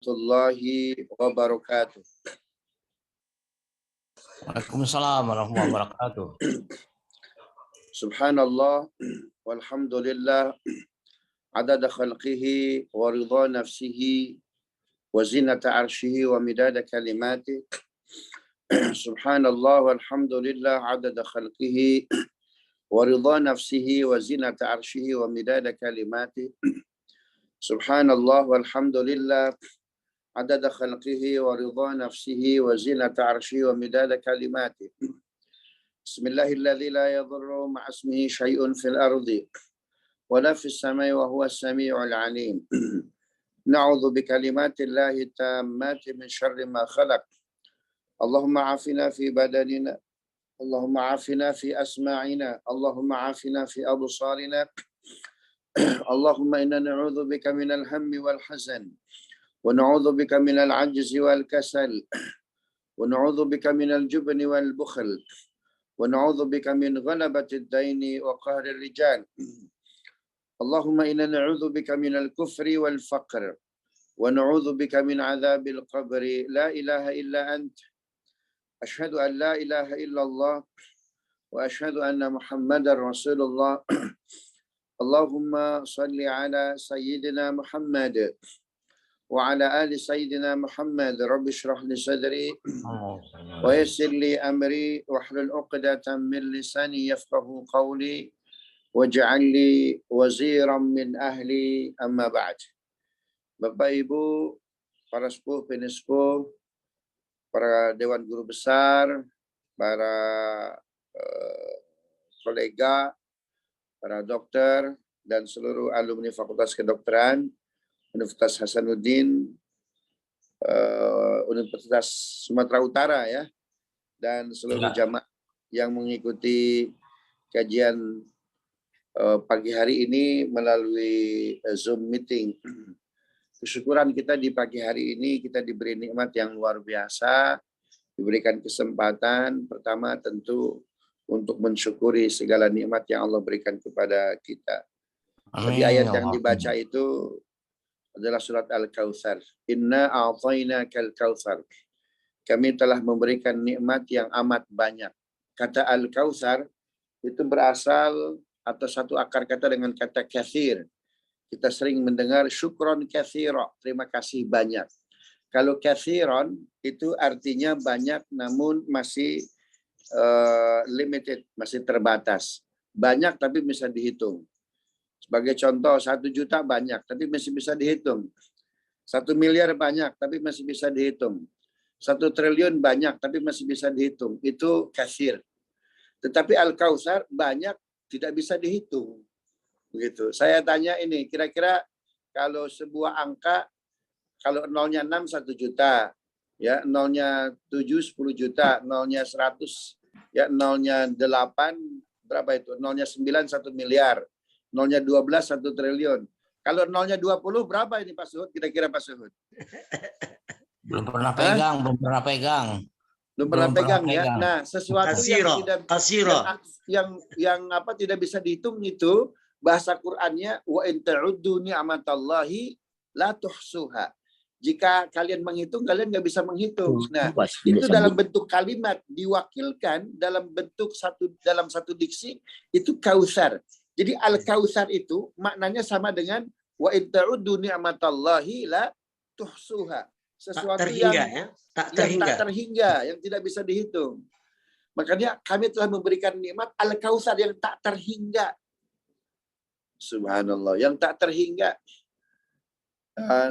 warahmatullahi wabarakatuh. Waalaikumsalam warahmatullahi wabarakatuh. Subhanallah walhamdulillah adada khalqihi wa ridha nafsihi wa zinata arshihi wa midada kalimati. Subhanallah walhamdulillah adada khalqihi wa ridha nafsihi wa zinata arshihi wa midada kalimati. Subhanallah walhamdulillah عدد خلقه ورضا نفسه وزنة عرشه ومداد كلماته. بسم الله الذي لا يضر مع اسمه شيء في الأرض ولا في السماء وهو السميع العليم. نعوذ بكلمات الله التامات من شر ما خلق. اللهم عافنا في بدننا، اللهم عافنا في أسماعنا، اللهم عافنا في أبصارنا. اللهم إنا نعوذ بك من الهم والحزن، ونعوذ بك من العجز والكسل، ونعوذ بك من الجبن والبخل، ونعوذ بك من غلبة الدين وقهر الرجال. اللهم إنا نعوذ بك من الكفر والفقر، ونعوذ بك من عذاب القبر. لا إله إلا أنت، أشهد أن لا إله إلا الله، وأشهد أن محمدا رسول الله. اللهم صل على سيدنا محمد وعلى آل سيدنا محمد. رب اشرح لي صدري ويسر لي أمري واحلل عقدة من لساني يفقه قولي واجعل لي وزيرا من أهلي. أما بعد. Bapak Ibu, para sepuh, penispuh, para Dewan Guru Besar, para kolega, para dokter, dan seluruh alumni Fakultas Kedokteran Universitas Hasanuddin, Universitas Sumatera Utara ya, dan seluruh jamaah yang mengikuti kajian pagi hari ini melalui Zoom meeting. Kesyukuran kita di pagi hari ini kita diberi nikmat yang luar biasa, diberikan kesempatan pertama tentu untuk mensyukuri segala nikmat yang Allah berikan kepada kita. Tadi ayat yang dibaca itu adalah surat Al-Kautsar. Inna a'tainakal kautsar. Kami telah memberikan nikmat yang amat banyak. Kata Al-Kautsar itu berasal atau satu akar kata dengan kata katsir. Kita sering mendengar syukron katsira, terima kasih banyak. Kalau katsiron itu artinya banyak namun masih limited, masih terbatas. Banyak tapi bisa dihitung. Sebagai contoh, 1 juta banyak, tapi masih bisa dihitung. 1 miliar banyak, tapi masih bisa dihitung. 1 triliun banyak, tapi masih bisa dihitung. Itu katsir. Tetapi Al-Kautsar banyak, tidak bisa dihitung. Begitu. Saya tanya ini, kira-kira kalau sebuah angka, kalau nolnya 6, 1 juta. Ya, nolnya 7, 10 juta. Nolnya 100, ya, nolnya 8, berapa itu? Nolnya 9, 1 miliar. Nolnya 12, 1 triliun. Kalau nolnya 20, berapa ini Pak Suhud? Kira-kira Pak Suhud? Belum pernah pegang, belum pernah pegang. Belum pernah pegang ya. Nah, sesuatu yang tidak yang apa tidak bisa dihitung itu bahasa Qur'annya wa in ta'uddu ni'matallahi la tuhsuha. Jika kalian menghitung, kalian nggak bisa menghitung. Nah, itu dalam bentuk kalimat diwakilkan dalam bentuk dalam satu diksi itu kautsar. Jadi Al-Kautsar itu maknanya sama dengan wa in ta'uddu ni'matallahi la tuhsuha. Sesuatu yang tak terhingga, yang tidak bisa dihitung. Makanya kami telah memberikan nikmat Al-Kautsar yang tak terhingga. Subhanallah, yang tak terhingga.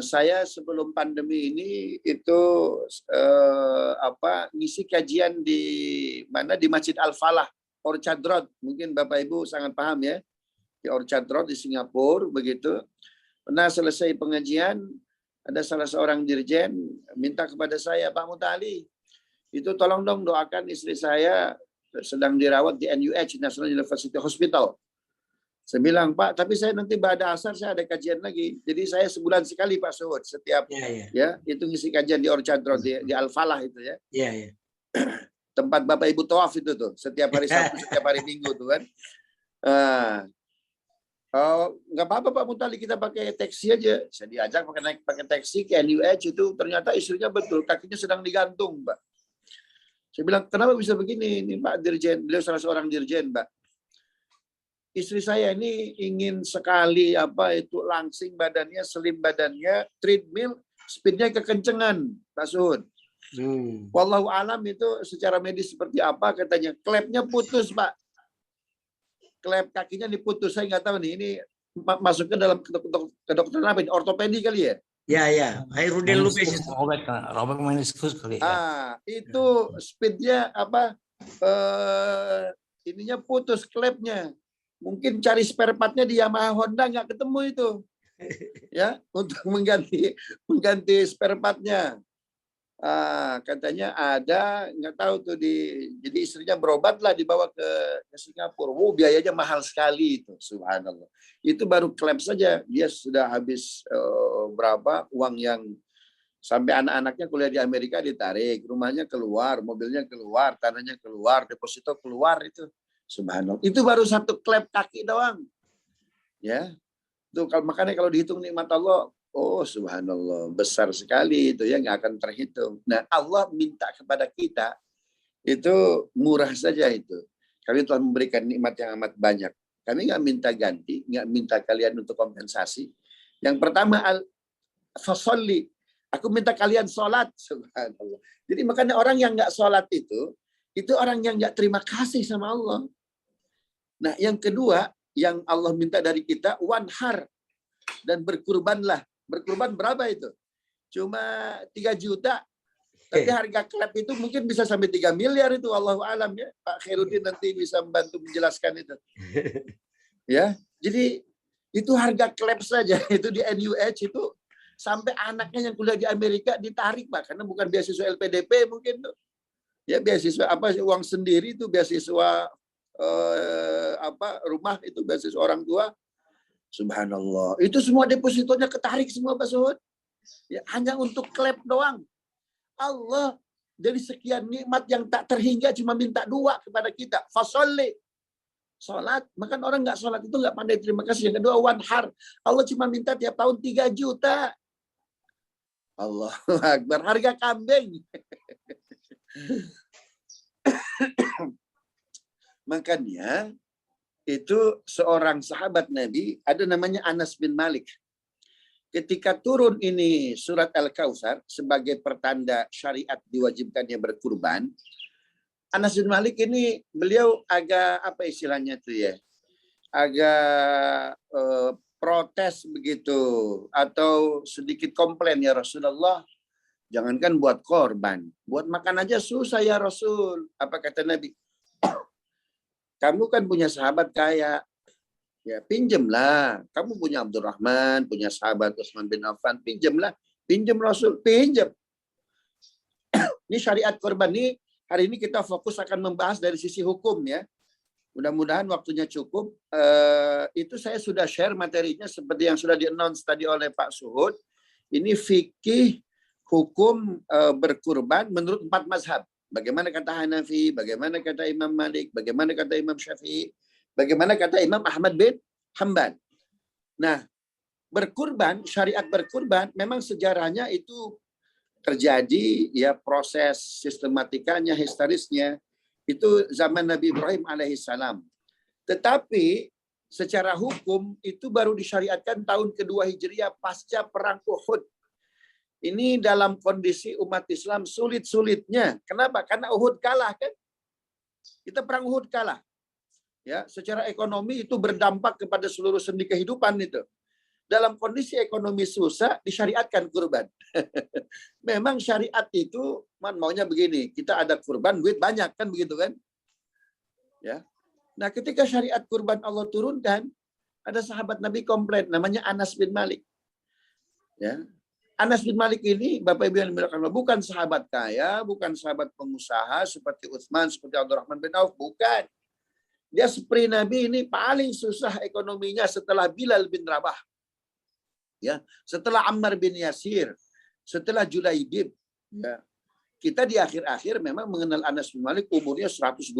Saya sebelum pandemi ini itu ngisi kajian di mana, di Masjid Al-Falah, Orchard Road. Mungkin Bapak Ibu sangat paham ya. Di Orchard Road di Singapura begitu. Pernah selesai pengajian, ada salah seorang dirjen minta kepada saya, Pak Mutali, itu tolong dong doakan istri saya sedang dirawat di NUH, National University Hospital. Saya bilang, Pak, tapi saya nanti pada asar saya ada kajian lagi. Jadi saya sebulan sekali Pak Suhud, setiap ya itu ngisi kajian di Orchard Road di Al-Falah itu ya. Tempat Bapak Ibu tawaf itu tuh, setiap hari Sabtu, setiap hari Minggu tuh kan. Oh, nggak apa-apa Pak Mutali, kita pakai taksi aja. Saya diajak pakai taksi ke NUH itu, ternyata istrinya betul kakinya sedang digantung, Mbak. Saya bilang, kenapa bisa begini? Ini Pak Dirjen, beliau salah seorang dirjen, Mbak. Istri saya ini ingin sekali langsing badannya, slim badannya, treadmill, speednya kekencengan, Pak Suhud. Wallahu alam itu secara medis seperti apa, katanya klepnya putus, Pak. Klep kakinya diputus, saya nggak tahu nih, ini masuknya dalam kedokteran apa ini? Ortopedi kali ya? Ya. Hairudin Lubis. Robek meniskus kali ya. Itu speednya ininya putus klepnya. Mungkin cari spare partnya di Yamaha Honda nggak ketemu itu. Ya, untuk mengganti spare partnya. Katanya ada, nggak tahu tuh jadi istrinya berobat lah, dibawa ke Singapura. Biayanya mahal sekali itu, subhanallah. Itu baru klep saja dia sudah habis berapa uang yang sampai anak-anaknya kuliah di Amerika ditarik, rumahnya keluar, mobilnya keluar, tanahnya keluar, deposito keluar itu, subhanallah. Itu baru satu klep kaki doang, ya. Tuh makanya kalau dihitung nikmat Allah, oh subhanallah, besar sekali itu ya, nggak akan terhitung. Nah Allah minta kepada kita itu murah saja itu. Kami telah memberikan nikmat yang amat banyak. Kami nggak minta ganti, nggak minta kalian untuk kompensasi. Yang pertama, fasolli, aku minta kalian sholat, subhanallah. Jadi makanya orang yang nggak sholat itu orang yang nggak terima kasih sama Allah. Nah yang kedua, yang Allah minta dari kita, wanhar, dan berkurbanlah. Berkurban berapa itu? Cuma 3 juta. Tapi harga klep itu mungkin bisa sampai 3 miliar itu, Allahu alam ya. Pak Khairuddin nanti bisa membantu menjelaskan itu. Ya, jadi itu harga klep saja itu di NUH itu sampai anaknya yang kuliah di Amerika ditarik, Pak, karena bukan beasiswa LPDP mungkin tuh. Ya beasiswa uang sendiri itu, beasiswa rumah itu, beasiswa orang tua. Subhanallah. Itu semua depositonya ketarik semua, Pak Suhud. Ya, hanya untuk klep doang. Allah dari sekian nikmat yang tak terhingga cuma minta 2 kepada kita. Fasolli. Sholat. Makan orang nggak sholat itu nggak pandai terima kasih. Yang kedua, wanhar. Allah cuma minta tiap tahun 3 juta. Allahu Akbar. Harga kambing. Makanya itu seorang sahabat Nabi, ada namanya Anas bin Malik. Ketika turun ini surat Al-Kautsar sebagai pertanda syariat diwajibkannya berkurban, Anas bin Malik ini beliau agak istilahnya tuh ya, agak protes begitu atau sedikit komplain, ya Rasulullah, jangankan buat korban, buat makan aja susah ya Rasul. Apa kata Nabi? Kamu kan punya sahabat kaya, ya pinjemlah. Kamu punya Abdurrahman, punya sahabat Utsman bin Affan, pinjemlah. Pinjem Rasul, pinjem. Ini syariat korban ini, hari ini kita fokus akan membahas dari sisi hukum ya. Mudah-mudahan waktunya cukup. Itu saya sudah share materinya seperti yang sudah di-announce tadi oleh Pak Suhud. Ini fikih hukum berkurban menurut 4 mazhab. Bagaimana kata Hanafi, bagaimana kata Imam Malik, bagaimana kata Imam Syafi'i, bagaimana kata Imam Ahmad bin Hanbal. Nah, berkurban, syariat berkurban, memang sejarahnya itu terjadi ya, proses sistematikanya, historisnya, itu zaman Nabi Ibrahim alaihissalam. Tetapi secara hukum itu baru disyariatkan tahun kedua Hijriah pasca perang Uhud. Ini dalam kondisi umat Islam sulit-sulitnya. Kenapa? Karena Uhud kalah kan? Kita perang Uhud kalah. Ya, secara ekonomi itu berdampak kepada seluruh sendi kehidupan itu. Dalam kondisi ekonomi susah disyariatkan kurban. Memang syariat itu maunya begini, kita ada kurban duit banyak kan begitu kan? Ya. Nah, ketika syariat kurban Allah turunkan, ada sahabat Nabi komplain namanya Anas bin Malik. Ya. Anas bin Malik ini, Bapak Ibu yang dimuliakan Allah, bukan sahabat kaya, bukan sahabat pengusaha seperti Utsman, seperti Abdurrahman bin Auf, bukan. Dia seperti Nabi ini paling susah ekonominya setelah Bilal bin Rabah. Ya, setelah Ammar bin Yasir, setelah Julaibib. Ya. Kita di akhir-akhir memang mengenal Anas bin Malik, umurnya 129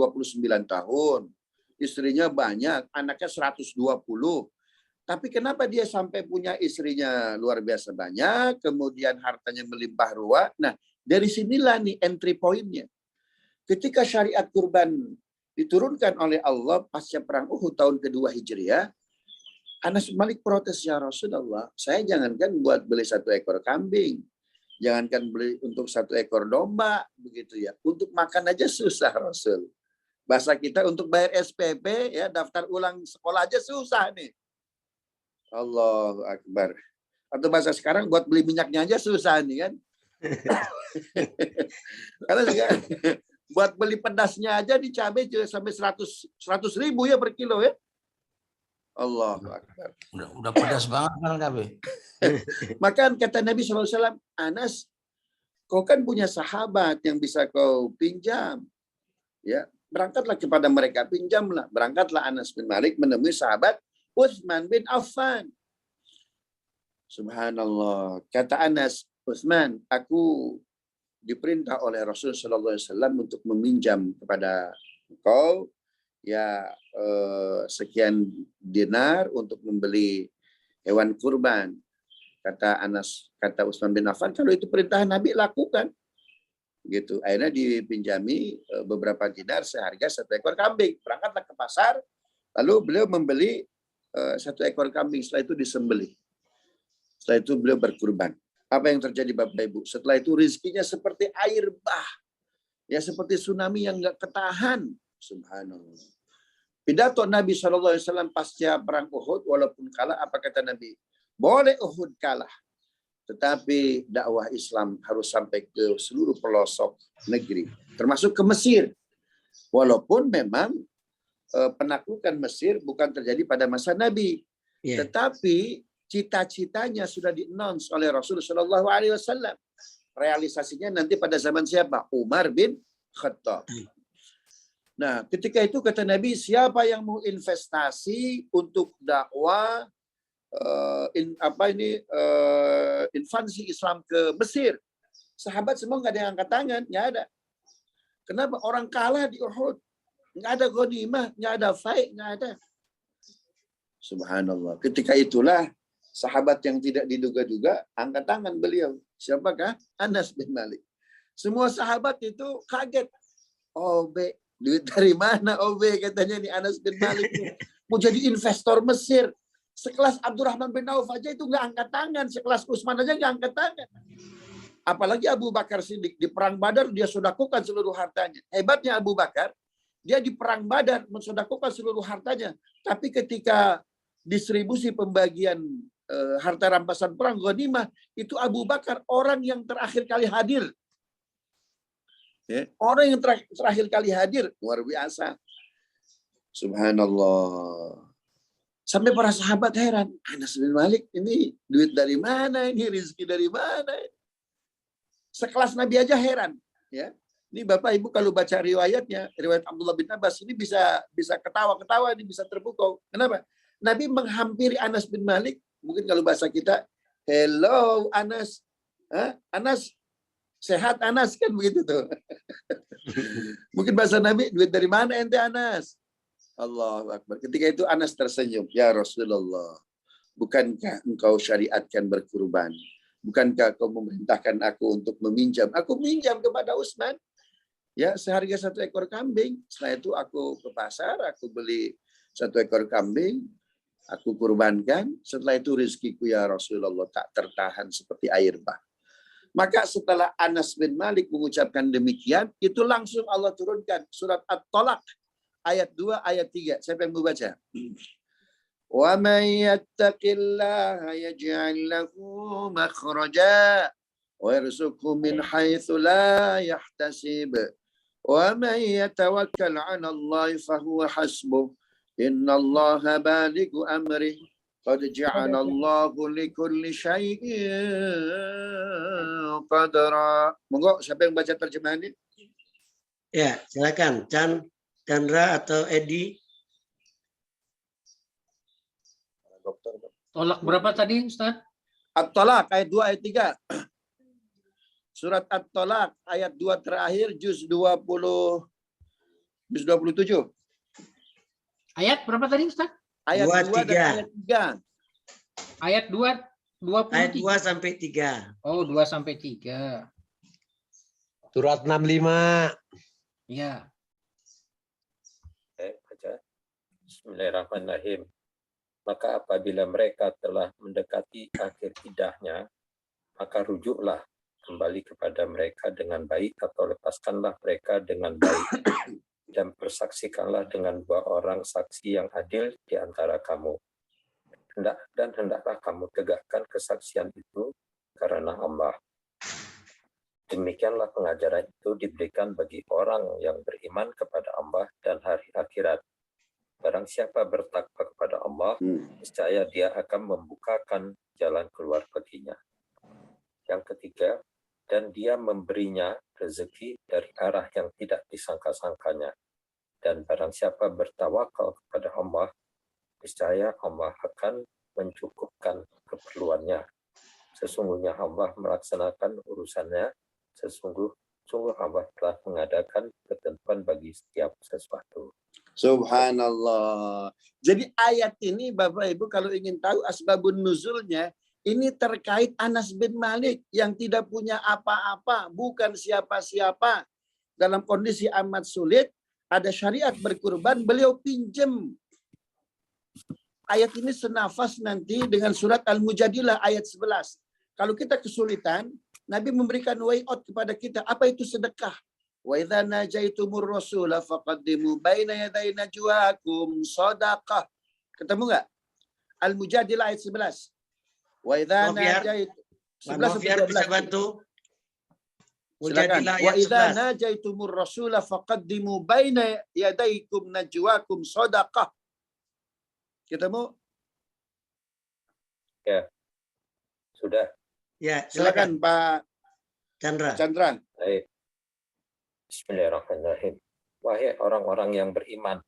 tahun. Istrinya banyak, anaknya 120. Tapi kenapa dia sampai punya istrinya luar biasa banyak, kemudian hartanya melimpah ruah? Nah, dari sinilah nih entry point-nya. Ketika syariat kurban diturunkan oleh Allah pasca perang Uhud tahun kedua Hijriah, Anas bin Malik protes, ya Rasulullah, saya jangankan buat beli 1 ekor kambing, jangankan beli untuk 1 ekor domba, begitu ya. Untuk makan aja susah Rasul. Bahasa kita untuk bayar SPP, ya daftar ulang sekolah aja susah nih. Allahu Akbar. Atau bahasa sekarang buat beli minyaknya aja susah nih kan. Karena sekarang, buat beli pedasnya aja di cabai sampai 100 ribu ya per kilo ya. Allahu Akbar. Udah pedas banget kan cabai. Maka kata Nabi SAW, Anas, kau kan punya sahabat yang bisa kau pinjam. Ya, berangkatlah kepada mereka, pinjamlah. Berangkatlah Anas bin Malik menemui sahabat Utsman bin Affan. Subhanallah. Kata Anas, Utsman, aku diperintah oleh Rasulullah SAW untuk meminjam kepada engkau ya sekian dinar untuk membeli hewan kurban. Kata Anas, kata Utsman bin Affan, kalau itu perintah Nabi lakukan. Gitu. Akhirnya dipinjami beberapa dinar seharga 1 ekor kambing. Berangkatlah ke pasar, lalu beliau membeli 1 ekor kambing, setelah itu disembelih. Setelah itu beliau berkurban. Apa yang terjadi Bapak Ibu? Setelah itu rizkinya seperti air bah. Ya seperti tsunami yang nggak ketahan. Subhanallah. Pidato Nabi SAW pasca perang Uhud, walaupun kalah, apa kata Nabi? Boleh Uhud kalah, tetapi dakwah Islam harus sampai ke seluruh pelosok negeri, termasuk ke Mesir. Walaupun memang penaklukan Mesir bukan terjadi pada masa Nabi, tetapi cita-citanya sudah di-announce oleh Rasulullah SAW. Realisasinya nanti pada zaman siapa? Umar bin Khattab. Nah, ketika itu kata Nabi, siapa yang mau investasi untuk dakwah invasi Islam ke Mesir? Sahabat semua nggak ada yang angkat tangan, nggak ada. Kenapa? Orang kalah di Uhud. Nggak ada ghanimah, nggak ada fight, nggak ada. Subhanallah. Ketika itulah sahabat yang tidak diduga-duga angkat tangan beliau. Siapakah? Anas bin Malik. Semua sahabat itu kaget. Obe, duit dari mana Obe? Katanya nih Anas bin Malik. Mau jadi investor Mesir. Sekelas Abdurrahman bin Auf aja itu nggak angkat tangan. Sekelas Utsman aja nggak angkat tangan. Apalagi Abu Bakar Siddiq. Di perang Badar dia sodakokan seluruh hartanya. Hebatnya Abu Bakar, dia di perang Badar mensodakokan seluruh hartanya. Tapi ketika distribusi pembagian harta rampasan perang ghanimah, itu Abu Bakar orang yang terakhir kali hadir. Orang yang terakhir kali hadir. Luar biasa. Subhanallah. Sampai para sahabat heran. Anas bin Malik ini duit dari mana ini? Rezeki dari mana? Sekelas Nabi aja heran. Ya. Ini Bapak Ibu kalau baca riwayatnya, riwayat Abdullah bin Abbas, ini bisa ketawa-ketawa, ini bisa terpukau. Kenapa? Nabi menghampiri Anas bin Malik, mungkin kalau bahasa kita, hello Anas. Anas, sehat Anas, kan begitu tuh. Mungkin bahasa Nabi, duit dari mana ente Anas? Allahu Akbar. Ketika itu Anas tersenyum. Ya Rasulullah, bukankah engkau syariatkan berkurban? Bukankah kau memerintahkan aku untuk meminjam? Aku minjam kepada Utsman. Ya, seharga 1 ekor kambing. Setelah itu aku ke pasar, aku beli 1 ekor kambing, aku kurbankan. Setelah itu rezekiku ya Rasulullah tak tertahan seperti air bah. Maka setelah Anas bin Malik mengucapkan demikian, itu langsung Allah turunkan surat At-Talaq ayat 2 ayat 3. Siapa yang membaca? Wa may yattaqillaha yaj'al lahu makhraja wa yarzuqhu min haitsu la yahtasib wa may yatawakkal 'ala Allah fa huwa hasbuh innallaha balighu amrihi qad ja'ala Allahu likulli syai'in qadra. Monggo siapa yang baca terjemahannya? Ya, silakan Chandra atau Edi. Tolak berapa tadi, Ustaz? At-Talaq ayat 2 ayat 3. Surat At-Talaq ayat 2 terakhir juz 27. Ayat berapa tadi, Ustaz? Ayat 2 dan ayat 3. Ayat 2 Ayat 23. 2 sampai 3. Oh, 2 sampai 3. Surat 65. Ya. Baca. Bismillahirrahmanirrahim. Maka apabila mereka telah mendekati akhir iddahnya, maka rujuklah kembali kepada mereka dengan baik atau lepaskanlah mereka dengan baik. Dan persaksikanlah dengan 2 orang saksi yang adil di antara kamu. Hendaklah kamu tegakkan kesaksian itu karena Allah. Demikianlah pengajaran itu diberikan bagi orang yang beriman kepada Allah dan hari akhirat. Barang siapa bertakwa kepada Allah, niscaya dia akan membukakan jalan keluar baginya. Yang ketiga, dan dia memberinya rezeki dari arah yang tidak disangka-sangkanya. Dan barang siapa bertawakal kepada Allah, niscaya Allah akan mencukupkan keperluannya. Sesungguhnya Allah melaksanakan urusannya, sungguh Allah telah mengadakan ketentuan bagi setiap sesuatu. Subhanallah. Jadi ayat ini Bapak Ibu kalau ingin tahu asbabun nuzulnya, ini terkait Anas bin Malik yang tidak punya apa-apa, bukan siapa-siapa. Dalam kondisi amat sulit, ada syariat berkurban, beliau pinjem. Ayat ini senafas nanti dengan surat Al-Mujadilah ayat 11. Kalau kita kesulitan, Nabi memberikan way out kepada kita. Apa itu sedekah? Wa idza najaitumur rasula faqaddimu baina yaday najwaakum shadaqah. Ketemu enggak? Al-Mujadilah ayat 11. Wa idza najaitum 11 bisa bantu. Silakan. Mujadilah Wa ayat idza 11. najaitumur rasula faqaddimu baina yadaykum najwaakum shadaqah. Ketemu? Ya. Sudah. Ya, Silakan Pak Chandra. Baik. Bismillahirrahmanirrahim. Wahai orang-orang yang beriman,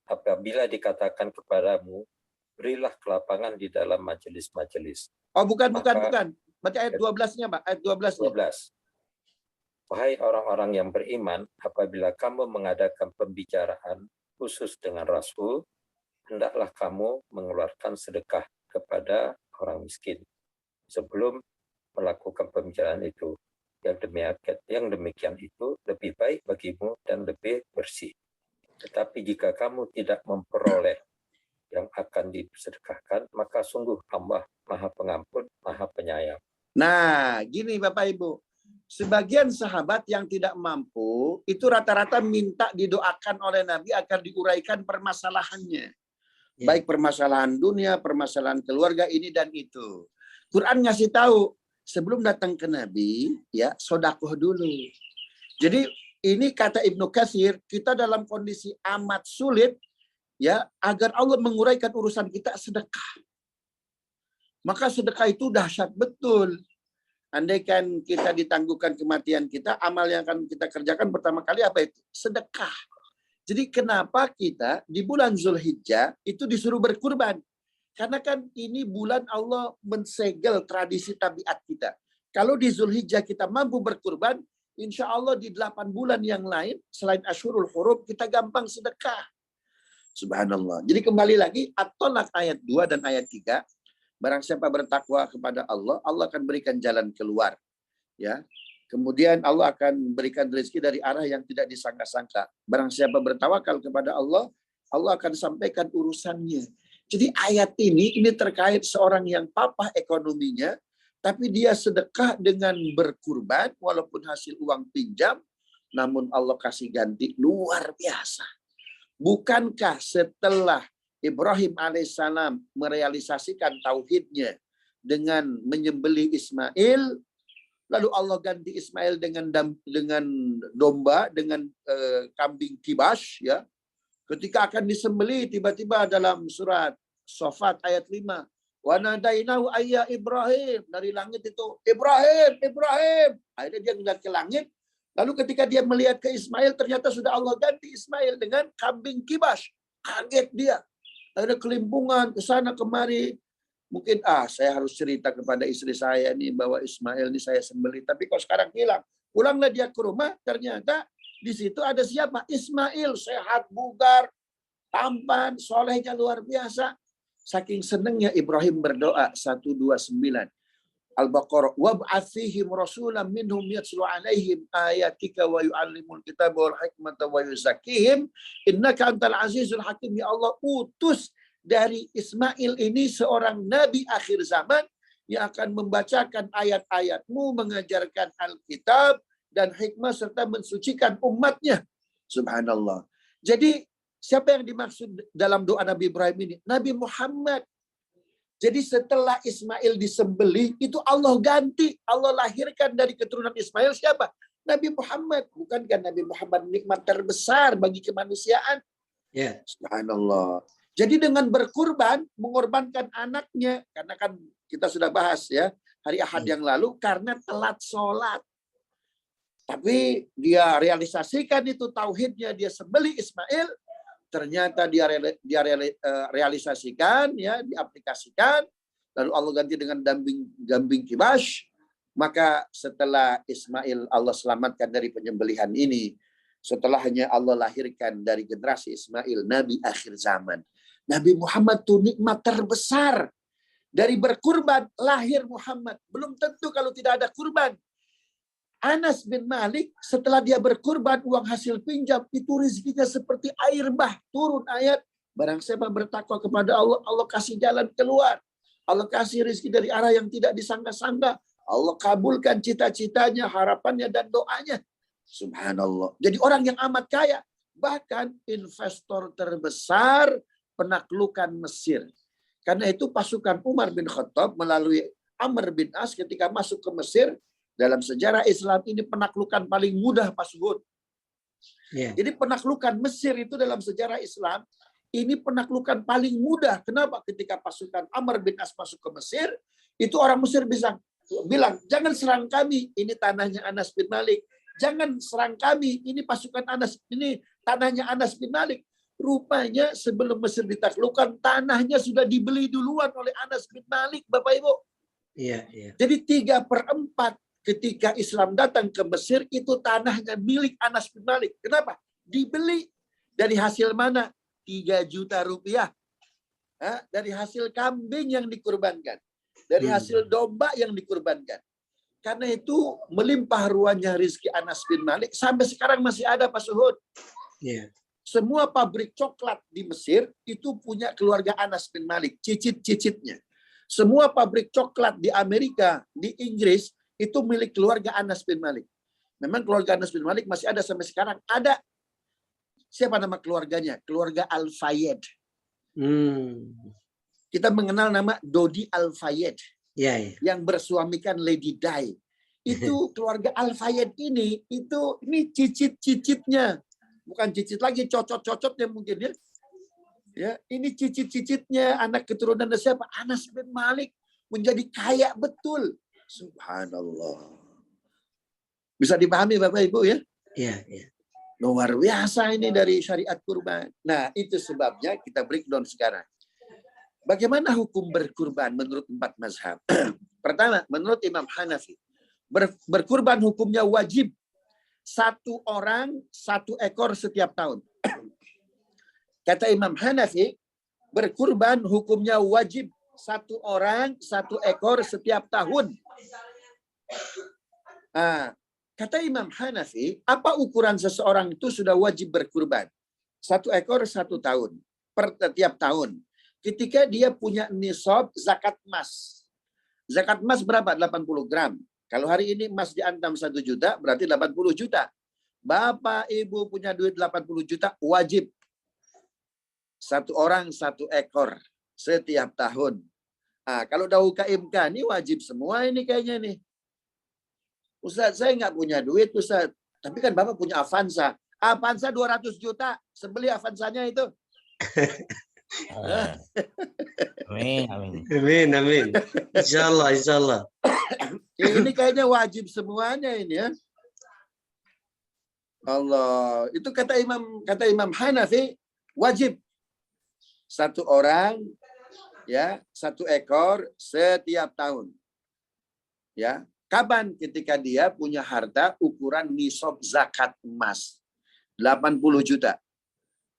apabila dikatakan kepadamu, berilah kelapangan di dalam majelis-majelis. Oh, bukan. Berarti ayat 12-nya, Pak. Ayat 12-nya. 12. Wahai orang-orang yang beriman, apabila kamu mengadakan pembicaraan khusus dengan Rasul, hendaklah kamu mengeluarkan sedekah kepada orang miskin sebelum melakukan pembicaraan itu. Yang demikian itu lebih baik bagimu dan lebih bersih. Tetapi jika kamu tidak memperoleh yang akan disedekahkan, maka sungguh Allah Maha Pengampun, Maha Penyayang. Nah, gini Bapak Ibu. Sebagian sahabat yang tidak mampu, itu rata-rata minta didoakan oleh Nabi agar diuraikan permasalahannya. Ya. Baik permasalahan dunia, permasalahan keluarga ini dan itu. Quran ngasih tahu, sebelum datang ke Nabi, ya sodakoh dulu. Jadi ini kata Ibnu Katsir, kita dalam kondisi amat sulit, ya agar Allah menguraikan urusan kita sedekah. Maka sedekah itu dahsyat betul. Andaikan kita ditangguhkan kematian kita, amal yang akan kita kerjakan pertama kali apa itu? Sedekah. Jadi kenapa kita di bulan Zulhijjah itu disuruh berkurban? Karena kan ini bulan Allah mensegel tradisi tabiat kita. Kalau di Zulhijjah kita mampu berkurban, insya Allah di 8 bulan yang lain, selain Ashurul Hurum, kita gampang sedekah. Subhanallah. Jadi kembali lagi, At-Tolak ayat 2 dan ayat 3, barang siapa bertakwa kepada Allah, Allah akan berikan jalan keluar. Ya. Kemudian Allah akan berikan rezeki dari arah yang tidak disangka-sangka. Barang siapa bertawakal kepada Allah, Allah akan sampaikan urusannya. Jadi ayat ini terkait seorang yang papah ekonominya, tapi dia sedekah dengan berkurban, walaupun hasil uang pinjam, namun Allah kasih ganti luar biasa. Bukankah setelah Ibrahim alaihissalam merealisasikan tauhidnya dengan menyembelih Ismail, lalu Allah ganti Ismail dengan domba, dengan kambing kibas, ya. Ketika akan disembelih, tiba-tiba dalam surat Shafat ayat 5, wa nadainahu ayya Ibrahim, dari langit itu Ibrahim, Ibrahim. Akhirnya dia melihat ke langit. Lalu ketika dia melihat ke Ismail, ternyata sudah Allah ganti Ismail dengan kambing kibas. Kaget dia. Akhirnya kelimpungan ke sana kemari. Mungkin saya harus cerita kepada istri saya nih bahwa Ismail ini saya sembelih, tapi kok sekarang hilang. Pulanglah dia ke rumah, ternyata di situ ada siapa? Ismail, sehat, bugar, tampan, solehnya luar biasa. Saking senangnya Ibrahim berdoa 129. Al-Baqarah, wab'ats fihim rasulan minhum yatlu 'alaihim ayatika wa yu'allimul kitaba wal hikmata wa yuzakkihim innaka antal azizul hakim. Ya Allah, utus dari Ismail ini seorang nabi akhir zaman yang akan membacakan ayat-ayatmu, mengajarkan Alkitab dan hikmah serta mensucikan umatnya. Subhanallah. Jadi siapa yang dimaksud dalam doa Nabi Ibrahim ini? Nabi Muhammad. Jadi setelah Ismail disembelih, itu Allah ganti. Allah lahirkan dari keturunan Ismail siapa? Nabi Muhammad. Bukankah Nabi Muhammad nikmat terbesar bagi kemanusiaan? Ya. Subhanallah. Jadi dengan berkurban, mengorbankan anaknya. Karena kan kita sudah bahas ya, hari Ahad yang lalu, karena telat sholat. Tapi dia realisasikan itu tauhidnya, dia sembelih Ismail. Ternyata dia realisasikan, ya, diaplikasikan, lalu Allah ganti dengan dambing kibash. Maka setelah Ismail Allah selamatkan dari penyembelihan ini, setelahnya Allah lahirkan dari generasi Ismail Nabi akhir zaman. Nabi Muhammad itu nikmat terbesar. Dari berkurban lahir Muhammad. Belum tentu kalau tidak ada kurban. Anas bin Malik setelah dia berkurban uang hasil pinjam itu rezekinya seperti air bah, turun ayat barang siapa bertakwa kepada Allah, Allah kasih jalan keluar, Allah kasih rezeki dari arah yang tidak disangka-sangka, Allah kabulkan cita-citanya, harapannya dan doanya. Subhanallah. Jadi orang yang amat kaya, bahkan investor terbesar penaklukan Mesir. Karena itu pasukan Umar bin Khattab melalui Amr bin As ketika masuk ke Mesir. Dalam sejarah Islam ini penaklukan paling mudah, Pak Suhud. Yeah. Jadi penaklukan Mesir itu dalam sejarah Islam, ini penaklukan paling mudah. Kenapa? Ketika pasukan Amr bin As masuk ke Mesir, itu orang Mesir bisa bilang, jangan serang kami, ini tanahnya Anas bin Malik. Jangan serang kami, ini pasukan Anas, ini tanahnya Anas bin Malik. Rupanya sebelum Mesir ditaklukkan, tanahnya sudah dibeli duluan oleh Anas bin Malik, Bapak Ibu. Iya, iya. Jadi 3/4 ketika Islam datang ke Mesir, itu tanahnya milik Anas bin Malik. Kenapa? Dibeli. Dari hasil mana? 3 juta rupiah. Dari hasil kambing yang dikurbankan. Dari hasil domba yang dikurbankan. Karena itu melimpah ruahnya rezeki Anas bin Malik. Sampai sekarang masih ada, Pak Suhud. Yeah. Semua pabrik coklat di Mesir itu punya keluarga Anas bin Malik. Cicit-cicitnya. Semua pabrik coklat di Amerika, di Inggris, itu milik keluarga Anas bin Malik. Memang keluarga Anas bin Malik masih ada sampai sekarang. Ada. Siapa nama keluarganya? Keluarga Al-Fayed. Kita mengenal nama Dodi Al-Fayed. Ya, ya. Yang bersuamikan Lady Di. Itu keluarga Al-Fayed ini cicit-cicitnya. Bukan cicit lagi, cocot-cocotnya mungkin ya. Ya, ini cicit-cicitnya, anak keturunan siapa? Anas bin Malik menjadi kaya betul. Subhanallah. Bisa dipahami Bapak Ibu ya? Iya, iya. Luar biasa ini dari syariat kurban. Nah, itu sebabnya kita breakdown sekarang. Bagaimana hukum berkurban menurut 4 mazhab? Pertama, menurut Imam Hanafi, berkurban hukumnya wajib. 1 orang 1 ekor setiap tahun. Kata Imam Hanafi, berkurban hukumnya wajib. 1 orang 1 ekor setiap tahun. Kata Imam Hanafi, apa ukuran seseorang itu sudah wajib berkurban? 1 ekor 1 tahun. Per tiap tahun. Ketika dia punya nisab zakat emas. Zakat emas berapa? 80 gram. Kalau hari ini emas diantam 1 juta, berarti 80 juta. Bapak Ibu punya duit 80 juta, wajib. 1 orang 1 ekor setiap tahun. Kalau dahulu KMK ini wajib semua ini kayaknya nih. Ustaz, saya nggak punya duit, Ustaz. Tapi kan Bapak punya Avanza. Avanza 200 juta. Sebeli Avanzanya itu. Amin, amin. Amin, amin. Insyaallah, insyaallah. Ini kayaknya wajib semuanya ini ya. Allah. Itu kata Imam Hanafi, wajib. 1 orang ya 1 ekor setiap tahun. Ya, kapan? Ketika dia punya harta ukuran nisab zakat emas 80 juta.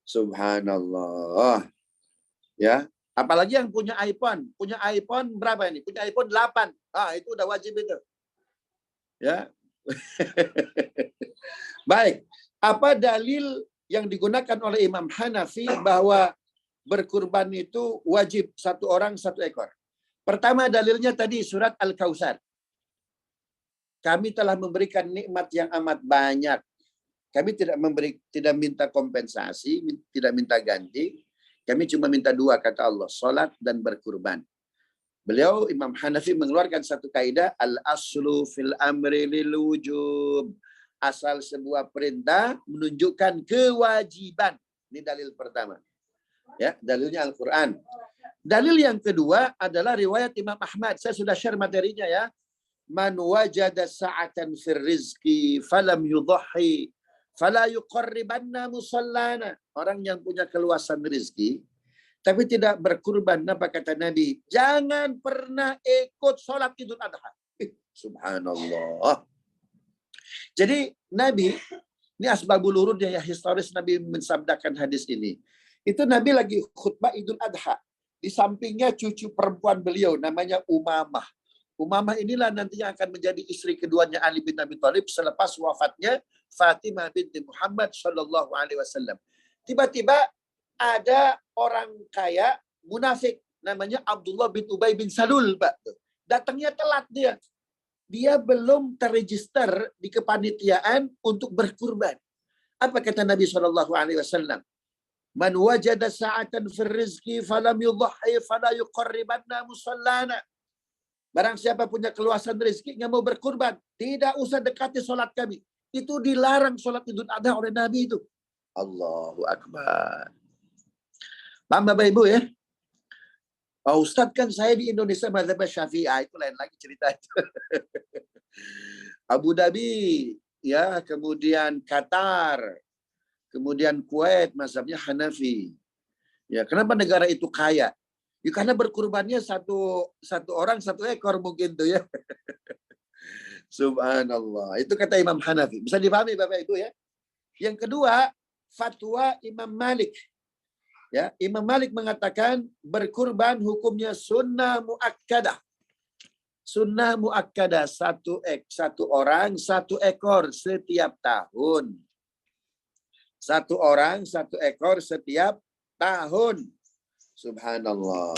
Subhanallah. Ya, Apalagi yang punya iPhone. Punya iPhone berapa ini? Punya iPhone 8. Itu udah wajib itu. Ya. Baik. Apa dalil yang digunakan oleh Imam Hanafi bahwa berkurban itu wajib satu orang satu ekor? Pertama dalilnya tadi surat Al-Kautsar. Kami telah memberikan nikmat yang amat banyak. Kami tidak minta kompensasi, tidak minta ganti. Kami cuma minta dua, kata Allah, salat dan berkurban. Beliau Imam Hanafi mengeluarkan satu kaidah, al-aslu fil amri lil wujub. Asal sebuah perintah menunjukkan kewajiban. Ini dalil pertama. Ya, dalilnya Al-Qur'an. Dalil yang kedua adalah riwayat Imam Ahmad. Saya sudah share materinya ya. Man wajada sa'atan fir rizqi falam yudhi fala yuqarribanna musallana. Orang yang punya keluasan rezeki tapi tidak berkurban, apa kata Nabi? Jangan pernah ikut sholat Idul Adha. Subhanallah. Jadi Nabi, ini asbabul urudnya ya, historis Nabi mensabdakan hadis ini. Itu Nabi lagi khutbah Idul Adha. Di sampingnya cucu perempuan beliau, namanya Umamah. Umamah inilah nantinya akan menjadi istri keduanya Ali bin Abi Thalib selepas wafatnya Fatimah binti Muhammad Shallallahu Alaihi Wasallam. Tiba-tiba ada orang kaya munafik namanya Abdullah bin Ubay bin Salul, Pak. Datangnya telat dia. Dia belum terregister di kepanitiaan untuk berkurban. Apa kata Nabi Shallallahu Alaihi Wasallam? Man wajada sa'atan fir rizqi falam yudhi fala yuqarribanna musallana. Barang siapa punya keluasan rezeki nggak mau berkurban, tidak usah dekati sholat kami. Itu dilarang sholat Idul Adha oleh Nabi itu. Allahu Akbar. Paham Bapak Ibu ya? Pak Ustadz kan saya di Indonesia mazhab Syafi'ah, itu lain lagi cerita itu. Abu Dhabi, ya, kemudian Qatar, kemudian Kuwait mazhabnya Hanafi. Ya, kenapa negara itu kaya? Ya, karena berkurbannya satu orang satu ekor mungkin tuh ya. Subhanallah. Itu kata Imam Hanafi. Bisa dipahami Bapak Ibu ya? Yang kedua, fatwa Imam Malik. Ya, Imam Malik mengatakan berkurban hukumnya sunnah muakkadah. Sunnah muakkadah satu orang satu ekor setiap tahun. Satu orang satu ekor setiap tahun. Subhanallah.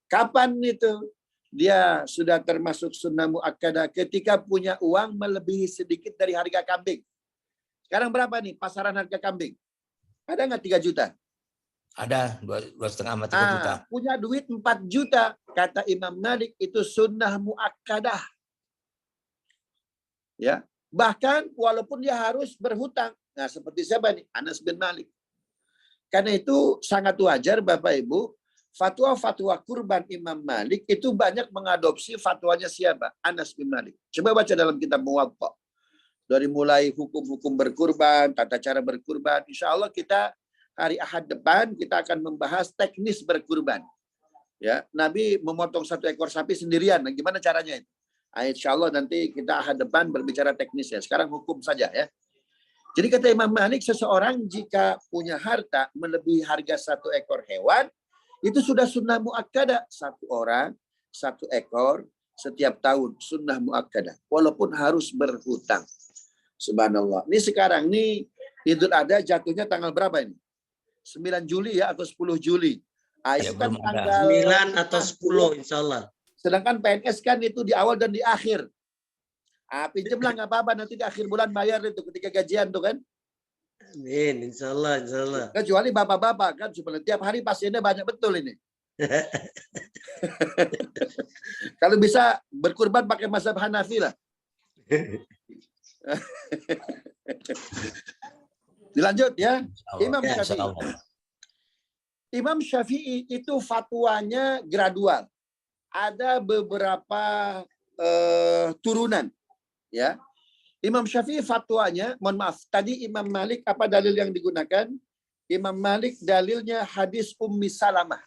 Kapan itu dia sudah termasuk sunnah muakkadah? Ketika punya uang melebihi sedikit dari harga kambing. Sekarang berapa nih pasaran harga kambing? Ada nggak 3 juta? Ada 2,5 sama 3 juta. Punya duit 4 juta. Kata Imam Malik itu sunnah muakkadah. Ya, bahkan walaupun dia harus berhutang. Nah, seperti siapa nih? Anas bin Malik. Karena itu sangat wajar Bapak Ibu, fatwa-fatwa kurban Imam Malik itu banyak mengadopsi fatwanya siapa? Anas bin Malik. Coba baca dalam kitab Muwatta. Dari mulai hukum-hukum berkurban, tata cara berkurban. Insya Allah kita hari Ahad depan kita akan membahas teknis berkurban. Ya, Nabi memotong 1 ekor sapi sendirian. Nah, gimana caranya itu? Insya Allah nanti kita Ahad depan berbicara teknis ya. Sekarang hukum saja ya. Jadi kata Imam Malik, seseorang jika punya harta melebihi harga 1 ekor hewan, itu sudah sunnah muakkadah. 1 orang, 1 ekor setiap tahun. Sunnah muakkadah. Walaupun harus berhutang. Subhanallah. Ini sekarang nih Idul Adha jatuhnya tanggal berapa ini? 9 Juli ya atau 10 Juli. Itu kan tanggal 9 atau 10 insya Allah. Sedangkan PNS kan itu di awal dan di akhir. Pinjemlah nggak apa-apa, nanti di akhir bulan bayar itu ketika gajian tuh kan. Amin, insya Allah, insya Allah. Kecuali bapak-bapak kan, sebenarnya tiap hari pasiennya banyak betul ini. Kalau bisa berkurban pakai mazhab Hanafi lah. Dilanjut ya. Imam Syafi'i. Imam Syafi'i itu fatwanya gradual. Ada beberapa turunan. Ya, Imam Syafi'i fatwanya, mohon maaf, tadi Imam Malik apa dalil yang digunakan? Imam Malik dalilnya hadis Ummi Salamah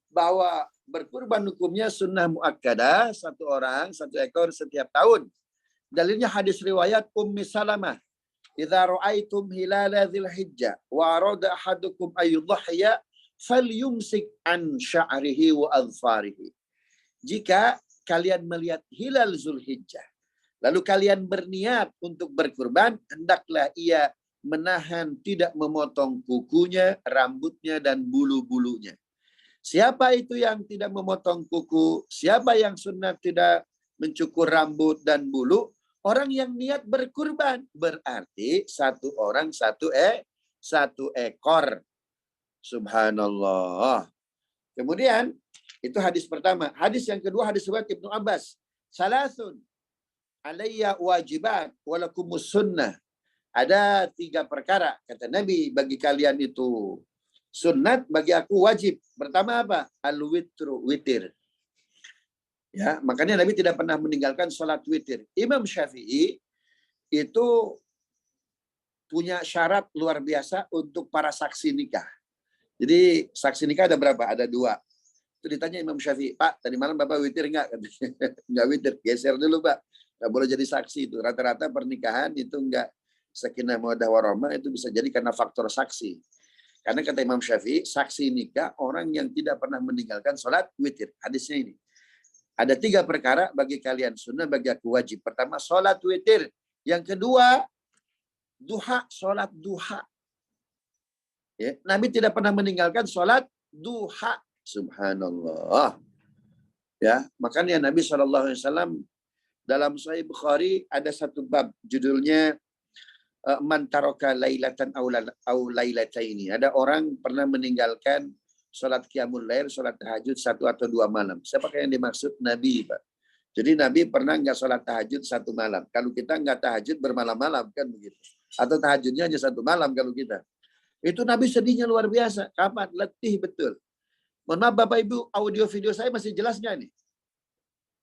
bahwa berkurban hukumnya sunnah muakkadah, 1 orang 1 ekor setiap tahun. Dalilnya hadis riwayat Ummi Salamah. Idza ra'aitum hilala dzil hijjah wa arada ahadukum ay yudhiya falyumsik an sya'rihi wa adfarihi. Jika kalian melihat hilal Zulhijjah, lalu kalian berniat untuk berkurban, hendaklah ia menahan tidak memotong kukunya, rambutnya, dan bulu-bulunya. Siapa itu yang tidak memotong kuku? Siapa yang sunat tidak mencukur rambut dan bulu? Orang yang niat berkurban. Berarti satu orang satu ekor. Subhanallah. Kemudian, itu hadis pertama. Hadis yang kedua, hadis riwayat Ibnu Abbas. Salasun alayya wajibat walakumus sunnah. Ada 3 perkara, kata Nabi, bagi kalian itu sunnat, bagi aku wajib. Pertama apa? Al-witru, witir. Ya, makanya Nabi tidak pernah meninggalkan sholat witir. Imam Syafi'i itu punya syarat luar biasa untuk para saksi nikah. Jadi saksi nikah ada berapa? Ada 2. Itu ditanya Imam Syafi'i, Pak, tadi malam Bapak witir enggak? Enggak witir, geser dulu Pak. Enggak boleh jadi saksi itu. Rata-rata pernikahan itu enggak sakinah mawaddah warahmah, itu bisa jadi karena faktor saksi. Karena kata Imam Syafi'i, saksi nikah orang yang tidak pernah meninggalkan sholat witir. Hadisnya ini. Ada 3 perkara bagi kalian sunnah, bagi aku wajib. Pertama, sholat witir. Yang kedua, duha, sholat duha. Ya, Nabi tidak pernah meninggalkan sholat duha. Subhanallah. Ya, makanya Nabi SAW dalam Sahih Bukhari ada satu bab judulnya man taraka lailatan aw lailataini. Ada orang pernah meninggalkan salat qiyamul lail, salat tahajud 1 atau 2 malam. Siapa yang dimaksud? Nabi, Pak. Jadi Nabi pernah enggak salat tahajud 1 malam. Kalau kita enggak tahajud bermalam-malam kan begitu. Atau tahajudnya hanya 1 malam kalau kita. Itu Nabi sedihnya luar biasa. Kapan? Letih betul. Mohon maaf Bapak Ibu, audio video saya masih jelas nggak nih?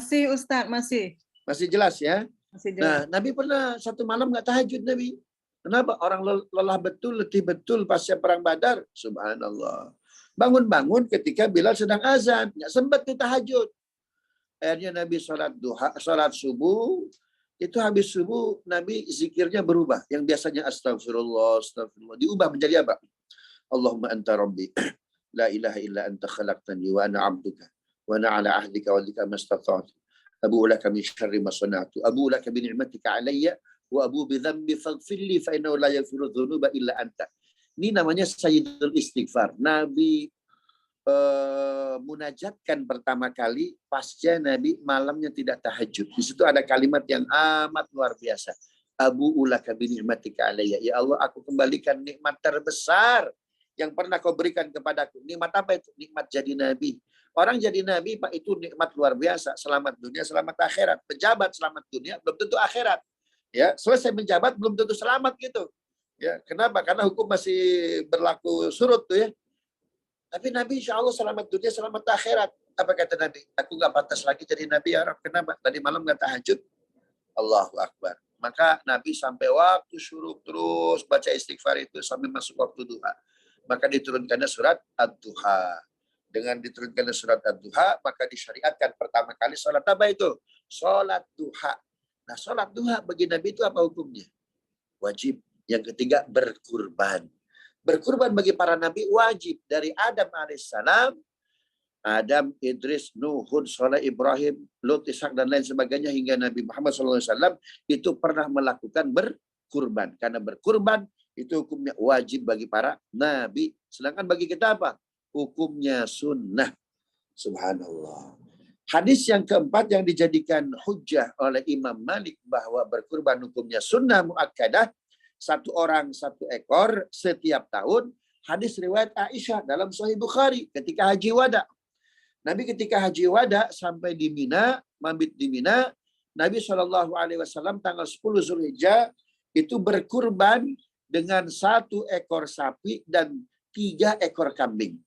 Masih Ustadz, masih. Masih jelas ya? Masih Nah, jelas. Nabi pernah 1 malam nggak tahajud Nabi. Kenapa? Orang lelah betul, letih betul pasca perang Badar. Subhanallah. Bangun-bangun ketika Bilal sedang azan. Nggak sempat tuh tahajud. Akhirnya Nabi sholat duha, sholat subuh. Itu habis subuh Nabi zikirnya berubah. Yang biasanya astagfirullah, astagfirullah. Diubah menjadi apa? Allahumma anta rabbi. La ilaha illa anta khalaqtani wa ana 'abduka wa ana 'ala ahdika wa dzika mastata'tu. Abu'u laka min syarri ma sana'tu. Abu'u laka bi ni'matika 'alayya wa abu'u bi dhanbi faghfir li fa innahu la yaghfiru dzunuba illa anta. Ini namanya Sayyidul Istighfar. Nabi munajatkan pertama kali pasca Nabi malamnya tidak tahajud. Di situ ada kalimat yang amat luar biasa. Abu'u laka bi ni'matika 'alayya. Ya Allah, aku kembalikan nikmat terbesar yang pernah kau berikan kepadaku. Nikmat apa itu? Nikmat jadi nabi. Orang jadi nabi, Pak, itu nikmat luar biasa. Selamat dunia, selamat akhirat. Pejabat selamat dunia, belum tentu akhirat. Ya, selesai menjabat belum tentu selamat gitu. Ya, kenapa? Karena hukum masih berlaku surut tuh ya. Tapi Nabi insya Allah selamat dunia, selamat akhirat. Apa kata Nabi? Aku nggak pantas lagi jadi nabi ya Rabb. Kenapa? Tadi malam nggak tahajud. Allahu Akbar. Maka Nabi sampai waktu syuruk terus baca istighfar itu sampai masuk waktu duha. Maka diturunkannya surat Ad-Duha. Dengan diturunkannya surat Ad-Duha, maka disyariatkan pertama kali sholat apa itu? Sholat duha. Nah, sholat duha bagi Nabi itu apa hukumnya? Wajib. Yang ketiga, berkurban. Berkurban bagi para Nabi wajib. Dari Adam alaihissalam, Adam, Idris, Nuh, Hud, Saleh, Ibrahim, Lut, Ishak, dan lain sebagainya hingga Nabi Muhammad SAW itu pernah melakukan berkurban. Karena berkurban itu hukumnya wajib bagi para nabi. Sedangkan bagi kita apa? Hukumnya sunnah. Subhanallah. Hadis yang keempat yang dijadikan hujjah oleh Imam Malik bahwa berkurban hukumnya sunnah muakkadah. 1 orang 1 ekor setiap tahun. Hadis riwayat Aisyah dalam Sahih Bukhari ketika haji wada. Nabi ketika haji wada sampai di Mina, mabit di Mina, Nabi SAW tanggal 10 Zulhijjah itu berkurban dengan 1 ekor sapi dan 3 ekor kambing.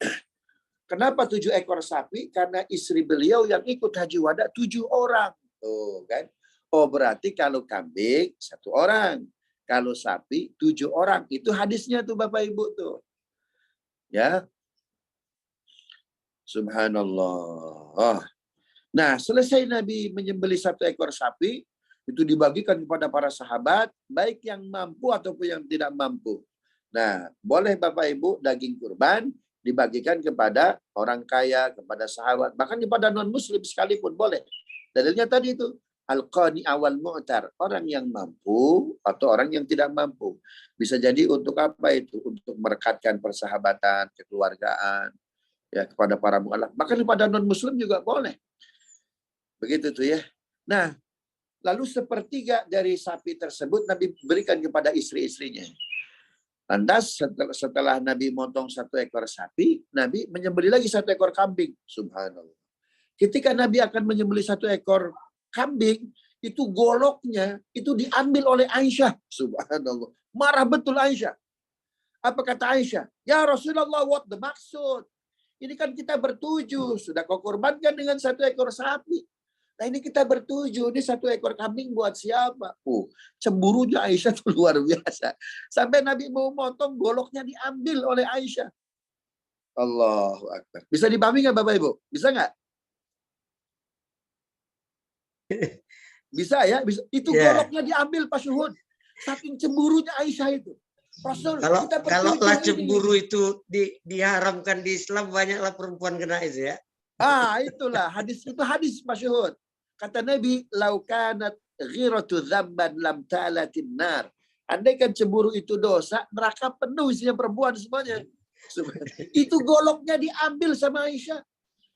Kenapa 7 ekor sapi? Karena istri beliau yang ikut haji wada 7 orang. Tuh kan? Oh berarti kalau kambing 1 orang. Kalau sapi 7 orang. Itu hadisnya tuh Bapak Ibu tuh. Ya. Subhanallah. Nah selesai Nabi menyembelih 1 ekor sapi. Itu dibagikan kepada para sahabat, baik yang mampu ataupun yang tidak mampu. Nah, boleh Bapak Ibu daging kurban, dibagikan kepada orang kaya, kepada sahabat, bahkan kepada non-muslim sekalipun boleh. Dalilnya tadi itu, al-qani awal mu'tar, orang yang mampu atau orang yang tidak mampu. Bisa jadi untuk apa itu? Untuk merekatkan persahabatan, kekeluargaan, ya, kepada para mu'alaf. Bahkan kepada non-muslim juga boleh. Begitu tuh ya. Nah, lalu sepertiga dari sapi tersebut Nabi berikan kepada istri-istrinya. Lantas setelah Nabi motong 1 ekor sapi, Nabi menyembelih lagi 1 ekor kambing. Subhanallah. Ketika Nabi akan menyembelih 1 ekor kambing, itu goloknya itu diambil oleh Aisyah. Subhanallah. Marah betul Aisyah. Apa kata Aisyah? Ya Rasulullah, what the maksud? Ini kan kita bertujuh. Sudah kau korbankan dengan 1 ekor sapi. Nah ini kita bertujuh. Ini 1 ekor kambing buat siapa? Cemburunya Aisyah itu luar biasa. Sampai Nabi mau motong, goloknya diambil oleh Aisyah. Allahu Akbar. Bisa dipahami nggak Bapak Ibu? Bisa nggak? Bisa ya? Bisa. Itu goloknya diambil Pak Syuhud. Saking cemburunya Aisyah itu. Rasul, Kalau lah cemburu itu diharamkan di Islam, banyaklah perempuan kena itu ya. Itulah hadis itu hadis Pak Syuhud. Kata Nabi, laukanat ghiratu dzamban lam ta'latin nar. Andai kan cemburu itu dosa, neraka penuh isinya perempuan semuanya. Itu goloknya diambil sama Aisyah.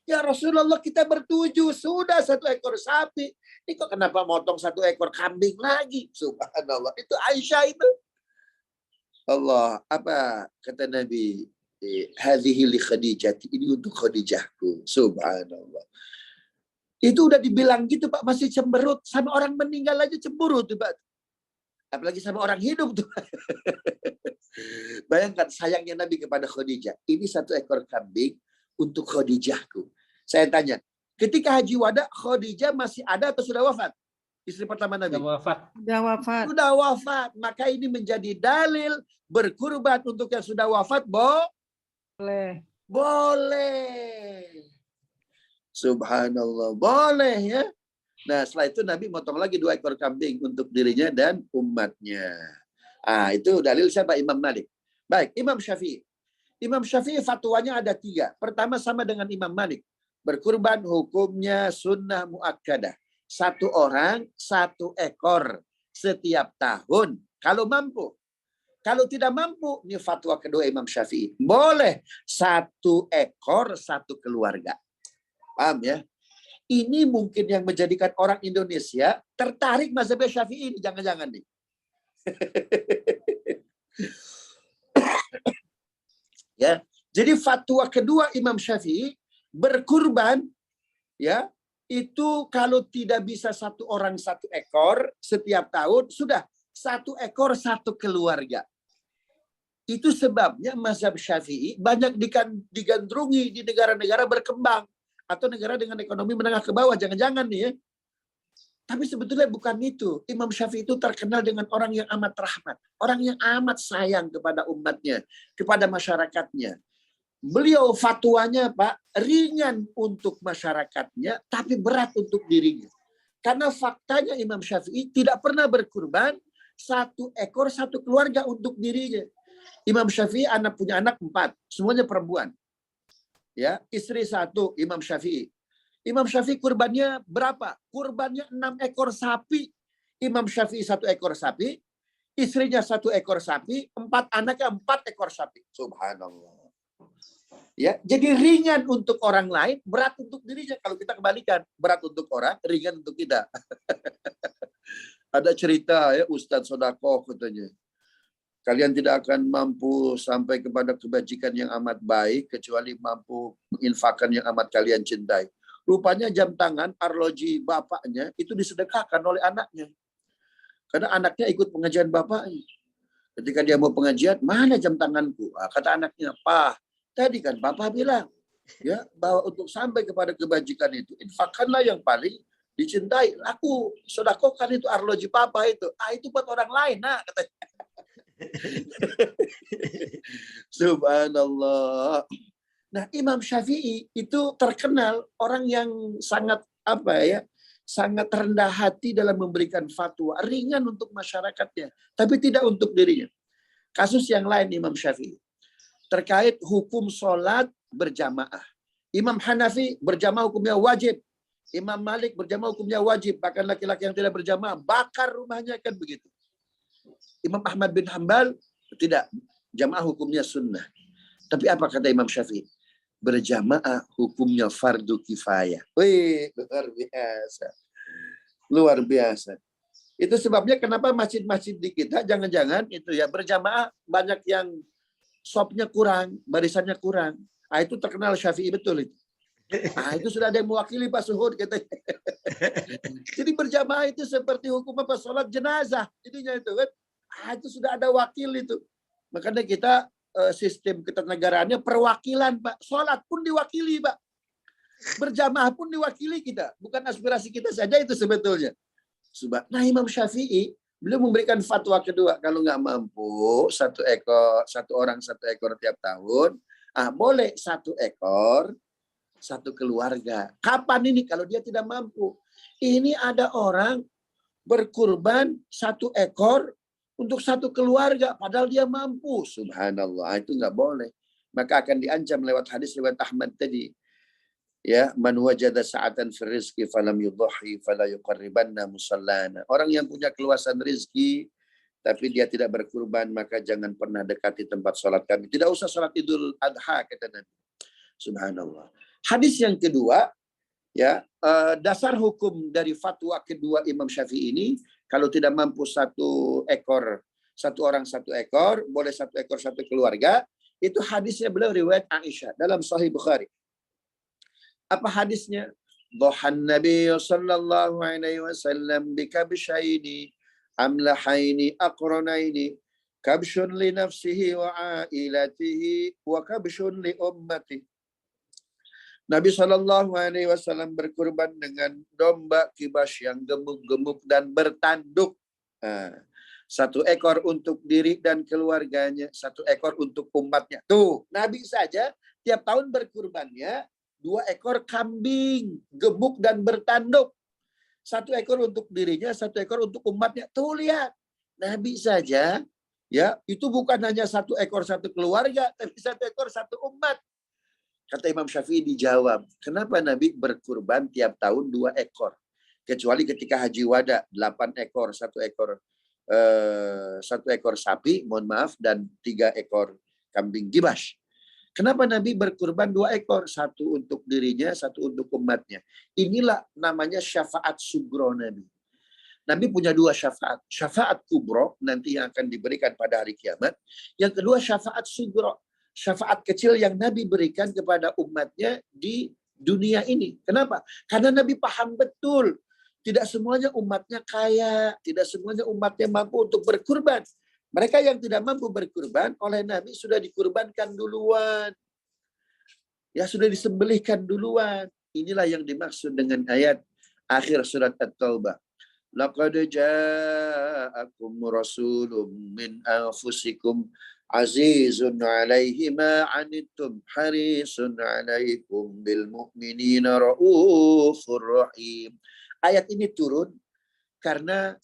Ya Rasulullah, kita bertujuh, sudah 1 ekor sapi. Ini kok kenapa motong 1 ekor kambing lagi? Subhanallah. Itu Aisyah itu. Allah, apa kata Nabi? Hadhihi li Khadijah, ini untuk Khadijahku. Subhanallah. Itu udah dibilang gitu Pak, masih cemberut. Sama orang meninggal aja cemburu tuh Pak. Apalagi sama orang hidup tuh. Bayangkan sayangnya Nabi kepada Khadijah. Ini 1 ekor kambing untuk Khadijahku. Saya tanya, ketika haji wada, Khadijah masih ada atau sudah wafat? Istri pertama Nabi. Sudah wafat. Sudah wafat. Sudah wafat. Maka ini menjadi dalil berkurban untuk yang sudah wafat, Boleh. boleh. Subhanallah, boleh ya. Nah setelah itu Nabi motong lagi 2 ekor kambing untuk dirinya dan umatnya. Itu dalil siapa? Imam Malik. Baik, Imam Syafi'i. Imam Syafi'i fatwanya ada 3. Pertama sama dengan Imam Malik. Berkurban hukumnya sunnah muakkadah. 1 orang 1 ekor setiap tahun. Kalau mampu. Kalau tidak mampu, ini fatwa kedua Imam Syafi'i. Boleh 1 ekor 1 keluarga. Paham ya? Ini mungkin yang menjadikan orang Indonesia tertarik mazhab Syafi'i ini. Jangan-jangan nih. Ya, jadi fatwa kedua Imam Syafi'i berkurban ya itu kalau tidak bisa 1 orang 1 ekor setiap tahun, sudah 1 ekor 1 keluarga. Itu sebabnya mazhab Syafi'i banyak digandrungi di negara-negara berkembang atau negara dengan ekonomi menengah ke bawah. Jangan-jangan nih ya. Tapi sebetulnya bukan itu. Imam Syafi'i itu terkenal dengan orang yang amat rahmat. Orang yang amat sayang kepada umatnya, kepada masyarakatnya. Beliau fatwanya Pak, ringan untuk masyarakatnya, tapi berat untuk dirinya. Karena faktanya Imam Syafi'i tidak pernah berkurban 1 ekor 1 keluarga untuk dirinya. Imam Syafi'i punya anak 4, semuanya perempuan. Ya, istri 1 Imam Syafi'i. Imam Syafi'i kurbannya berapa? Kurbannya 6 ekor sapi. Imam Syafi'i 1 ekor sapi, istrinya 1 ekor sapi, 4 anaknya 4 ekor sapi. Subhanallah. Ya, jadi ringan untuk orang lain, berat untuk dirinya. Kalau kita kembalikan, berat untuk orang, ringan untuk kita. Ada cerita ya Ustadz Sodakoh katanya. Kalian tidak akan mampu sampai kepada kebajikan yang amat baik kecuali mampu menginfakkan yang amat kalian cintai. Rupanya jam tangan arloji bapaknya itu disedekahkan oleh anaknya. Karena anaknya ikut pengajian bapaknya. Ketika dia mau pengajian, mana jam tanganku? Kata anaknya, Pak, tadi kan bapak bilang ya bahwa untuk sampai kepada kebajikan itu infakkanlah yang paling dicintai. Aku sedekahkan itu arloji papa itu. Itu buat orang lain, nah katanya. Subhanallah. Nah, Imam Syafi'i itu terkenal orang yang sangat sangat rendah hati dalam memberikan fatwa, ringan untuk masyarakatnya, tapi tidak untuk dirinya. Kasus yang lain Imam Syafi'i. terkait hukum sholat berjamaah. Imam Hanafi berjamaah hukumnya wajib. Imam Malik berjamaah hukumnya wajib. Bahkan laki-laki yang tidak berjamaah bakar rumahnya, kan begitu. Imam Ahmad bin Hambal tidak, jamaah hukumnya sunnah. Tapi apa kata Imam Syafi'i? Berjamaah hukumnya fardu kifayah. Wih, luar biasa. Luar biasa. Itu sebabnya kenapa masjid-masjid di kita jangan-jangan itu ya berjamaah banyak yang sopnya kurang, barisannya kurang. Ah, itu terkenal Syafi'i betul itu. Ah, itu sudah ada yang mewakili Pak Suhud katanya. Jadi berjamaah itu seperti hukum apa, sholat jenazah. Jadinya itu kan. Ah, itu sudah ada wakil itu. Makanya kita sistem ketenegaraannya perwakilan, Pak. Sholat pun diwakili, Pak. Berjamaah pun diwakili kita. Bukan aspirasi kita saja itu sebetulnya. Nah, Imam Syafi'i beliau memberikan fatwa kedua, kalau nggak mampu satu orang satu ekor tiap tahun, boleh 1 ekor 1 keluarga. Kapan ini kalau dia tidak mampu? Ini ada orang berkurban 1 ekor untuk 1 keluarga, padahal dia mampu. Subhanallah, itu nggak boleh. Maka akan diancam lewat hadis lewat Ahmad tadi. Ya, man wajada sa'atan fi rizqi falam yudhi fala yuqarribanna musallana. Orang yang punya keluasan rezeki tapi dia tidak berkurban, maka jangan pernah dekati tempat sholat kami. Tidak usah sholat Idul Adha, kata Nabi. Subhanallah. Hadis yang kedua, ya, dasar hukum dari fatwa kedua Imam Syafi'i ini, kalau tidak mampu 1 ekor, 1 orang 1 ekor, boleh 1 ekor 1 keluarga. Itu hadisnya beliau riwayat Aisyah dalam Sahih Bukhari. Apa hadisnya? Dhahan Nabi sallallahu alaihi wasallam bikabshaini amlahaini aqranaini kabshun li nafsihi wa ailatihi wa kabshun li ummati. Nabi sallallahu alaihi wasallam berkurban dengan domba kibas yang gemuk-gemuk dan bertanduk. 1 ekor untuk diri dan keluarganya, 1 ekor untuk umatnya. Tuh, Nabi saja tiap tahun berkurbannya 2 ekor kambing gemuk dan bertanduk. 1 ekor untuk dirinya, 1 ekor untuk umatnya. Tuh lihat, Nabi saja ya itu bukan hanya 1 ekor 1 keluarga, tapi 1 ekor 1 umat. Kata Imam Syafi'i dijawab, kenapa Nabi berkurban tiap tahun 2 ekor? Kecuali ketika Haji Wada 8 ekor, 1 ekor sapi, mohon maaf, dan 3 ekor kambing gibas. Kenapa Nabi berkurban 2 ekor? 1 untuk dirinya, 1 untuk umatnya. Inilah namanya syafaat sugro Nabi. Nabi punya 2 syafaat. Syafaat kubro, nanti yang akan diberikan pada hari kiamat. Yang kedua syafaat sugro. Syafaat kecil yang Nabi berikan kepada umatnya di dunia ini. Kenapa? Karena Nabi paham betul. Tidak semuanya umatnya kaya. Tidak semuanya umatnya mampu untuk berkurban. Mereka yang tidak mampu berkurban oleh Nabi sudah dikurbankan duluan. Ya, sudah disembelihkan duluan. Inilah yang dimaksud dengan ayat akhir surat At-Taubah. Laqad ja'akum rasulun min anfusikum azizun 'alaihi ma 'anittum harisun 'alaikum bil mu'minina raufur rahim. Ayat ini turun karena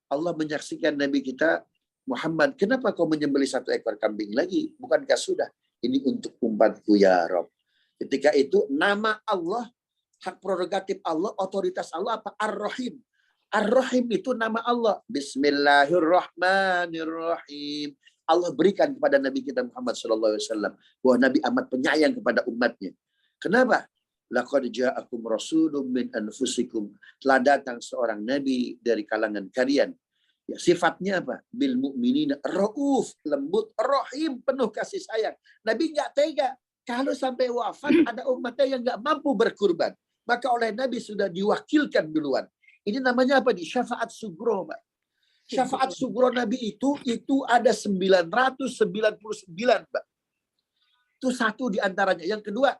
Allah menyaksikan Nabi kita Muhammad, kenapa kau menyembelih 1 ekor kambing lagi? Bukankah sudah? Ini untuk umatku ya Rabb. Ketika itu nama Allah, hak prerogatif Allah, otoritas Allah apa? Ar-Rahim. Ar-Rahim itu nama Allah. Bismillahirrahmanirrahim. Allah berikan kepada Nabi kita Muhammad SAW bahwa Nabi amat penyayang kepada umatnya. Kenapa? Laqad ja'akum rasulun min anfusikum. Telah datang seorang Nabi dari kalangan kalian. Ya, sifatnya apa? Bil mu'minina rauf, lembut, rahim, penuh kasih sayang. Nabi nggak tega kalau sampai wafat ada umatnya yang nggak mampu berkurban. Maka oleh Nabi sudah diwakilkan duluan. Ini namanya apa? Di syafaat sugro, Pak. Syafaat sugro Nabi itu ada 999, Pak. Itu 1 di antaranya. Yang kedua,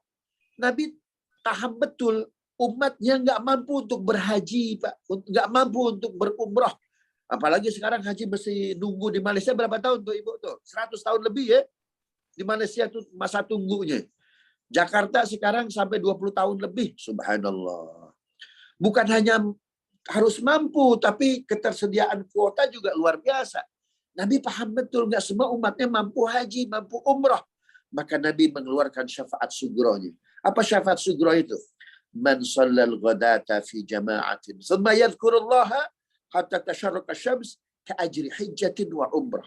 Nabi paham betul umatnya nggak mampu untuk berhaji, Pak. Nggak mampu untuk berumrah. Apalagi sekarang haji mesti nunggu di Malaysia berapa tahun tuh Ibu tuh? 100 tahun lebih ya. Di Malaysia tuh masa tunggunya. Jakarta sekarang sampai 20 tahun lebih. Subhanallah. Bukan hanya harus mampu, tapi ketersediaan kuota juga luar biasa. Nabi paham betul nggak semua umatnya mampu haji, mampu umrah. maka Nabi mengeluarkan syafaat sugrohnya. Apa syafaat sugroh itu? Man shallal ghadata fi jama'atin thumma yadhkurullaha hatta tasharraqa syams ka ajri hajjatin wa umrah.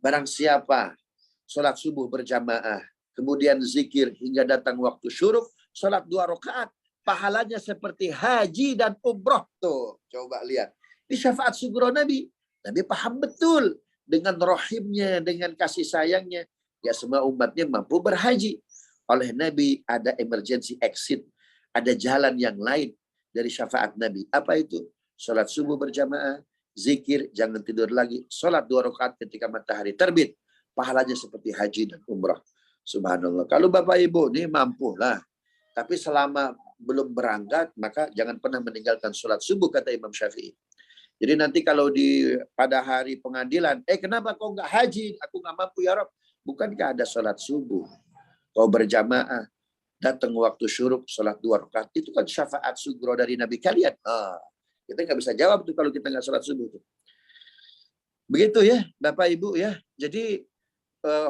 Barang siapa salat subuh berjamaah, kemudian zikir hingga datang waktu syuruk, salat 2 rakaat, pahalanya seperti haji dan umrah. Tuh, coba lihat. Ini syafaat sugroh Nabi. Nabi paham betul dengan rahimnya, dengan kasih sayangnya. Ya semua umatnya mampu berhaji. Oleh Nabi ada emergency exit. Ada jalan yang lain dari syafaat Nabi. Apa itu? Salat subuh berjamaah, zikir, jangan tidur lagi. Salat 2 rakaat ketika matahari terbit. Pahalanya seperti haji dan umrah. Subhanallah. Kalau Bapak Ibu ini mampu lah. Tapi selama belum berangkat, maka jangan pernah meninggalkan salat subuh, kata Imam Syafi'i. Jadi nanti kalau pada hari pengadilan, kenapa kau nggak haji? Aku nggak mampu ya Rob. Bukankah ada salat subuh? Kau berjamaah, datang waktu syuruk, salat 2 rakaat. Itu kan syafaat sugroh dari Nabi kalian. Kita nggak bisa jawab tuh kalau kita nggak salat subuh. Begitu ya, Bapak Ibu ya. Jadi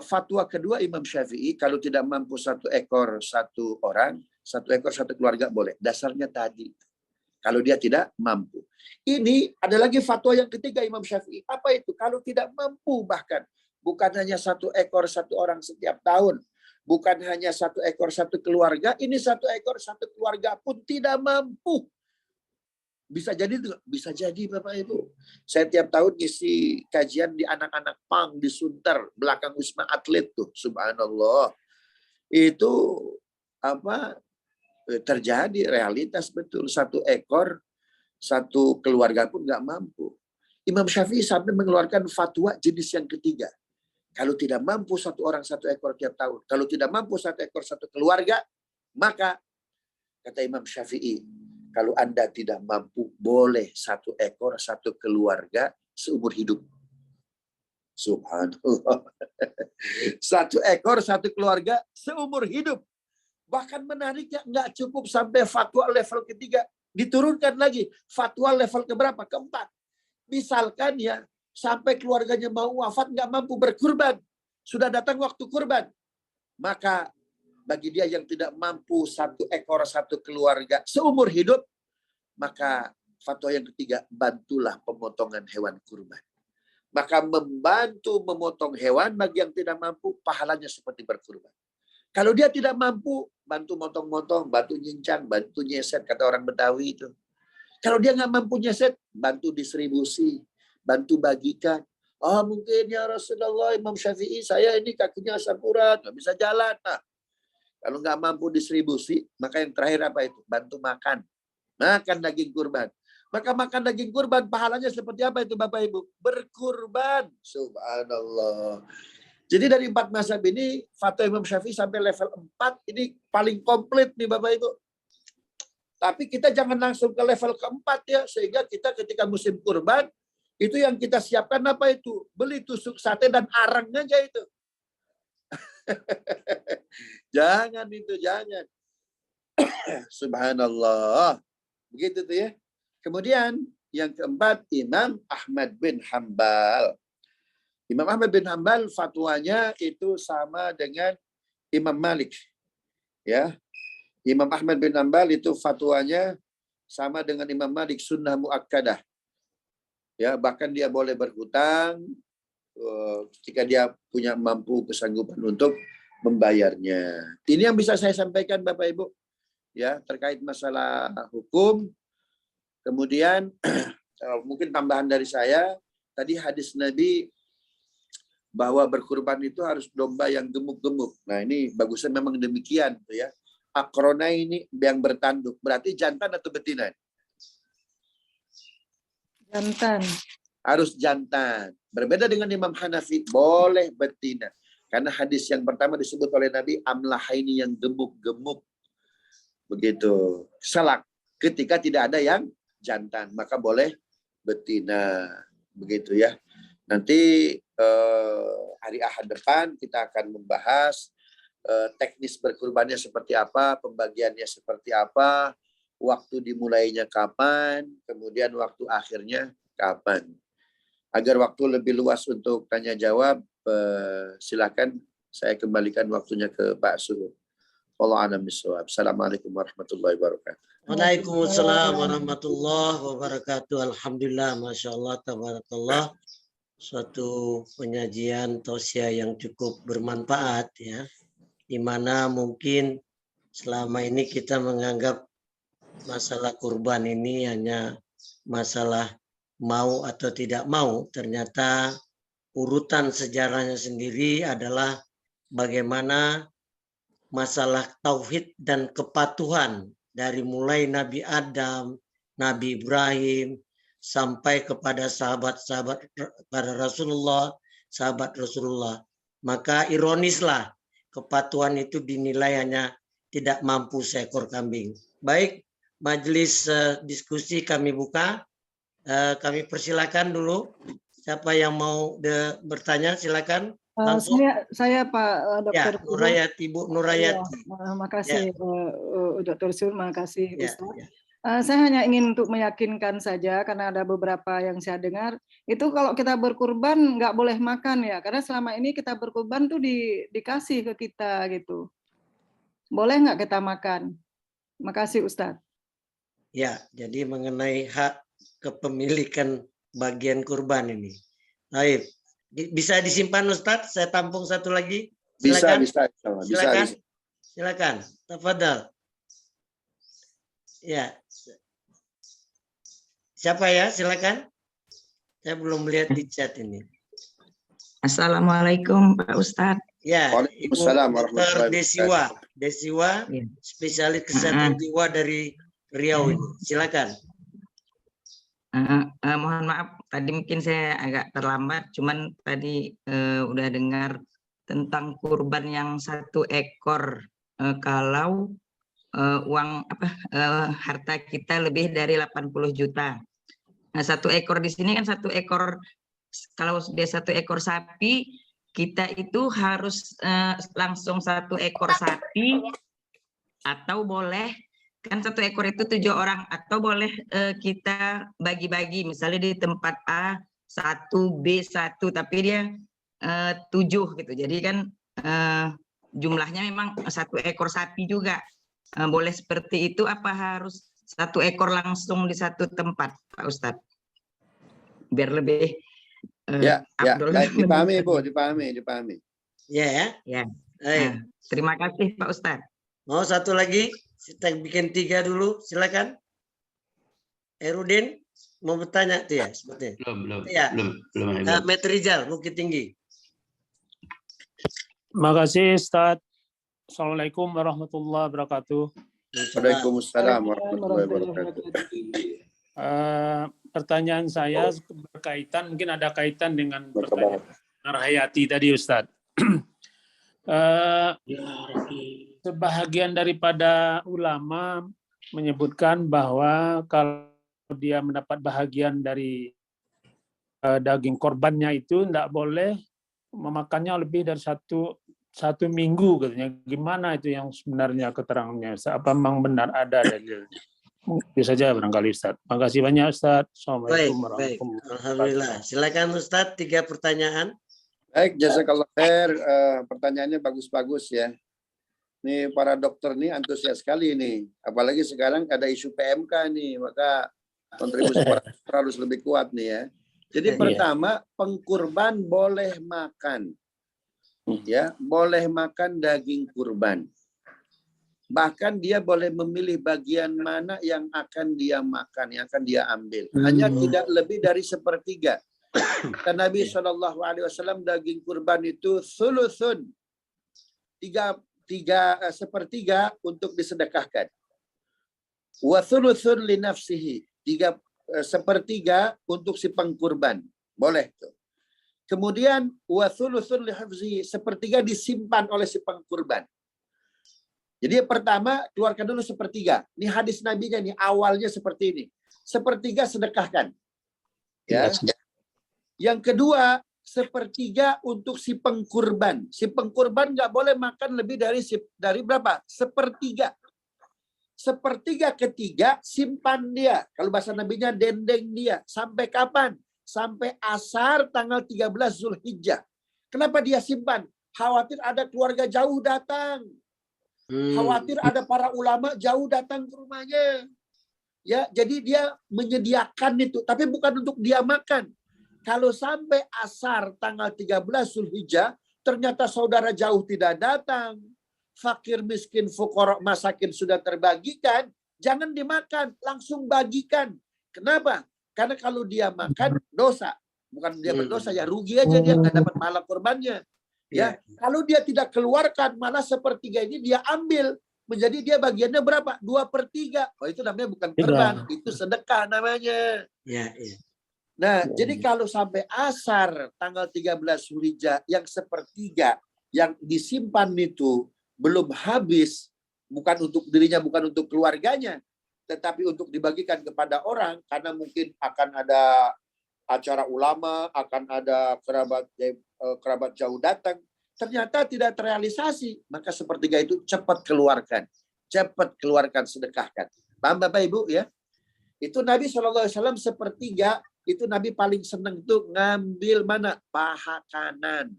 fatwa kedua Imam Syafi'i, kalau tidak mampu 1 ekor 1 orang, 1 ekor 1 keluarga boleh. Dasarnya tadi. Kalau dia tidak mampu. Ini ada lagi fatwa yang ketiga Imam Syafi'i. Apa itu? Kalau tidak mampu bahkan. Bukan hanya 1 ekor 1 orang setiap tahun. Bukan hanya 1 ekor 1 keluarga. Ini 1 ekor 1 keluarga pun tidak mampu. Bisa jadi, Bapak Ibu. Saya tiap tahun ngisi kajian di anak-anak pang di Sunter, belakang Wisma Atlet tuh. Subhanallah. Itu terjadi realitas betul. 1 ekor 1 keluarga pun nggak mampu. Imam Syafi'i sampai mengeluarkan fatwa jenis yang ketiga. Kalau tidak mampu 1 orang 1 ekor tiap tahun, kalau tidak mampu 1 ekor 1 keluarga, maka kata Imam Syafi'i, kalau Anda tidak mampu, boleh 1 ekor 1 keluarga seumur hidup. Subhanallah. 1 ekor 1 keluarga seumur hidup. Bahkan menariknya nggak cukup sampai fatwa level ketiga. Diturunkan lagi. Fatwa level keberapa? Keempat. Misalkan ya, sampai keluarganya mau wafat nggak mampu berkurban. Sudah datang waktu kurban. Maka bagi dia yang tidak mampu 1 ekor 1 keluarga seumur hidup, maka fatwa yang ketiga, bantulah pemotongan hewan kurban. Maka membantu memotong hewan bagi yang tidak mampu, pahalanya seperti berkurban. Kalau dia tidak mampu, bantu motong-motong, bantu nyincang, bantu nyeset, kata orang Betawi itu. Kalau dia nggak mampu nyeset, bantu distribusi, bantu bagikan. Oh mungkin ya Rasulullah, Imam Syafi'i, saya ini kakinya asam urat, nggak bisa jalan. Nah, kalau nggak mampu distribusi, maka yang terakhir apa itu? Bantu makan. Makan daging kurban. Maka makan daging kurban, pahalanya seperti apa itu Bapak Ibu? Berkurban. Subhanallah. Jadi dari 4 mazhab ini, fatwa Imam Syafi'i sampai level 4, ini paling komplit nih Bapak Ibu. Tapi kita jangan langsung ke level keempat ya, sehingga kita ketika musim kurban, itu yang kita siapkan apa itu? Beli tusuk sate dan arang aja itu. Jangan itu, jangan. Subhanallah. Begitu tuh ya. Kemudian yang keempat, Imam Ahmad bin Hambal. Imam Ahmad bin Hambal fatwanya itu sama dengan Imam Malik. Ya. Imam Ahmad bin Hambal itu fatwanya sama dengan Imam Malik, sunnah muakkadah. Ya, bahkan dia boleh berhutang ketika dia punya mampu kesanggupan untuk membayarnya. Ini yang bisa saya sampaikan Bapak Ibu. Ya, terkait masalah hukum. Kemudian mungkin tambahan dari saya, tadi hadis Nabi bahwa berkurban itu harus domba yang gemuk-gemuk. Nah ini bagusnya memang demikian tuh ya. Akrona ini yang bertanduk, berarti jantan atau betina? Jantan. Harus jantan. Berbeda dengan Imam Hanafi, boleh betina. Karena hadis yang pertama disebut oleh Nabi, amlahaini yang gemuk-gemuk. Begitu. Salak. Ketika tidak ada yang jantan, maka boleh betina. Begitu ya. Nanti hari Ahad depan kita akan membahas teknis berkurbannya seperti apa, pembagiannya seperti apa, waktu dimulainya kapan, kemudian waktu akhirnya kapan. Agar waktu lebih luas untuk tanya jawab, silakan saya kembalikan waktunya ke Pak Suhud. Wallahu a'lam bishawab. Assalamualaikum warahmatullahi wabarakatuh. Waalaikumsalam warahmatullahi wabarakatuh. Alhamdulillah, masya Allah, tabarakallah. Suatu penyajian tausiah yang cukup bermanfaat ya, di mana mungkin selama ini kita menganggap masalah kurban ini hanya masalah mau atau tidak mau. Ternyata urutan sejarahnya sendiri adalah bagaimana masalah tauhid dan kepatuhan dari mulai Nabi Adam, Nabi Ibrahim, sampai kepada sahabat-sahabat pada Rasulullah, sahabat Rasulullah. Maka ironislah kepatuhan itu dinilai hanya tidak mampu seekor kambing. Baik, majelis diskusi kami buka. Kami persilakan dulu. Siapa yang mau bertanya silakan. Langsung. Saya Pak Ya, Dr. Nurayati, Bu Nurayati. Makasih Dr. Sur, makasih Ya, Ustaz. ya. Saya hanya ingin untuk meyakinkan saja, karena ada beberapa yang saya dengar, itu kalau kita berkurban nggak boleh makan ya, karena selama ini kita berkurban tuh dikasih ke kita gitu. Boleh nggak kita makan? Makasih Ustadz. Ya, jadi mengenai hak kepemilikan bagian kurban ini. Baik, bisa disimpan Ustadz? Saya tampung satu lagi. Silakan. Silakan. Silakan. Tafadhal. Ya. Siapa ya? Silakan. Saya belum melihat di chat ini. Assalamualaikum Pak Ustadz. Ya, Waalaikumsalam warahmatullahi Desiwa, Desiwa, Ya. spesialis kesehatan jiwa dari Riau ini. Silakan. Mohon maaf, tadi mungkin saya agak terlambat, cuman tadi udah dengar tentang kurban yang 1 ekor kalau uang harta kita lebih dari 80 juta. Nah, 1 ekor di sini kan 1 ekor, kalau dia 1 ekor sapi, kita itu harus langsung 1 ekor sapi, atau boleh kan 1 ekor itu 7 orang, atau boleh kita bagi-bagi, misalnya di tempat A 1, B 1, tapi dia 7 gitu. Jadi kan jumlahnya memang 1 ekor sapi juga. Boleh seperti itu apa harus 1 ekor langsung di 1 tempat, Pak Ustadz? Biar lebih Abdul. Baik, dipahami Bu, dipahami. Ya. Terima kasih Pak Ustadz. Mau satu lagi? Kita bikin 3 dulu, silakan. Erudin mau bertanya tuh ya, sepertinya. Belum. Ya. Met Rizal, Bukit Tinggi. Terima kasih Ustadz. Assalamualaikum warahmatullahi wabarakatuh. Waalaikumsalam warahmatullahi wabarakatuh. Pertanyaan saya berkaitan, mungkin ada kaitan dengan pertanyaan Hayati tadi Ustadz. Sebahagian daripada ulama menyebutkan bahwa kalau dia mendapat bahagian dari daging korbannya itu tidak boleh memakannya lebih dari satu minggu katanya. Gimana itu yang sebenarnya keterangannya? Apa memang benar ada dalilnya? Itu saja barangkali Ustaz. Makasih banyak Ustaz. Assalamualaikum warahmatullahi wabarakatuh. Alhamdulillah. Silakan Ustaz, 3 pertanyaan. Baik, jazakallah khair. Pertanyaannya bagus-bagus ya. Nih para dokter nih antusias sekali nih. Apalagi sekarang ada isu PMK nih, maka kontribusi harus lebih kuat nih ya. Jadi pertama, pengkurban boleh makan. Ya, boleh makan daging kurban. Bahkan dia boleh memilih bagian mana yang akan dia makan, yang akan dia ambil. Hanya tidak lebih dari 1/3. Karena Nabi SAW daging kurban itu sulusun, 1/3 untuk disedekahkan. Wa sulusun li nafsihi, 1/3 untuk si pengkurban. Boleh tuh. Kemudian wa sulusun li hifzihi, 1/3 disimpan oleh si pengkurban. Jadi pertama keluarkan dulu 1/3. Ini hadis Nabi-nya nih, awalnya seperti ini. 1/3 sedekahkan. Ya. Yang kedua, 1/3 untuk si pengkurban. Si pengkurban nggak boleh makan lebih dari berapa? 1/3. 1/3 ketiga simpan dia. Kalau bahasa Nabi-nya dendeng dia. Sampai kapan? Sampai asar tanggal 13 Zulhijjah. Kenapa dia simpan? khawatir ada keluarga jauh datang. Khawatir ada para ulama jauh datang ke rumahnya. Ya, jadi dia menyediakan itu, tapi bukan untuk dia makan. Kalau sampai asar tanggal 13 Zulhijjah, ternyata saudara jauh tidak datang, fakir, miskin, fuqara, masakin sudah terbagikan, jangan dimakan, langsung bagikan. Kenapa? Karena kalau dia makan, dosa. Bukan dia berdosa, ya rugi aja dia, nggak dapat pahala kurbannya. Ya, kalau dia tidak keluarkan, malah sepertiga ini dia ambil. Menjadi dia bagiannya berapa? 2/3. Oh, itu namanya bukan kurban, itu sedekah namanya. Ya. Nah, jadi kalau sampai asar tanggal 13 Zulhijjah yang sepertiga yang disimpan itu belum habis, bukan untuk dirinya, bukan untuk keluarganya, tetapi untuk dibagikan kepada orang, karena mungkin akan ada acara ulama, akan ada kerabat jauh datang, ternyata tidak terrealisasi, maka sepertiga itu cepat keluarkan, sedekahkan. Paham Bapak Ibu ya? Itu Nabi SAW sepertiga, itu Nabi paling senang itu ngambil mana? Paha kanan.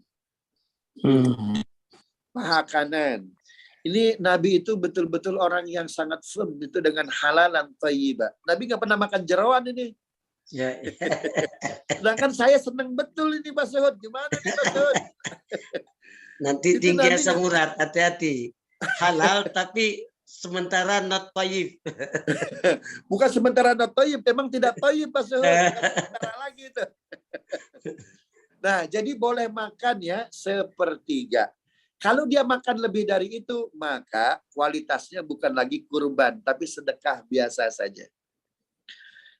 Paha kanan. Ini Nabi itu betul-betul orang yang sangat firm itu dengan halalan thayyibah. Nabi nggak pernah makan jeroan ini. Ya. Sedangkan saya senang betul ini Pak Suhud. Gimana nih Pak Suhud? Nanti Itu tinggi Nabi asam urat, hati-hati. Halal tapi sementara not thayyib. Bukan sementara not thayyib, memang tidak thayyib Pak Suhud. Sementara lagi itu. Nah, jadi boleh makan ya sepertiga. Kalau dia makan lebih dari itu, maka kualitasnya bukan lagi kurban, tapi sedekah biasa saja.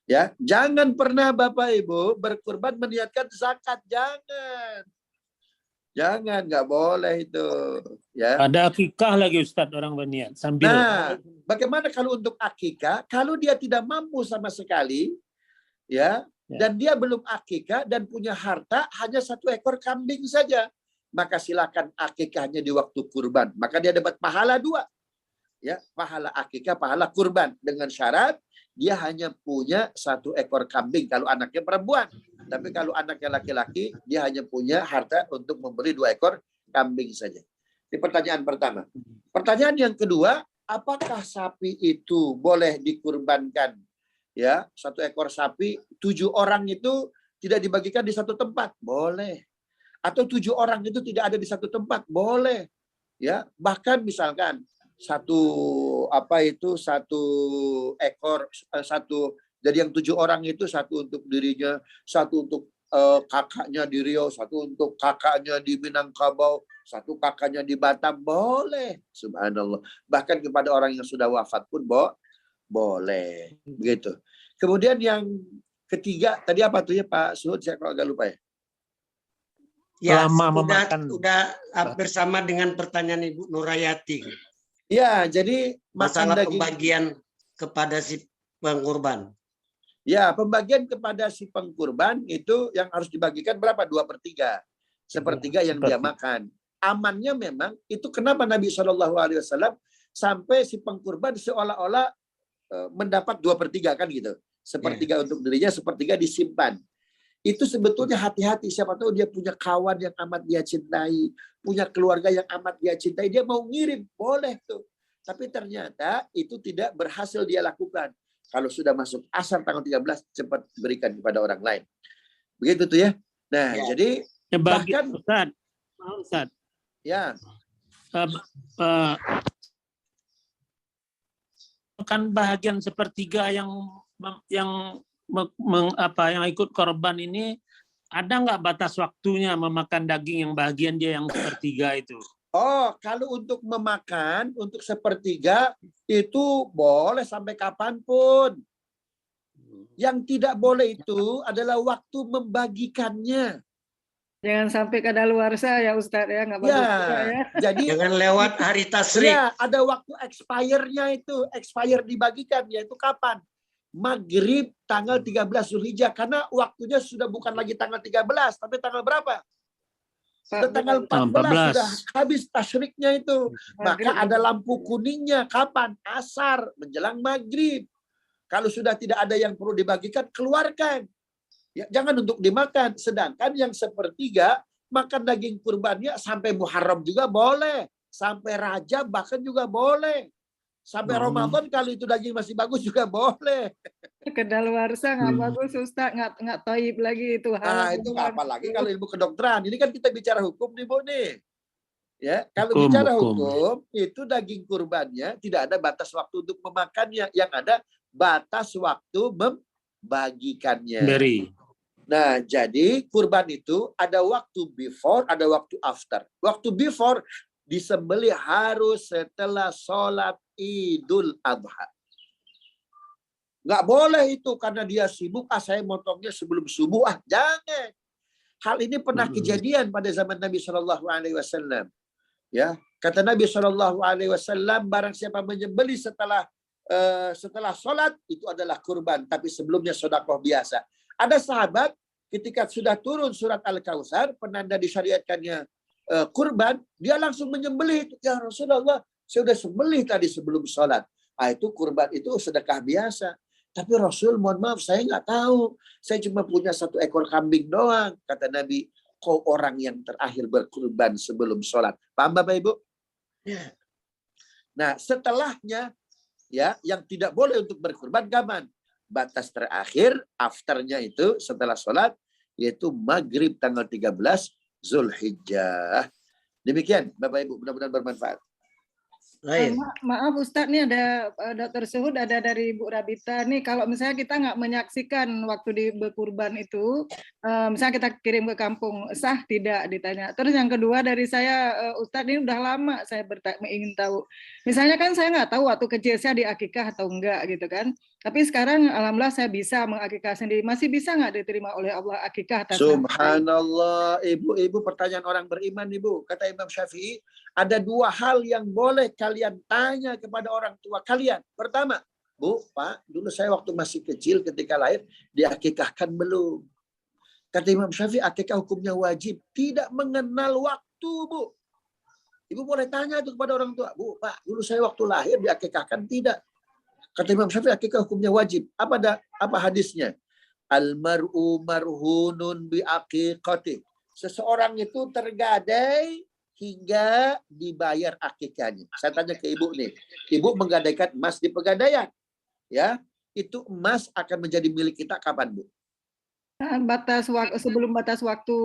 Ya, jangan pernah Bapak Ibu berkurban meniatkan zakat, jangan. Jangan, nggak boleh itu. Ya. Ada akikah lagi Ustadz orang berniat sambil. Nah, bagaimana kalau untuk akikah? Kalau dia tidak mampu sama sekali, ya, dan dia belum akikah dan punya harta hanya 1 ekor kambing saja, maka silakan akikahnya di waktu kurban. Maka dia dapat pahala 2. Ya, pahala akikah, pahala kurban, dengan syarat dia hanya punya 1 ekor kambing kalau anaknya perempuan. Tapi kalau anaknya laki-laki, dia hanya punya harta untuk memberi 2 ekor kambing saja. Ini pertanyaan pertama. Pertanyaan yang kedua, apakah sapi itu boleh dikurbankan? Ya, 1 ekor sapi, 7 orang itu tidak dibagikan di satu tempat, boleh. Atau 7 orang itu tidak ada di satu tempat, boleh. Ya, bahkan misalkan satu ekor, jadi yang 7 orang itu 1 untuk dirinya, 1 untuk kakaknya di Riau, 1 untuk kakaknya di Minangkabau, 1 kakaknya di Batam, boleh. Subhanallah. Bahkan kepada orang yang sudah wafat pun boleh. Begitu. Kemudian yang ketiga, tadi apa tuh ya Pak Suhud, saya kalau agak lupa ya. Ya, Lama sudah hampir sama dengan pertanyaan Ibu Nurayati. Ya, jadi masalah pembagian kepada si pengkurban. Ya, pembagian kepada si pengkurban itu yang harus dibagikan berapa? 2/3. Sepertiga yang dia makan. Amannya memang itu kenapa Nabi SAW sampai si pengkurban seolah-olah mendapat 2/3 kan gitu. Sepertiga untuk dirinya, sepertiga disimpan. Itu sebetulnya hati-hati, siapa tahu dia punya kawan yang amat dia cintai, punya keluarga yang amat dia cintai, dia mau ngirim, boleh tuh. Tapi ternyata itu tidak berhasil dia lakukan. Kalau sudah masuk asar tanggal 13, cepat berikan kepada orang lain. Begitu tuh ya. Nah, jadi bahkan Ustaz. Ya. Kan bahagian sepertiga yang ikut korban ini, ada nggak batas waktunya memakan daging yang bagian dia yang sepertiga itu? Oh, kalau untuk memakan, untuk sepertiga, itu boleh sampai kapanpun. Yang tidak boleh itu adalah waktu membagikannya. Jangan sampai kadaluarsa ya Ustadz ya, nggak bagus juga ya. Jadi jangan lewat hari tasrik. Ya, ada waktu expire-nya itu, expire dibagikan, yaitu kapan? Maghrib tanggal 13 Zulhijjah, karena waktunya sudah bukan lagi tanggal 13, tapi tanggal berapa? Sudah tanggal 14 sudah habis tasyriknya itu. Maka ada lampu kuningnya kapan? Asar menjelang maghrib. Kalau sudah tidak ada yang perlu dibagikan, keluarkan. Ya, jangan untuk dimakan. Sedangkan yang sepertiga makan daging kurbannya sampai Muharram juga boleh. Sampai Rajab bahkan juga boleh. Sampai Ramadan kalau itu daging masih bagus juga boleh. Kedaluarsa nggak bagus, Ustaz, nggak toib lagi itu. Nah, itu apalagi kalau ilmu kedokteran. Ini kan kita bicara hukum nih, Bu nih. Ya, kalau bicara hukum, itu daging kurbannya tidak ada batas waktu untuk memakannya. Yang ada batas waktu membagikannya. Nah, jadi kurban itu ada waktu before, ada waktu after. Waktu before disembelih harus setelah sholat Idul Adha. Nggak boleh itu karena dia sibuk, saya motongnya sebelum subuh. Jangan. Hal ini pernah kejadian pada zaman Nabi Shallallahu Alaihi Wasallam. Ya, kata Nabi Shallallahu Alaihi Wasallam, barang siapa menyembelih setelah sholat itu adalah kurban, tapi sebelumnya sedekah biasa. Ada sahabat ketika sudah turun surat Al-Kautsar, penanda disyariatkannya kurban, dia langsung menyembelih. Ya Rasulullah, saya sudah sembelih tadi sebelum sholat. Itu kurban itu sedekah biasa. Tapi Rasul, mohon maaf, saya nggak tahu. Saya cuma punya 1 ekor kambing doang. Kata Nabi, kau orang yang terakhir berkurban sebelum sholat. Paham Bapak Ibu? Ya. Nah, setelahnya, ya, yang tidak boleh untuk berkurban kapan? Batas terakhir, afternya itu setelah sholat, yaitu maghrib tanggal 13 Zulhijjah. Demikian, Bapak Ibu, mudah-mudahan bermanfaat. Maaf Ustadz, nih ada Dr. Suhud, ada dari Bu Rabita nih, kalau misalnya kita nggak menyaksikan waktu di berkurban itu, misalnya kita kirim ke kampung, sah tidak ditanya. Terus yang kedua dari saya, Ustadz, ini udah lama saya ingin tahu. Misalnya kan saya nggak tahu waktu kecil saya diakikah atau enggak gitu kan. Tapi sekarang alhamdulillah saya bisa mengakikah sendiri. Masih bisa nggak diterima oleh Allah akikah? Subhanallah, ibu pertanyaan orang beriman, Ibu. Kata Imam Syafi'i, ada 2 hal yang boleh kalian tanya kepada orang tua kalian. Pertama, Bu, Pak, dulu saya waktu masih kecil ketika lahir diakikahkan belum? Kata Imam Syafi'i, akikah hukumnya wajib, tidak mengenal waktu, Bu. Ibu boleh tanya itu kepada orang tua, Bu, Pak, dulu saya waktu lahir diakikahkan tidak? Kata Imam Syafi'i, akikah hukumnya wajib. Apa hadisnya? Almar'u marhunun bi aqiqati. Seseorang itu tergadai hingga dibayar akikahnya. Saya tanya ke Ibu nih. Ibu menggadaikan emas di pegadaian. Ya, itu emas akan menjadi milik kita kapan, Bu? Sebelum batas waktu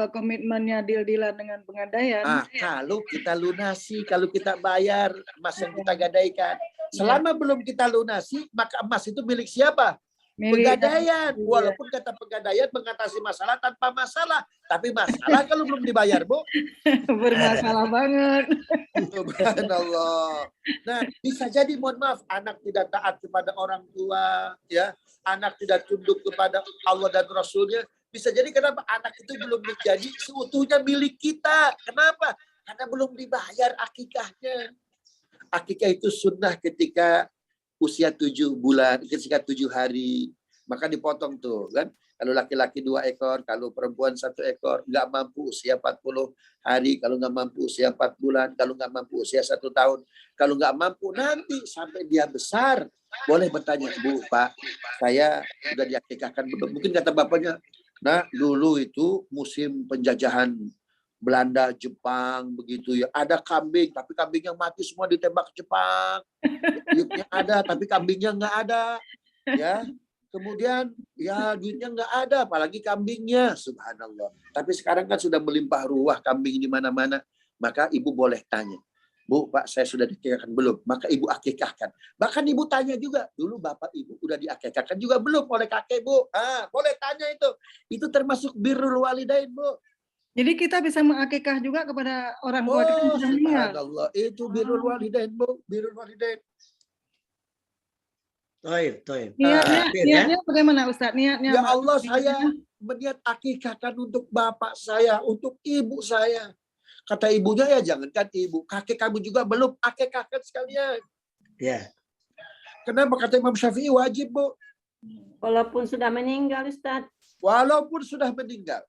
komitmennya deal-dealan dengan pegadaian. Kalau kita lunasi, kalau kita bayar emas yang kita gadaikan. Selama belum kita lunasi, maka emas itu milik siapa? Pegadaian. Walaupun kata pegadaian mengatasi masalah tanpa masalah. Tapi masalah kalau belum dibayar, Bu. Bermasalah banget. Subhanallah. Nah, bisa jadi, mohon maaf, anak tidak taat kepada orang tua, ya, anak tidak tunduk kepada Allah dan Rasulnya. Bisa jadi kenapa anak itu belum menjadi seutuhnya milik kita. Kenapa? Karena belum dibayar akikahnya. Akikah itu sunnah ketika usia 7 bulan, ketika 7 hari. Maka dipotong tuh, kan? Kalau laki-laki 2 ekor, kalau perempuan 1 ekor, nggak mampu usia 40 hari, kalau nggak mampu usia 4 bulan, kalau nggak mampu usia 1 tahun, kalau nggak mampu nanti sampai dia besar, boleh bertanya, Bu, Pak, saya sudah diakikahkan belum? Mungkin kata bapaknya, nah dulu itu musim penjajahan Belanda, Jepang, begitu ya. Ada kambing, tapi kambingnya mati semua ditembak Jepang. Duitnya ada, tapi kambingnya nggak ada. Ya. Kemudian ya duitnya nggak ada, apalagi kambingnya, subhanallah. Tapi sekarang kan sudah melimpah ruah kambing di mana-mana. Maka ibu boleh tanya, Bu, Pak, saya sudah diakikahkan belum? Maka ibu akikahkan. Bahkan ibu tanya juga, dulu bapak ibu udah diakikahkan juga belum oleh kakek, Bu? Boleh tanya itu. Itu termasuk birrul walidain, Bu. Jadi kita bisa mengakikah juga kepada orang tua kita yang sudah meninggal. Subhanallah, itu birrul walidain, Bu, birrul walidain. Toib. Niatnya bagaimana Ustaz? Niatnya ya Allah, saya berniat akikahkan untuk bapak saya, untuk ibu saya. Kata ibunya, ya jangankan ibu, kakek kamu juga belum, akikahkan sekalian. Ya. Kenapa? Kata Imam Syafi'i wajib, Bu. Walaupun sudah meninggal, Ustaz. Walaupun sudah meninggal.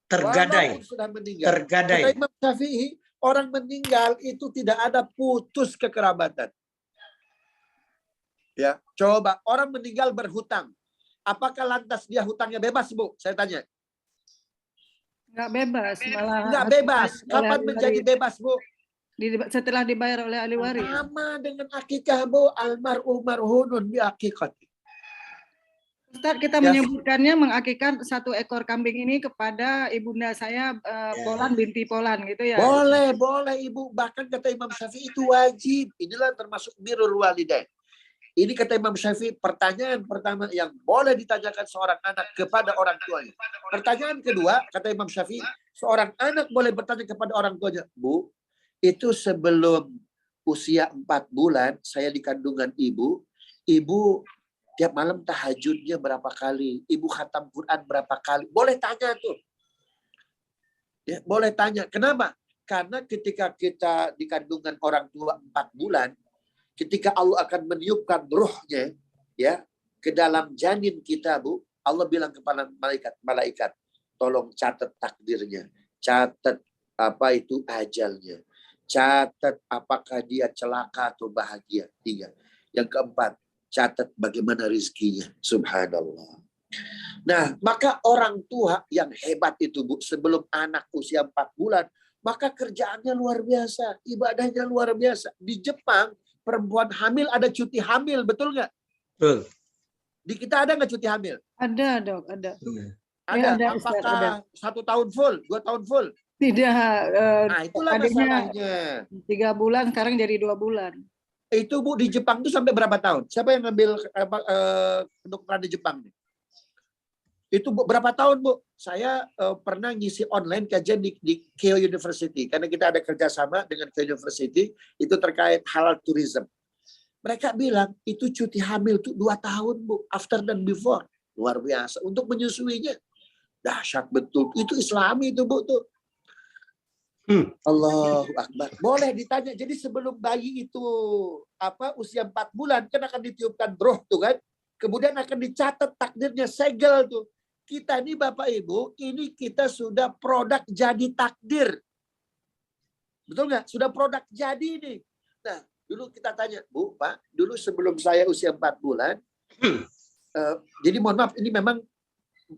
Tergadai. Walaupun sudah meninggal. Tergadai. Kata Imam Syafi'i, orang meninggal itu tidak ada putus kekerabatan. Ya, coba orang meninggal berhutang. Apakah lantas dia hutangnya bebas, Bu? Saya tanya. Nggak bebas, malah Nggak harus bebas. dibayar oleh Kapan ahli menjadi waris. bebas, Bu? Setelah dibayar oleh ahli waris. Sama dengan akikah, Bu. Almarhum marhunun bi akikat. Ustadz, kita menyebutkannya mengakikan 1 ekor kambing ini kepada ibunda saya Polan binti Polan gitu ya. Boleh, boleh Ibu. Bahkan kata Imam Syafi'i itu wajib. Inilah termasuk birrul walidain. Ini kata Imam Syafi'i, pertanyaan pertama yang boleh ditanyakan seorang anak kepada orang tuanya. Pertanyaan kedua, kata Imam Syafi'i, seorang anak boleh bertanya kepada orang tuanya, Bu, itu sebelum usia 4 bulan, saya di kandungan ibu tiap malam tahajudnya berapa kali, ibu khatam Quran berapa kali, boleh tanya tuh. Ya, boleh tanya. Kenapa? Karena ketika kita di kandungan orang tua 4 bulan, ketika Allah akan meniupkan ruhnya ya ke dalam janin kita, Bu, Allah bilang kepada malaikat, tolong catat takdirnya, catat apa itu ajalnya, catat apakah dia celaka atau bahagia. 3. Yang keempat, catat bagaimana rezekinya. Subhanallah. Nah, maka orang tua yang hebat itu, Bu, sebelum anak usia 4 bulan, maka kerjaannya luar biasa, ibadahnya luar biasa. Di Jepang, perempuan hamil ada cuti hamil, betul nggak? Betul. Di kita ada nggak cuti hamil? Ada, Dok, ada. Ada. Ya, Apakah ada. 1 tahun full, 2 tahun full? Tidak. Nah, itulah tadinya masalahnya. 3 bulan, sekarang jadi 2 bulan. Itu, Bu, di Jepang itu sampai berapa tahun? Siapa yang ngambil kedokteran di Jepang? Itu, Bu, berapa tahun, Bu? Saya pernah ngisi online kajian di Keio University. Karena kita ada kerjasama dengan Keio University, itu terkait halal tourism. Mereka bilang, itu cuti hamil tuh 2 tahun, Bu. After dan before. Luar biasa. Untuk menyusuinya. Dahsyat betul. Itu Islami itu, Bu, tuh. Allahu Akbar. Boleh ditanya. Jadi sebelum bayi itu usia 4 bulan kan akan ditiupkan roh tuh kan. Kemudian akan dicatat takdirnya, segel tuh. Kita nih Bapak Ibu, ini kita sudah produk jadi takdir. Betul nggak? Sudah produk jadi nih. Nah, dulu kita tanya, Bu, Pak, dulu sebelum saya usia 4 bulan, jadi mohon maaf, ini memang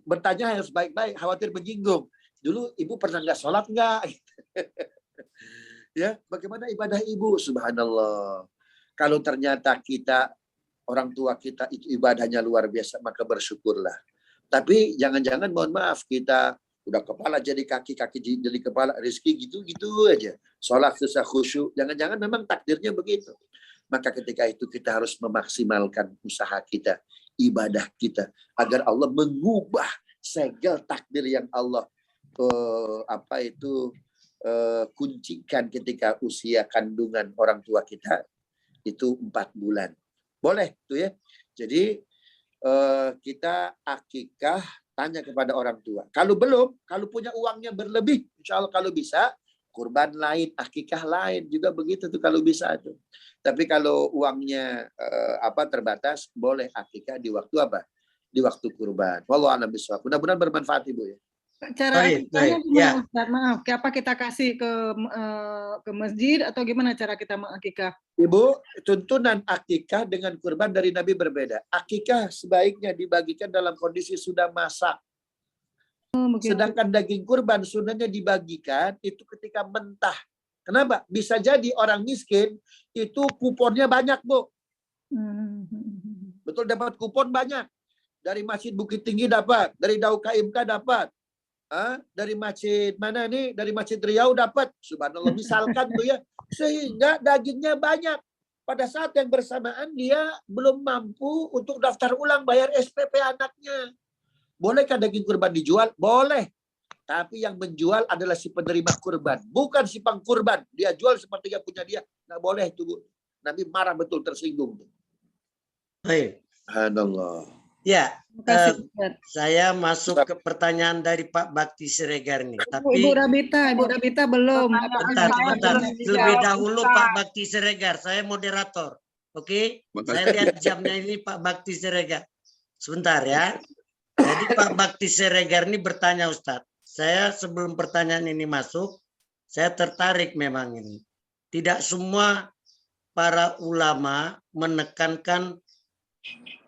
bertanya harus baik-baik, khawatir menyinggung. Dulu Ibu pernah nggak sholat nggak? Ya, bagaimana ibadah Ibu? Subhanallah. Kalau ternyata kita, orang tua kita itu ibadahnya luar biasa, maka bersyukurlah. Tapi jangan-jangan mohon maaf, kita udah kepala jadi kaki, kaki jadi kepala, rezeki gitu-gitu aja. Sholat susah khusyuk. Jangan-jangan memang takdirnya begitu. Maka ketika itu kita harus memaksimalkan usaha kita, ibadah kita, agar Allah mengubah segel takdir yang Allah kuncikan ketika usia kandungan orang tua kita itu 4 bulan. Boleh tuh ya. Jadi kita akikah, tanya kepada orang tua. Kalau belum, kalau punya uangnya berlebih, insya Allah kalau bisa, kurban lain, akikah lain juga begitu tuh kalau bisa tuh. Tapi kalau uangnya terbatas, boleh akikah di waktu apa? Di waktu kurban. Wallahu a'lam bishawab. Mudah-mudahan bermanfaat Ibu ya. Cara akikahnya gimana, Ustaz? Maaf, apa kita kasih ke masjid atau gimana cara kita mengakikah? Ibu, tuntunan akikah dengan kurban dari Nabi berbeda. Akikah sebaiknya dibagikan dalam kondisi sudah masak. Sedangkan daging kurban sunnahnya dibagikan itu ketika mentah. Kenapa? Bisa jadi orang miskin itu kuponnya banyak, Bu. Betul, dapat kupon banyak. Dari Masjid Bukit Tinggi dapat, dari Dau KMK dapat. Dari masjid mana nih? Dari Masjid Riau dapat. Subhanallah, misalkan tuh ya. Sehingga dagingnya banyak. Pada saat yang bersamaan dia belum mampu untuk daftar ulang bayar SPP anaknya. Bolehkah daging kurban dijual? Boleh. Tapi yang menjual adalah si penerima kurban. Bukan si pengkurban. Dia jual sepertiga punya dia. Nggak boleh itu, Bu. Nabi marah betul, tersinggung. Baik. Subhanallah. Ya, saya masuk ke pertanyaan dari Pak Bakti Siregar nih. Tapi Ibu Rabita belum. Bentar. Lebih dahulu Pak Bakti Siregar, saya moderator. Oke? Saya lihat jamnya ini Pak Bakti Siregar. Sebentar ya. Jadi Pak Bakti Siregar ini bertanya, Ustadz. Saya sebelum pertanyaan ini masuk, saya tertarik memang ini. Tidak semua para ulama menekankan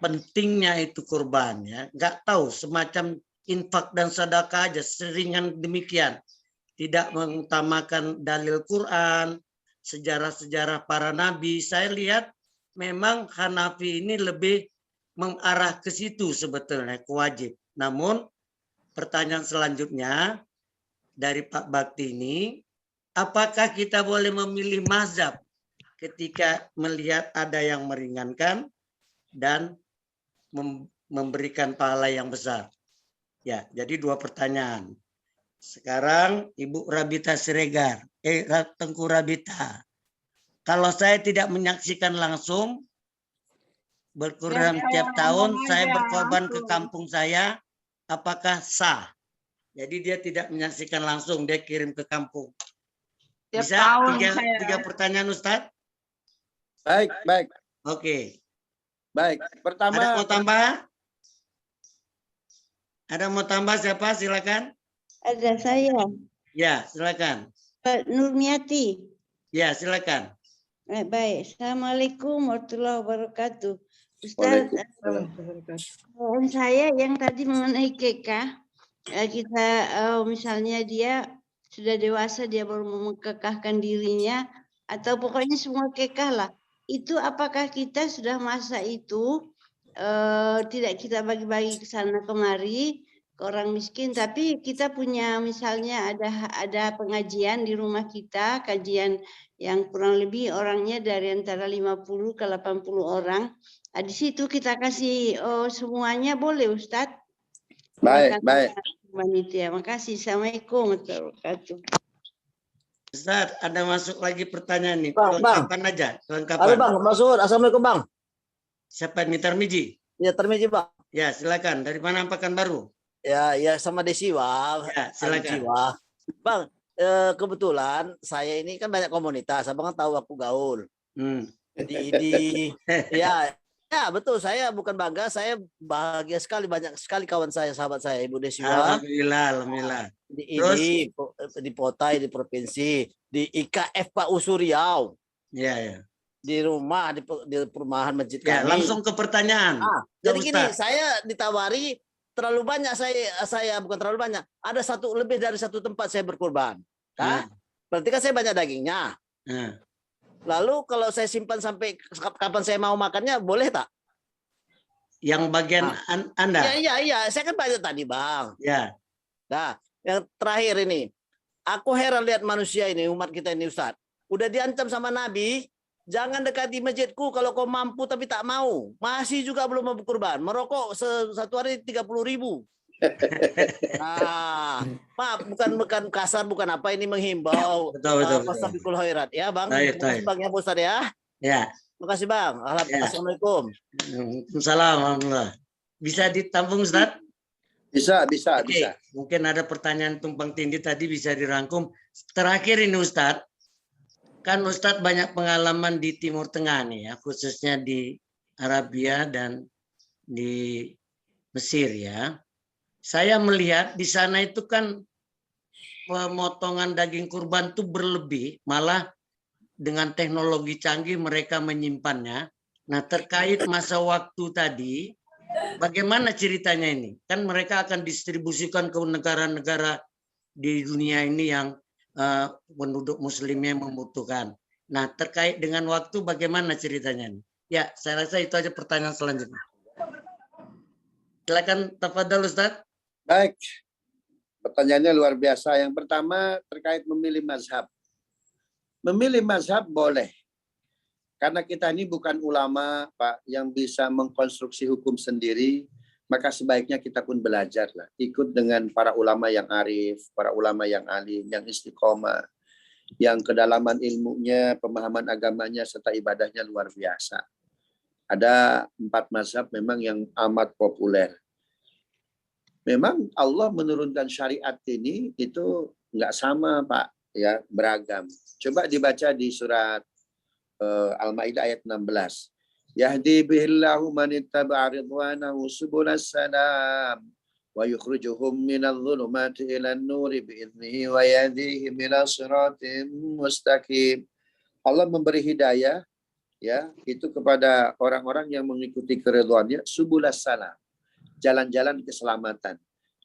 pentingnya itu kurban ya, nggak tahu semacam infak dan sedekah aja, seringan demikian. Tidak mengutamakan dalil Quran, sejarah-sejarah para nabi. Saya lihat memang Hanafi ini lebih mengarah ke situ sebetulnya, ke wajib. Namun pertanyaan selanjutnya dari Pak Bakti ini, apakah kita boleh memilih mazhab ketika melihat ada yang meringankan dan memberikan pahala yang besar? Ya, jadi 2 pertanyaan. Sekarang Ibu Rabita Siregar, Tengku Rabita. Kalau saya tidak menyaksikan langsung, berkurang tiap tahun, saya berkorban ke kampung saya, apakah sah? Jadi dia tidak menyaksikan langsung, dia kirim ke kampung. Bisa 3 pertanyaan Ustadz? Baik, baik. Oke. Baik. Pertama. Ada mau tambah? Ada mau tambah siapa? Silakan. Ada saya. Ya, silakan. Pak Nurmiati. Ya, silakan. Baik. Assalamualaikum warahmatullahi wabarakatuh. Ustaz, saya yang tadi mengenai kekah, kita misalnya dia sudah dewasa, dia baru mengkekahkan dirinya, atau pokoknya semua kekah lah. Itu apakah kita sudah masa itu tidak kita bagi-bagi ke sana kemari ke orang miskin, tapi kita punya misalnya ada pengajian di rumah kita, kajian yang kurang lebih orangnya dari antara 50 ke 80 orang. Nah, di situ kita kasih semuanya boleh Ustadz? Baik, baik. Panitia. Makasih. Assalamualaikum warahmatullahi wabarakatuh. Ustaz, ada masuk lagi pertanyaan nih. Bang, Kelengkapan aja. Kelengkapan. Halo Bang, Masud. Assalamualaikum Bang. Siapa ini? Tarmiji? Ya, Tarmiji Bang. Ya, silakan. Dari mana Pekanbaru? Ya, sama Desiwa. Ya, silakan. Bang, kebetulan saya ini kan banyak komunitas. Abang kan tahu aku gaul. Ya betul, saya bukan bangga, saya bahagia sekali, banyak sekali kawan saya, sahabat saya, Ibu Desiwa. Alhamdulillah. Di Potai, di provinsi, di IKF Pak Usuriau. Ya. Di rumah, di perumahan masjid kami. Langsung ke pertanyaan. Jadi gini, saya ditawari terlalu banyak, saya bukan terlalu banyak, ada lebih dari satu tempat saya berkurban. Berarti kan saya banyak dagingnya. Lalu kalau saya simpan sampai kapan saya mau makannya, boleh tak? Yang bagian Anda? Iya. Saya kan banyak tadi, Bang. Ya. Nah, yang terakhir ini. Aku heran lihat manusia ini, umat kita ini, Ustaz. Udah diancam sama Nabi, jangan dekati masjidku kalau kau mampu tapi tak mau. Masih juga belum mau berkurban. Merokok satu hari 30.000. Maaf, bukan kasar, bukan apa, ini menghimbau. Betul. Fastabiqul khairat ya Bang. Baik. Bang ya Ustaz ya. Ya. Makasih Bang. Assalamualaikum. Waalaikumsalam. Bisa ditampung Ustaz? Bisa. Mungkin ada pertanyaan tumpang tindih tadi bisa dirangkum. Terakhir ini Ustaz, kan Ustaz banyak pengalaman di Timur Tengah nih ya, khususnya di Arabia dan di Mesir ya. Saya melihat di sana itu kan pemotongan daging kurban itu berlebih, malah dengan teknologi canggih mereka menyimpannya. Nah, terkait masa waktu tadi, bagaimana ceritanya ini? Kan mereka akan distribusikan ke negara-negara di dunia ini yang penduduk muslimnya membutuhkan. Nah, terkait dengan waktu bagaimana ceritanya ini? Ya, saya rasa itu aja pertanyaan selanjutnya. Silakan tafadhol Ustaz. Baik. Pertanyaannya luar biasa. Yang pertama terkait memilih mazhab. Memilih mazhab boleh. Karena kita ini bukan ulama, Pak, yang bisa mengkonstruksi hukum sendiri, maka sebaiknya kita pun belajarlah. Ikut dengan para ulama yang arif, para ulama yang alim, yang istiqomah, yang kedalaman ilmunya, pemahaman agamanya, serta ibadahnya luar biasa. Ada 4 mazhab memang yang amat populer. Memang Allah menurunkan syariat ini itu nggak sama, Pak, ya, beragam. Coba dibaca di surat Al-Maidah ayat 16. Yahdi bihillahu man ittaba'a ridwanahu subulas salam wa yukhrijuhum minadh dhulumati ilan nuri bi'idnihi wa yahdihim ila siratim mustaqim. Allah memberi hidayah ya itu kepada orang-orang yang mengikuti keridhaannya subulas salam. Jalan-jalan keselamatan.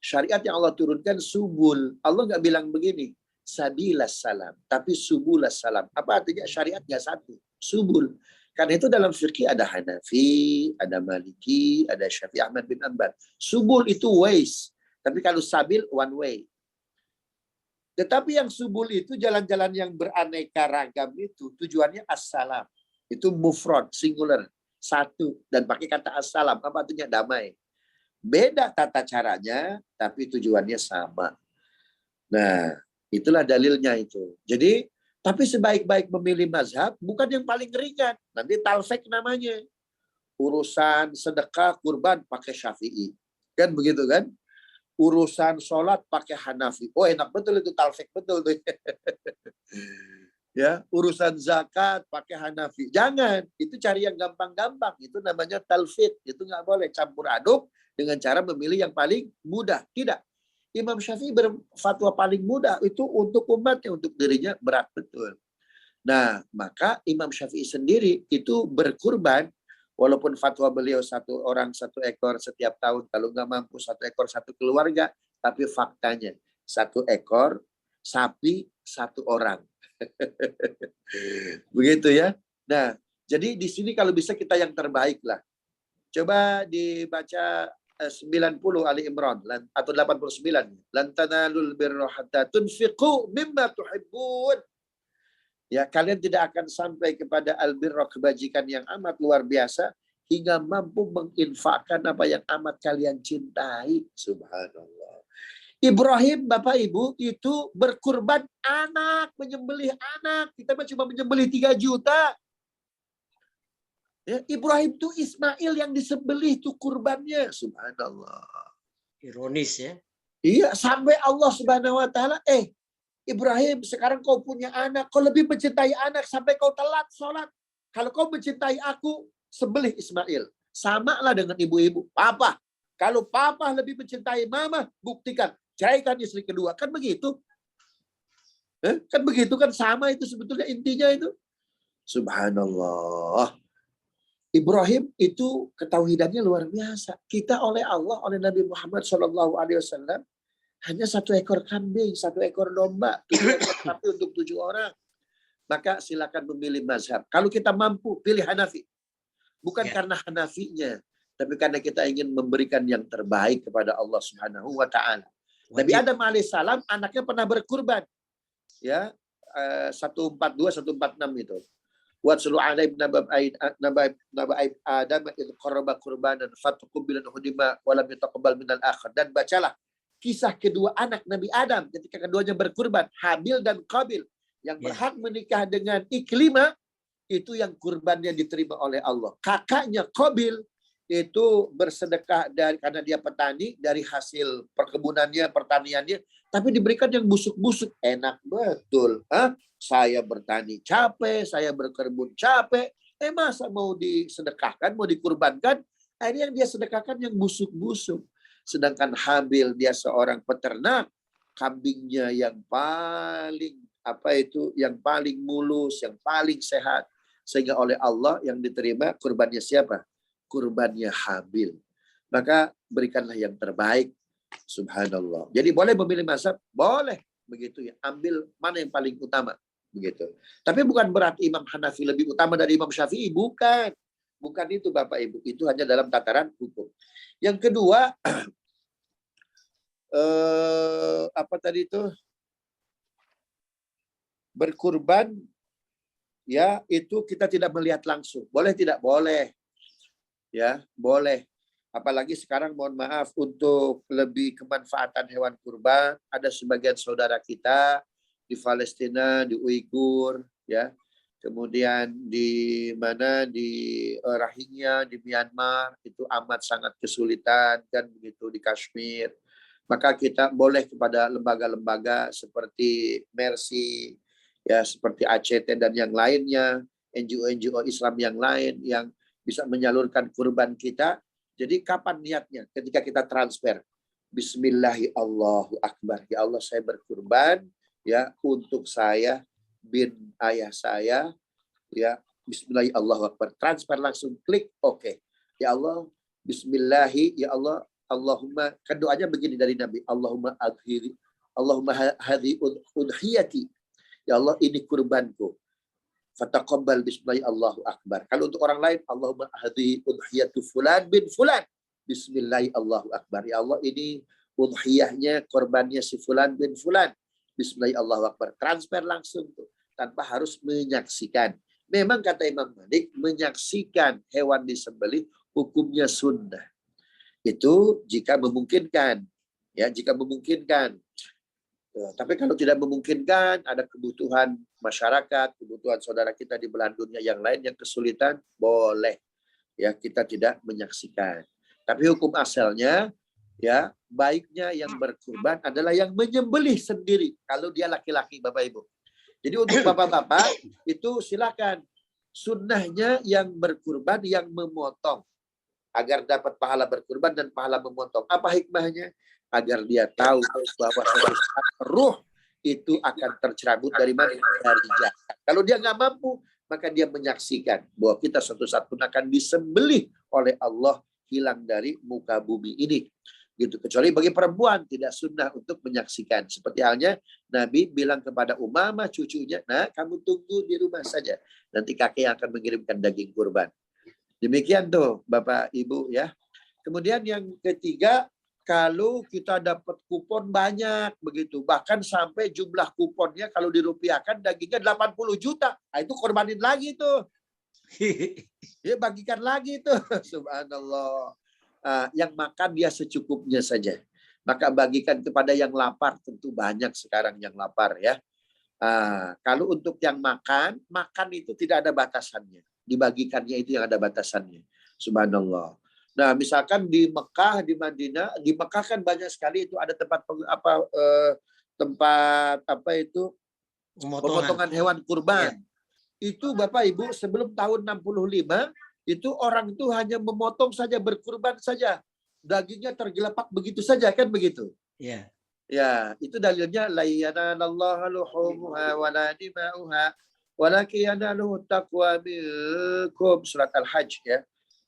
Syariat yang Allah turunkan subul. Allah nggak bilang begini, sabilas salam, tapi subulas salam. Apa artinya? Syariat nggak satu, subul. Karena itu dalam fikih ada Hanafi, ada Maliki, ada Syafi'i, Ahmad bin Hanbal. Subul itu ways, tapi kalau sabil one way. Tetapi yang subul itu jalan-jalan yang beraneka ragam itu tujuannya assalam. Itu mufrad, singular, satu, dan pakai kata assalam. Apa artinya? Damai. Beda tata caranya, tapi tujuannya sama. Nah, itulah dalilnya itu. Jadi, tapi sebaik-baik memilih mazhab bukan yang paling ringan. Nanti talfek namanya. Urusan sedekah, kurban pakai Syafi'i. Kan begitu kan? Urusan sholat pakai Hanafi. Oh, enak betul itu, talfek betul tuh. Ya, urusan zakat pakai Hanafi. Jangan, itu cari yang gampang-gampang. Itu namanya talfik. Itu nggak boleh campur aduk dengan cara memilih yang paling mudah. Tidak. Imam Syafi'i berfatwa paling mudah itu untuk umatnya, untuk dirinya berat betul. Nah, maka Imam Syafi'i sendiri itu berkurban, walaupun fatwa beliau satu orang satu ekor setiap tahun, kalau nggak mampu satu ekor satu keluarga, tapi faktanya satu ekor sapi satu orang. Begitu ya. Nah, jadi di sini kalau bisa kita yang terbaik lah. Coba dibaca 90 Ali Imran atau 89. Lan tanalul birra hatta tunfiqu mimma tuhibbun. Ya, kalian tidak akan sampai kepada albirra, kebajikan yang amat luar biasa, hingga mampu menginfakkan apa yang amat kalian cintai. Subhanallah. Ibrahim, Bapak Ibu, itu berkurban anak, menyembelih anak. Kita cuma menyembelih 3 juta. Ya, Ibrahim itu Ismail yang disembelih itu kurbannya. Subhanallah. Ironis ya. Iya, sampai Allah Subhanahu wa taala, Ibrahim, sekarang kau punya anak, kau lebih mencintai anak sampai kau telat sholat. Kalau kau mencintai aku, sembelih Ismail. Sama lah dengan ibu-ibu. Papa, kalau papa lebih mencintai mama, buktikan. Ceraikan istri kedua. Kan begitu. Kan begitu kan, sama itu sebetulnya intinya itu. Subhanallah. Ibrahim itu ketauhidannya luar biasa. Kita oleh Allah, oleh Nabi Muhammad SAW, hanya 1 ekor kambing, 1 ekor domba, 7 ekor sapi untuk 7 orang. Maka silakan memilih mazhab. Kalau kita mampu, pilih Hanafi. Bukan karena Hanafinya, tapi karena kita ingin memberikan yang terbaik kepada Allah Subhanahu wa taala. Nabi Adam alaihissalam anaknya pernah berkurban. Ya, 142 146 itu. Watsulu alaihim nabaib Adam id qarraba qurbanan fatuqbilan hudima wa lam yataqabbal minal akhar. Dan bacalah kisah kedua anak Nabi Adam ketika keduanya berkurban, Habil dan Qabil, yang berhak menikah dengan Iklimah, itu yang kurbannya diterima oleh Allah. Kakaknya Qabil itu bersedekah karena dia petani, dari hasil perkebunannya, pertaniannya, tapi diberikan yang busuk-busuk. Enak betul. Saya bertani capek, saya berkebun capek. Masa mau disedekahkan, mau dikurbankan? Akhirnya yang dia sedekahkan yang busuk-busuk. Sedangkan Habil dia seorang peternak, kambingnya yang paling yang paling mulus, yang paling sehat, sehingga oleh Allah yang diterima kurbannya siapa? Kurbannya Habil. Maka berikanlah yang terbaik. Subhanallah. Jadi boleh memilih mazhab, boleh begitu ya. Ambil mana yang paling utama begitu. Tapi bukan berarti Imam Hanafi lebih utama dari Imam Syafi'i, bukan. Bukan itu Bapak Ibu, itu hanya dalam tataran hukum. Yang kedua, apa tadi itu? Berkurban, ya itu kita tidak melihat langsung. Boleh tidak? Boleh. Ya, boleh. Apalagi sekarang mohon maaf, untuk lebih kemanfaatan hewan kurban, ada sebagian saudara kita di Palestina, di Uighur, ya. Kemudian di mana, di Rohingya, di Myanmar, itu amat sangat kesulitan, kan begitu, di Kashmir. Maka kita boleh kepada lembaga-lembaga seperti Mercy, ya seperti ACT dan yang lainnya, NGO-NGO Islam yang lain yang bisa menyalurkan kurban kita. Jadi kapan niatnya? Ketika kita transfer. Bismillahi Allahu Akbar. Ya Allah, saya berkurban ya untuk saya bin ayah saya, ya Bismillahi Allahu Akbar. Transfer langsung, klik oke. Ya Allah, Bismillahi, ya Allah, Allahumma, kan doanya begini dari Nabi, Allahumma hadhi udhiyati. Ya Allah, ini kurbanku. Fataqabbal bismillahi Allahu akbar. Kalau untuk orang lain, Allahumma hadhi udhiyatu fulan bin fulan. Bismillahi Allahu akbar. Ya Allah, ini udhiyahnya, korbannya si fulan bin fulan. Bismillahi Allahu akbar. Transfer langsung tuh, tanpa harus menyaksikan. Memang kata Imam Malik, menyaksikan hewan disembelih hukumnya sunnah. Itu jika memungkinkan, ya, jika memungkinkan. Tapi kalau tidak memungkinkan, ada kebutuhan masyarakat, kebutuhan saudara kita di belahan dunia yang lain yang kesulitan, boleh, ya, kita tidak menyaksikan. Tapi hukum asalnya, ya, baiknya yang berkurban adalah yang menyembelih sendiri. Kalau dia laki-laki, Bapak Ibu. Jadi untuk bapak-bapak itu silakan. Sunnahnya yang berkurban, yang memotong. Agar dapat pahala berkurban dan pahala memotong. Apa hikmahnya? Agar dia tahu bahwa ruh itu akan tercerabut dari mana? Dari jasad. Kalau dia nggak mampu, maka dia menyaksikan bahwa kita suatu saat pun akan disembelih oleh Allah, hilang dari muka bumi ini. Gitu. Kecuali bagi perempuan tidak sunnah untuk menyaksikan. Seperti halnya Nabi bilang kepada Umamah cucunya, nah kamu tunggu di rumah saja. Nanti kakek yang akan mengirimkan daging kurban. Demikian tuh Bapak Ibu ya. Kemudian yang ketiga, kalau kita dapat kupon banyak begitu, bahkan sampai jumlah kuponnya kalau dirupiahkan dagingnya 80 juta. Nah, itu korbanin lagi tuh. Ya, bagikan lagi tuh. Subhanallah. Yang makan dia secukupnya saja. Maka bagikan kepada yang lapar, tentu banyak sekarang yang lapar ya. Kalau untuk yang makan itu tidak ada batasannya. Dibagikannya itu yang ada batasannya. Subhanallah. Nah, misalkan di Mekah, di Madinah, di Mekah kan banyak sekali itu ada tempat pemotongan hewan kurban. Ya. Itu Bapak Ibu sebelum tahun 65 itu orang itu hanya memotong saja, berkurban saja. Dagingnya tergelepak begitu saja, kan begitu? Iya. Ya, itu dalilnya la yanalallaha luhumuha wa la dima'uha walakin yanaluhu taqwa minkum, surat Al-Hajj ya.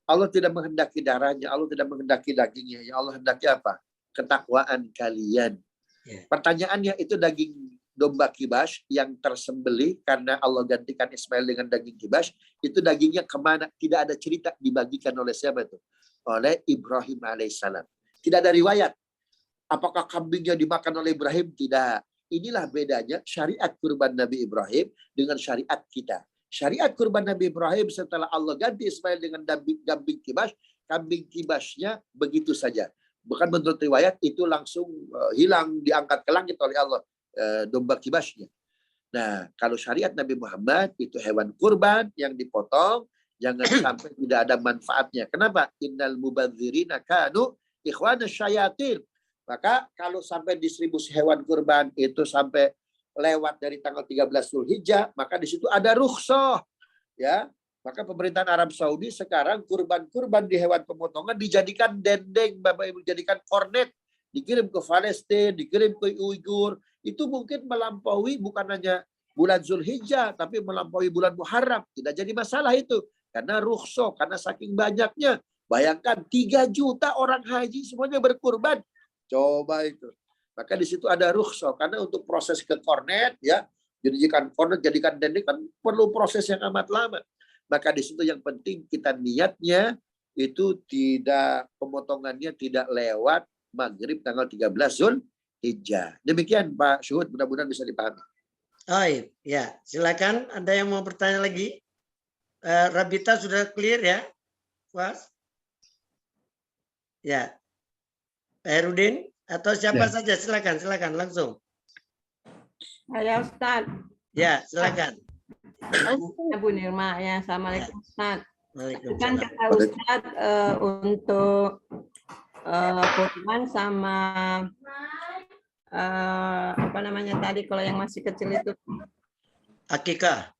Allah tidak menghendaki darahnya, Allah tidak menghendaki dagingnya. Ya Allah hendaki apa? Ketakwaan kalian. Yeah. Pertanyaannya itu daging domba kibas yang tersembelih karena Allah gantikan Ismail dengan daging kibas, itu dagingnya kemana? Tidak ada cerita dibagikan oleh siapa itu? Oleh Ibrahim alaihissalam. Tidak ada riwayat. Apakah kambingnya dimakan oleh Ibrahim? Tidak. Inilah bedanya syariat kurban Nabi Ibrahim dengan syariat kita. Syariat kurban Nabi Ibrahim setelah Allah ganti Ismail dengan kambing kibasnya begitu saja. Bukan menurut riwayat itu langsung hilang, diangkat ke langit oleh Allah. Domba kibasnya. Nah, kalau syariat Nabi Muhammad itu hewan kurban yang dipotong, jangan sampai tidak ada manfaatnya. Kenapa? Innal mubadzirina kanu ikhwana syayatin. Maka kalau sampai distribusi hewan kurban itu sampai lewat dari tanggal 13 Zulhijjah, maka di situ ada rukhsah. Ya, maka pemerintahan Arab Saudi sekarang kurban-kurban di hewan pemotongan dijadikan dendeng, Bapak Ibu, dijadikan kornet, dikirim ke Palestina, dikirim ke Uighur. Itu mungkin melampaui bukan hanya bulan Zulhijjah, tapi melampaui bulan Muharram. Tidak jadi masalah itu. Karena rukhsah, karena saking banyaknya. Bayangkan 3 juta orang haji semuanya berkurban. Coba itu. Maka di situ ada rukhsah. Karena untuk proses ke kornet, ya, jadikan kornet, jadikan dendeng, kan perlu proses yang amat lama. Maka di situ yang penting kita niatnya itu tidak, pemotongannya tidak lewat maghrib tanggal 13 Zulhijjah. Demikian Pak Syuhud, mudah-mudahan bisa dipahami. Oh iya, silakan. Ada yang mau bertanya lagi? Rabita sudah clear ya, Mas? Ya, Pak Herudin atau siapa saja, silakan langsung. Saya Ustaz. Ya, silakan. Bu Nirma ya, assalamualaikum Ustaz. Waalaikumsalam. Kan kata Ustaz untuk kurban sama apa namanya tadi kalau yang masih kecil itu akikah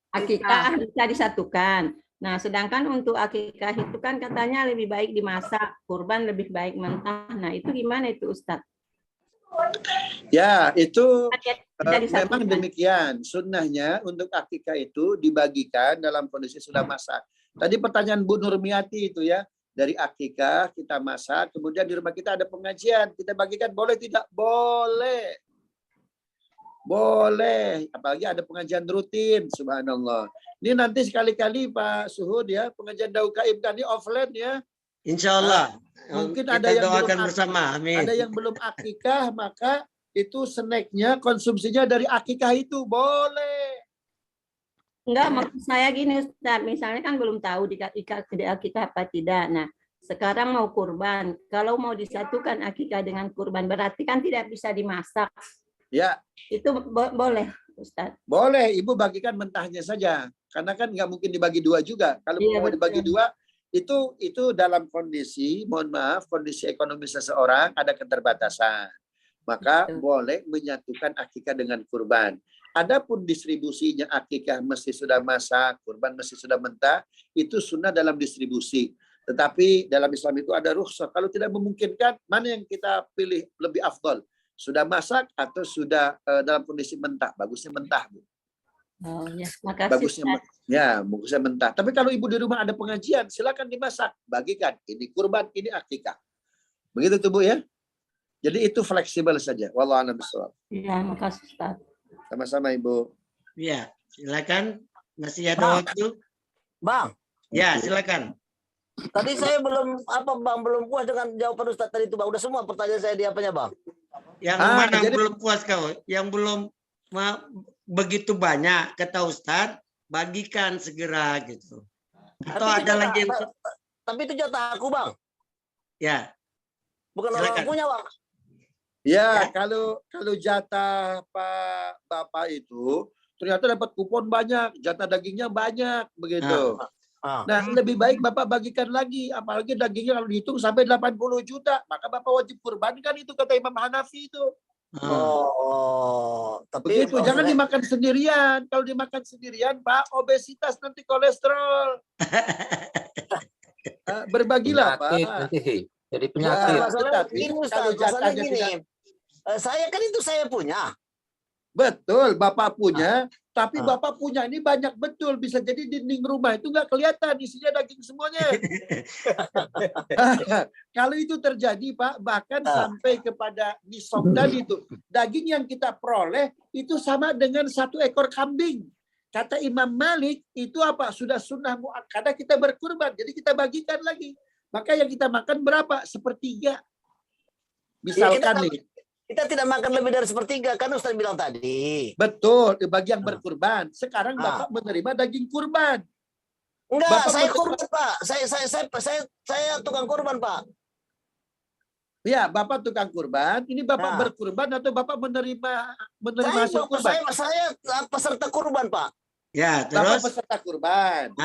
bisa disatukan. Nah, sedangkan untuk akikah itu kan katanya lebih baik dimasak, kurban lebih baik mentah. Nah, itu gimana itu Ustaz? Ya, itu memang demikian. Sunnahnya untuk akikah itu dibagikan dalam kondisi sudah masak. Tadi pertanyaan Bu Nurmiati itu ya, dari akikah, kita masak, kemudian di rumah kita ada pengajian, kita bagikan, boleh tidak? Boleh. Boleh, apalagi ada pengajian rutin, subhanallah. Ini nanti sekali-kali Pak Suhud ya, pengajian Daukaib kan ini offline ya. Insya Allah. Mungkin Kita ada yang doakan belum bersama. Amin. Ada yang belum akikah, maka itu snacknya, konsumsinya dari akikah itu boleh. Enggak, maksud saya gini Ustaz, misalnya kan belum tahu di akikah apa tidak. Nah, sekarang mau kurban. Kalau mau disatukan akikah dengan kurban, berarti kan tidak bisa dimasak. Ya. Itu boleh, Ustaz. Boleh, Ibu bagikan mentahnya saja. Karena kan nggak mungkin dibagi dua juga. Kalau mau dibagi dua, itu dalam kondisi, mohon maaf, kondisi ekonomi seseorang ada keterbatasan. Maka boleh menyatukan akikah dengan kurban. Adapun distribusinya akikah mesti sudah masak, kurban mesti sudah mentah, itu sunnah dalam distribusi. Tetapi dalam Islam itu ada rukhsah. Kalau tidak memungkinkan, mana yang kita pilih lebih afdal? Sudah masak atau sudah dalam kondisi mentah? Bagusnya mentah, Bu. Oh, ya, makasih. Bagusnya mentah. Tapi kalau ibu di rumah ada pengajian, silakan dimasak, bagikan. Ini kurban, ini akikah. Begitu tuh Bu ya. Jadi itu fleksibel saja. Wallahu a'lam bishawab. Iya, makasih Ustaz. Sama-sama Ibu. Iya, silakan. Masih ada waktu. Bang. Ya, silakan. Tadi saya belum belum puas dengan jawaban Ustaz tadi itu Bang. Udah semua pertanyaan saya di apanya Bang? Yang mana jadi, belum puas kau? Yang belum begitu banyak kata Ustaz, bagikan segera gitu. Atau ada lagi yang... Tapi itu jatah aku Bang. Ya. Bukan orang punya Bang. Ya, kalau jatah Pak Bapak itu ternyata dapat kupon banyak, jatah dagingnya banyak begitu. Nah, lebih baik Bapak bagikan lagi, apalagi dagingnya kalau dihitung sampai 80 juta, maka Bapak wajib kurbankan itu kata Imam Hanafi itu. Tapi begitu, jangan dimakan sendirian. Kalau dimakan sendirian, Pak, obesitas nanti kolesterol. Berbagilah, Pak. Nanti jadi penyakit. Masalahnya gini. Saya kan itu saya punya. Betul, Bapak punya, tapi Bapak punya ini banyak betul. Bisa jadi dinding rumah itu nggak kelihatan, isinya daging semuanya. Kalau itu terjadi, Pak, bahkan sampai kepada nisab tadi itu. Daging yang kita peroleh itu sama dengan 1 ekor kambing. Kata Imam Malik, itu apa? Sudah sunnah muakkadah kita berkurban. Jadi kita bagikan lagi. Maka yang kita makan berapa? 1/3. Misalkan nih. Kita tidak makan lebih dari 1/3 kan Ustaz bilang tadi. Betul, bagi yang berkurban. Sekarang Bapak menerima daging kurban. Enggak, Bapak saya kurban Pak. Saya tukang kurban Pak. Ya, Bapak tukang kurban. Ini Bapak berkurban atau Bapak menerima hasil kurban? Saya peserta kurban Pak. Ya, Bapak terus peserta kurban.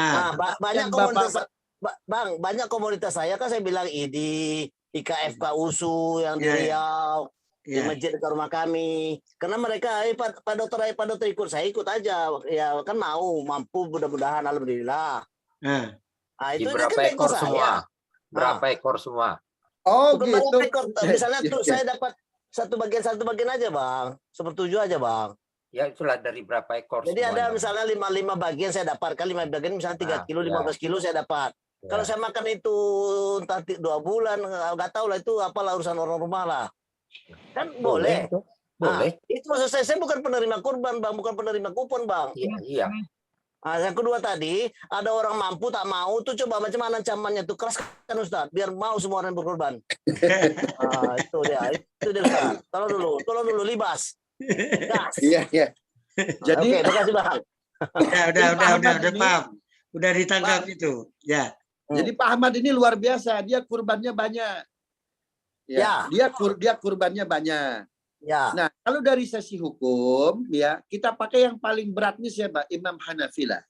Banyak komunitas Bang, banyak komunitas saya kan saya bilang IDI, IKFK USU yang di Riau. Di masjid ke rumah kami, karena mereka Pak Dokter ikut, saya ikut aja ya kan mampu mudah-mudahan alhamdulillah. Itu berapa ekor semua? Berapa ekor semua? Oh gitu. Misalnya tuh saya dapat satu bagian aja Bang, 1/7 aja Bang. Ya itulah dari berapa ekor. Jadi ada misalnya 5 bagian saya dapatkan 5 bagian misalnya 3 kilo 15 kilo saya dapat. Kalau saya makan itu entah 2 bulan nggak tahu lah itu apalah urusan orang rumah lah. Kan boleh. Itu maksud saya bukan penerima kurban Bang, bukan penerima kupon Bang. Iya. Yang kedua tadi ada orang mampu tak mau tuh coba macam mana ancamannya tuh keras kan Ustaz biar mau semua orang berkorban. Itu dia Ustaz. Tolong dulu libas. Iya. Jadi oke, terima kasih Bang. Udah paham. Udah ditangkap itu. Ya. Jadi Pak Ahmad ini luar biasa, dia kurbannya banyak. Ya. Dia kurbannya banyak. Ya. Nah, kalau dari sisi hukum, ya kita pakai yang paling berat nih siapa? Imam Hanafi lah.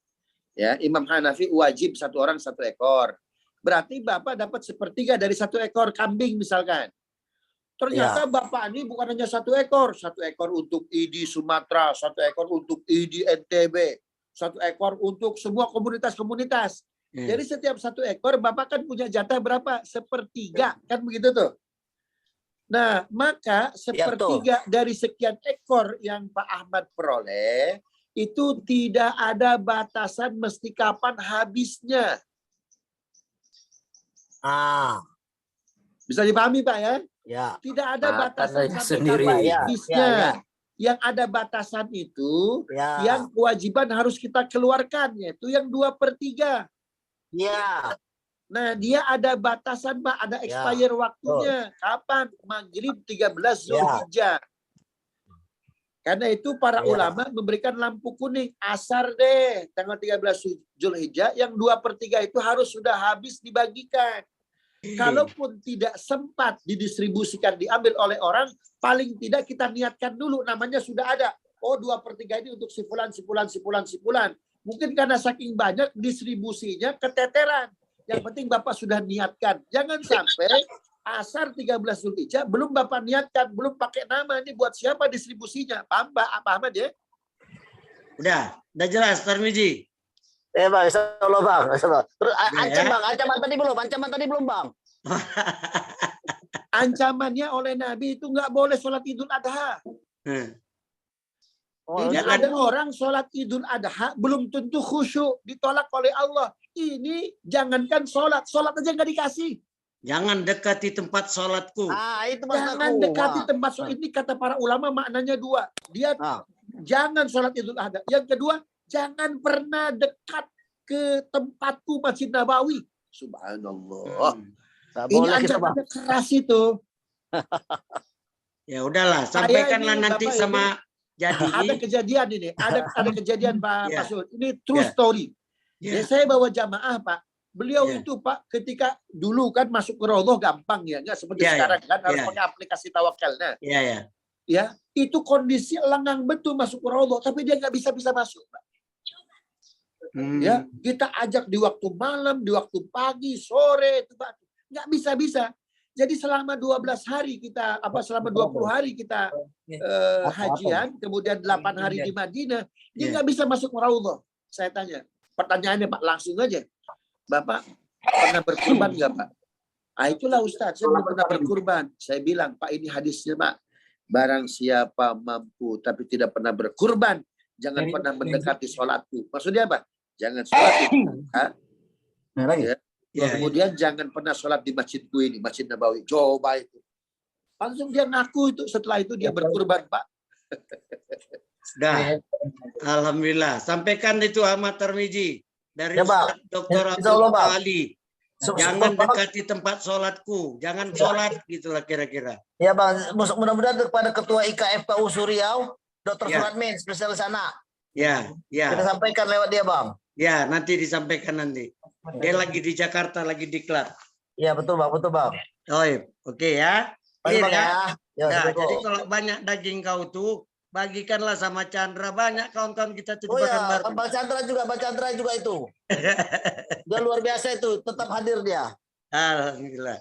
Ya, Imam Hanafi wajib 1 orang 1 ekor. Berarti Bapak dapat 1/3 dari 1 ekor kambing misalkan. Ternyata Bapak ini bukan hanya 1 ekor, 1 ekor untuk ID Sumatera, 1 ekor untuk ID NTB, 1 ekor untuk semua komunitas-komunitas. Jadi setiap 1 ekor Bapak kan punya jatah berapa? 1/3 kan begitu tuh. Nah, maka 1/3 dari sekian ekor yang Pak Ahmad peroleh, itu tidak ada batasan mesti kapan habisnya. Bisa dipahami Pak ya? Ya. Tidak ada batasan sampai sendiri. kapan Ya, habisnya. ya. Yang ada batasan itu yang kewajiban harus kita keluarkan, yaitu yang 2/3. Ya. Nah, dia ada batasan Pak, ada expire waktunya. Kapan? Maghrib 13 Zulhijjah. Karena itu para ulama memberikan lampu kuning, asar deh tanggal 13 Zulhijjah, yang 2/3 itu harus sudah habis dibagikan. Kalaupun tidak sempat didistribusikan, diambil oleh orang, paling tidak kita niatkan dulu, namanya sudah ada. Oh, 2/3 ini untuk si fulan. Mungkin karena saking banyak distribusinya keteteran. Yang penting Bapak sudah niatkan. Jangan sampai asar 13 Zulhijjah belum Bapak niatkan, belum pakai nama, ini buat siapa distribusinya. Paham Pak? Paham aja? Udah jelas Tarmizi. Bang, insyaallah Bang. Terus ancaman tadi belum Bang. Ancamannya oleh Nabi itu nggak boleh sholat Idul Adha. Jadi ada orang sholat Idul Adha belum tentu khusyuk, ditolak oleh Allah. Ini jangankan sholat aja nggak dikasih. Jangan dekati tempat sholatku. Itu maksudku. Jangan dekati tempat sholat. Ini kata para ulama maknanya dua. Dia jangan sholat Idul Adha. Yang kedua, jangan pernah dekat ke tempatku Masjid Nabawi. Subhanallah. Ini ancamannya keras itu. Ya udahlah, sampaikanlah nanti Bapak sama Jadi. Ada kejadian ini, ada kejadian Pak Masud. Ini true story. Ya, saya bawa jamaah Pak. Beliau itu Pak, ketika dulu kan masuk ke Raudhah gampang ya, nggak seperti sekarang kan harus pakai aplikasi tawakalnya. Ya, itu kondisi lengang betul masuk ke Raudhah, tapi dia nggak bisa masuk Pak. Ya, kita ajak di waktu malam, di waktu pagi, sore itu Pak, nggak bisa. Jadi selama 12 hari kita selama 20 hari kita hajian, kemudian 8 hari di Madinah, dia nggak bisa masuk ke Raudhah. Saya tanya, pertanyaannya Pak langsung aja, Bapak pernah berkurban nggak Pak? Itulah Ustadz, saya belum pernah berkurban. Saya bilang, Pak ini hadisnya Pak, barang siapa mampu tapi tidak pernah berkurban, jangan pernah mendekati sholatku. Maksudnya apa? Jangan sholat itu. Kemudian jangan pernah sholat di masjidku ini, Masjid Nabawi. Coba itu. Langsung dia ngaku itu, setelah itu dia berkurban Pak. Sudah. Alhamdulillah. Sampaikan itu Ahmad Tarmizi dari Dr. Abdul Ali. Jangan dekati tempat sholatku. Jangan sholat gitulah kira-kira. Ya Bang, mudah-mudahan kepada Ketua IKFKU Suriau, Dr. Suratmin, spesialis sana. Kita sampaikan lewat dia Bang. Ya, nanti disampaikan nanti. Dia lagi di Jakarta, lagi diklat. Iya betul Bang. Oke ya. Baik, Nah, jadi kalau banyak daging kau tuh bagikanlah sama Chandra, banyak kawan-kawan kita tuh di Pekanbaru. Bang Chandra juga itu. Dia luar biasa itu, tetap hadir dia. Alhamdulillah.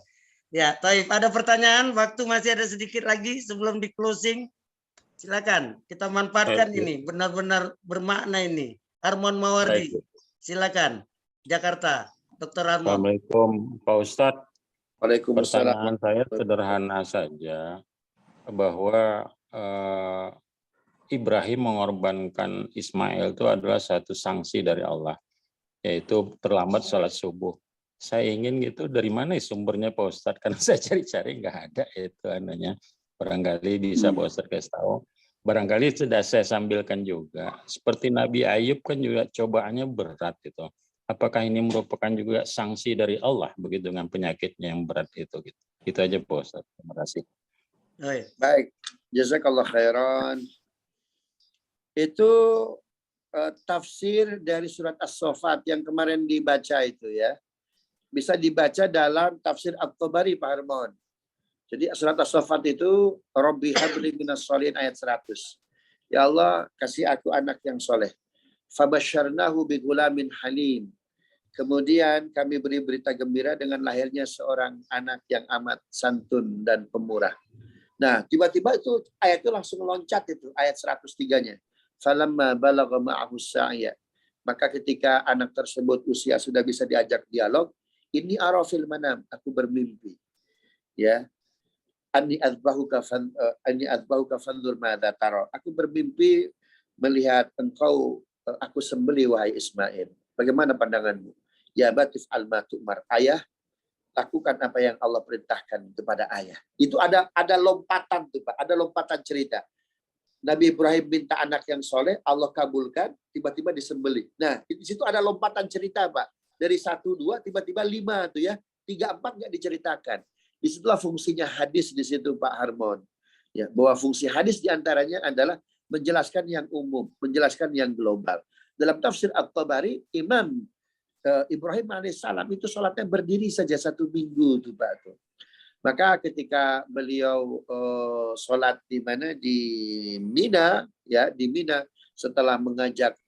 Ya, Taib, ada pertanyaan? Waktu masih ada sedikit lagi sebelum di closing. Silakan, kita manfaatkan ini, benar-benar bermakna ini. Armon Mawardi, silakan. Jakarta, Dr. Armon. Assalamualaikum Pak Ustadz. Waalaikumsalam. Pertanyaan saya sederhana saja, bahwa Ibrahim mengorbankan Ismail itu adalah satu sanksi dari Allah, yaitu terlambat sholat subuh. Saya ingin gitu, dari mana sumbernya Pak Ustadz? Karena saya cari-cari nggak ada itu ananya. Barangkali bisa Pak Ustadz kasih tahu. Barangkali sudah saya sambilkan juga. Seperti Nabi Ayub kan juga cobaannya berat itu. Apakah ini merupakan juga sanksi dari Allah begitu dengan penyakitnya yang berat itu? Gitu. Itu aja Pak Ustadz. Terima kasih. Baik, jazakallah khairan. Itu tafsir dari surat As-Saffat yang kemarin dibaca itu ya. Bisa dibaca dalam tafsir At-Tabari Pak Harmon. Jadi surat As-Saffat itu Rabbi habli minas sholihin ayat 100. Ya Allah, kasih aku anak yang soleh. Fabasyarnahu bigulamin halim. Kemudian kami beri berita gembira dengan lahirnya seorang anak yang amat santun dan pemurah. Nah, tiba-tiba itu ayat itu langsung loncat itu, ayat 103-nya. Falamma balagha ma'ahu sa'ya. Maka ketika anak tersebut usia sudah bisa diajak dialog, ini arafil manam, aku bermimpi. Ya. Anni adbahuka fandur madza tara. Aku bermimpi melihat engkau aku sembelih wahai Ismail. Bagaimana pandanganmu? Ya batif al-matu'mar. Ayah, lakukan apa yang Allah perintahkan kepada ayah. Itu ada lompatan tuh Pak, ada lompatan cerita. Nabi Ibrahim minta anak yang soleh, Allah kabulkan, tiba-tiba disembelih. Nah, di situ ada lompatan cerita Pak. Dari 1, 2, tiba-tiba 5 tuh ya. 3, 4 nggak diceritakan. Disitulah fungsinya hadis di situ Pak Harmon. Ya, bahwa fungsi hadis diantaranya adalah menjelaskan yang umum, menjelaskan yang global. Dalam tafsir At-Tabari, Imam Ibrahim alaihissalam itu sholatnya berdiri saja 1 minggu tuh Pak. Maka ketika beliau sholat di mana, di Mina, ya di Mina, setelah mengajak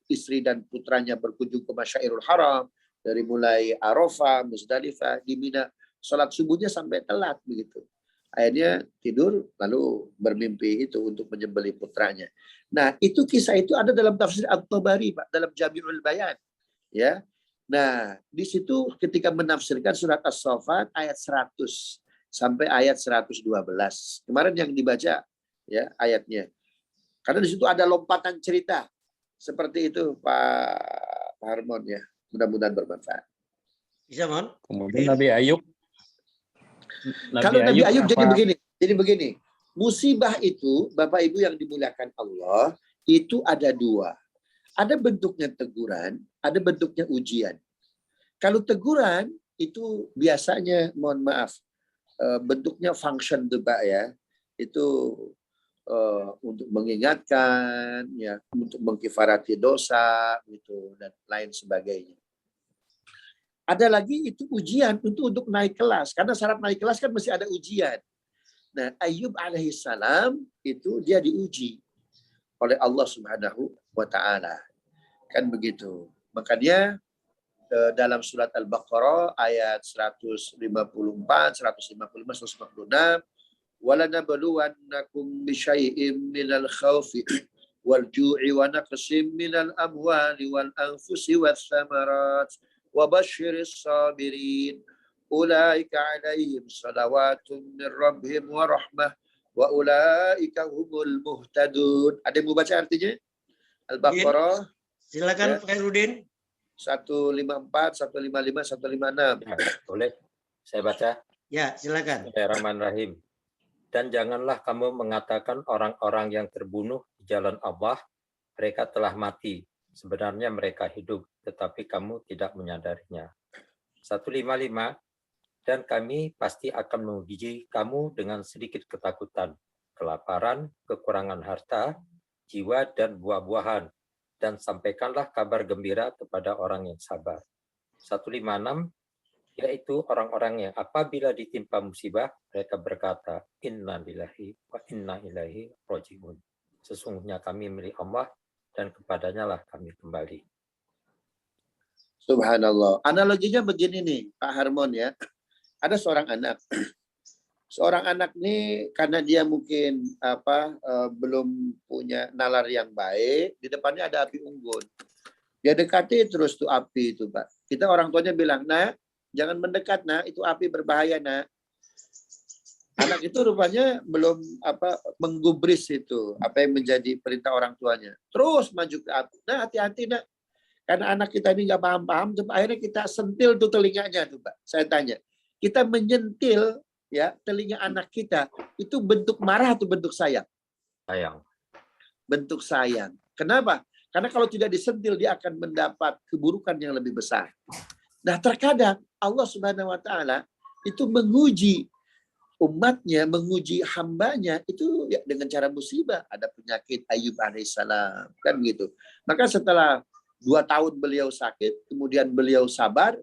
istri dan putranya berkunjung ke Masyairul Haram, dari mulai Arafah, Musdalifah, di Mina, sholat subuhnya sampai telat begitu. Akhirnya tidur lalu bermimpi itu untuk menyembelih putranya. Nah, itu kisah itu ada dalam tafsir At-Tabari Pak, dalam Jami'ul Bayan. Ya. Nah, di situ ketika menafsirkan surat As-Saffat ayat 100 sampai ayat 112. Kemarin yang dibaca ya ayatnya. Karena di situ ada lompatan cerita. Seperti itu Pak Harmon ya. Mudah-mudahan bermanfaat. Bisa, Mon? Kemudian Nabi Ayub. Kalau Nabi Ayub jadi begini. Musibah itu, Bapak Ibu yang dimuliakan Allah, itu ada 2. Ada bentuknya teguran, ada bentuknya ujian. Kalau teguran itu biasanya, mohon maaf, bentuknya function tuh Pak ya. Itu untuk mengingatkan, ya, untuk mengkifarati dosa, gitu dan lain sebagainya. Ada lagi itu ujian untuk naik kelas, karena syarat naik kelas kan masih ada ujian. Nah, Ayub alaihissalam itu dia diuji oleh Allah Subhanahu wa Ta'ala. Kan begitu. Makanya dalam surat Al-Baqarah ayat 154, 155, 156, وَلَنَبْلُوَنَّكُمْ بِشَيْءٍ مِّنَ الْخَوْفِ وَالْجُوعِ وَنَقْصٍ مِّنَ الْأَمْوَالِ وَالْأَنفُسِ وَالثَّمَرَاتِ وَبَشِّرِ الصَّابِرِينَ أُولَٰئِكَ عَلَيْهِمْ صَلَوَاتٌ مِّن رَّبِّهِمْ وَرَحْمَةٌ وَأُولَٰئِكَ هُمُ الْمُهْتَدُونَ. Ada yang mau baca artinya? Al-Baqarah. Silakan Pak Rudin. 154, 155, 156. Ya, boleh saya baca? Ya, silakan. Bismillahirrahmanirrahim. Dan janganlah kamu mengatakan orang-orang yang terbunuh di jalan Allah, mereka telah mati. Sebenarnya mereka hidup, tetapi kamu tidak menyadarinya. 155. Dan kami pasti akan menguji kamu dengan sedikit ketakutan, kelaparan, kekurangan harta, jiwa, dan buah-buahan. Dan sampaikanlah kabar gembira kepada orang yang sabar. 156. Yaitu orang-orang yang apabila ditimpa musibah, mereka berkata, Inna lillahi wa inna ilaihi raji'un. Sesungguhnya kami milik Allah dan kepadanya lah kami kembali. Subhanallah. Analoginya begini nih, Pak Harmon ya. Ada seorang anak. Seorang anak nih karena dia mungkin belum punya nalar yang baik, di depannya ada api unggun. Dia dekati terus tuh api itu, Pak. Kita orang tuanya bilang, "Nah, jangan mendekat, nah, itu api berbahaya, nah." Anak itu rupanya belum menggubris itu apa yang menjadi perintah orang tuanya. Terus maju ke api. Nah, hati-hati, nak. Karena anak kita ini nggak paham-paham, akhirnya kita sentil tuh telinganya tuh, Pak. Saya tanya, kita menyentil ya telinga anak kita itu bentuk marah atau bentuk sayang? Sayang. Bentuk sayang. Kenapa? Karena kalau tidak disentil dia akan mendapat keburukan yang lebih besar. Nah, terkadang Allah Subhanahu wa Ta'ala itu menguji umatnya, menguji hambanya itu ya dengan cara musibah. Ada penyakit Ayub alaihissalam, kan gitu. Maka setelah 2 tahun beliau sakit, kemudian beliau sabar,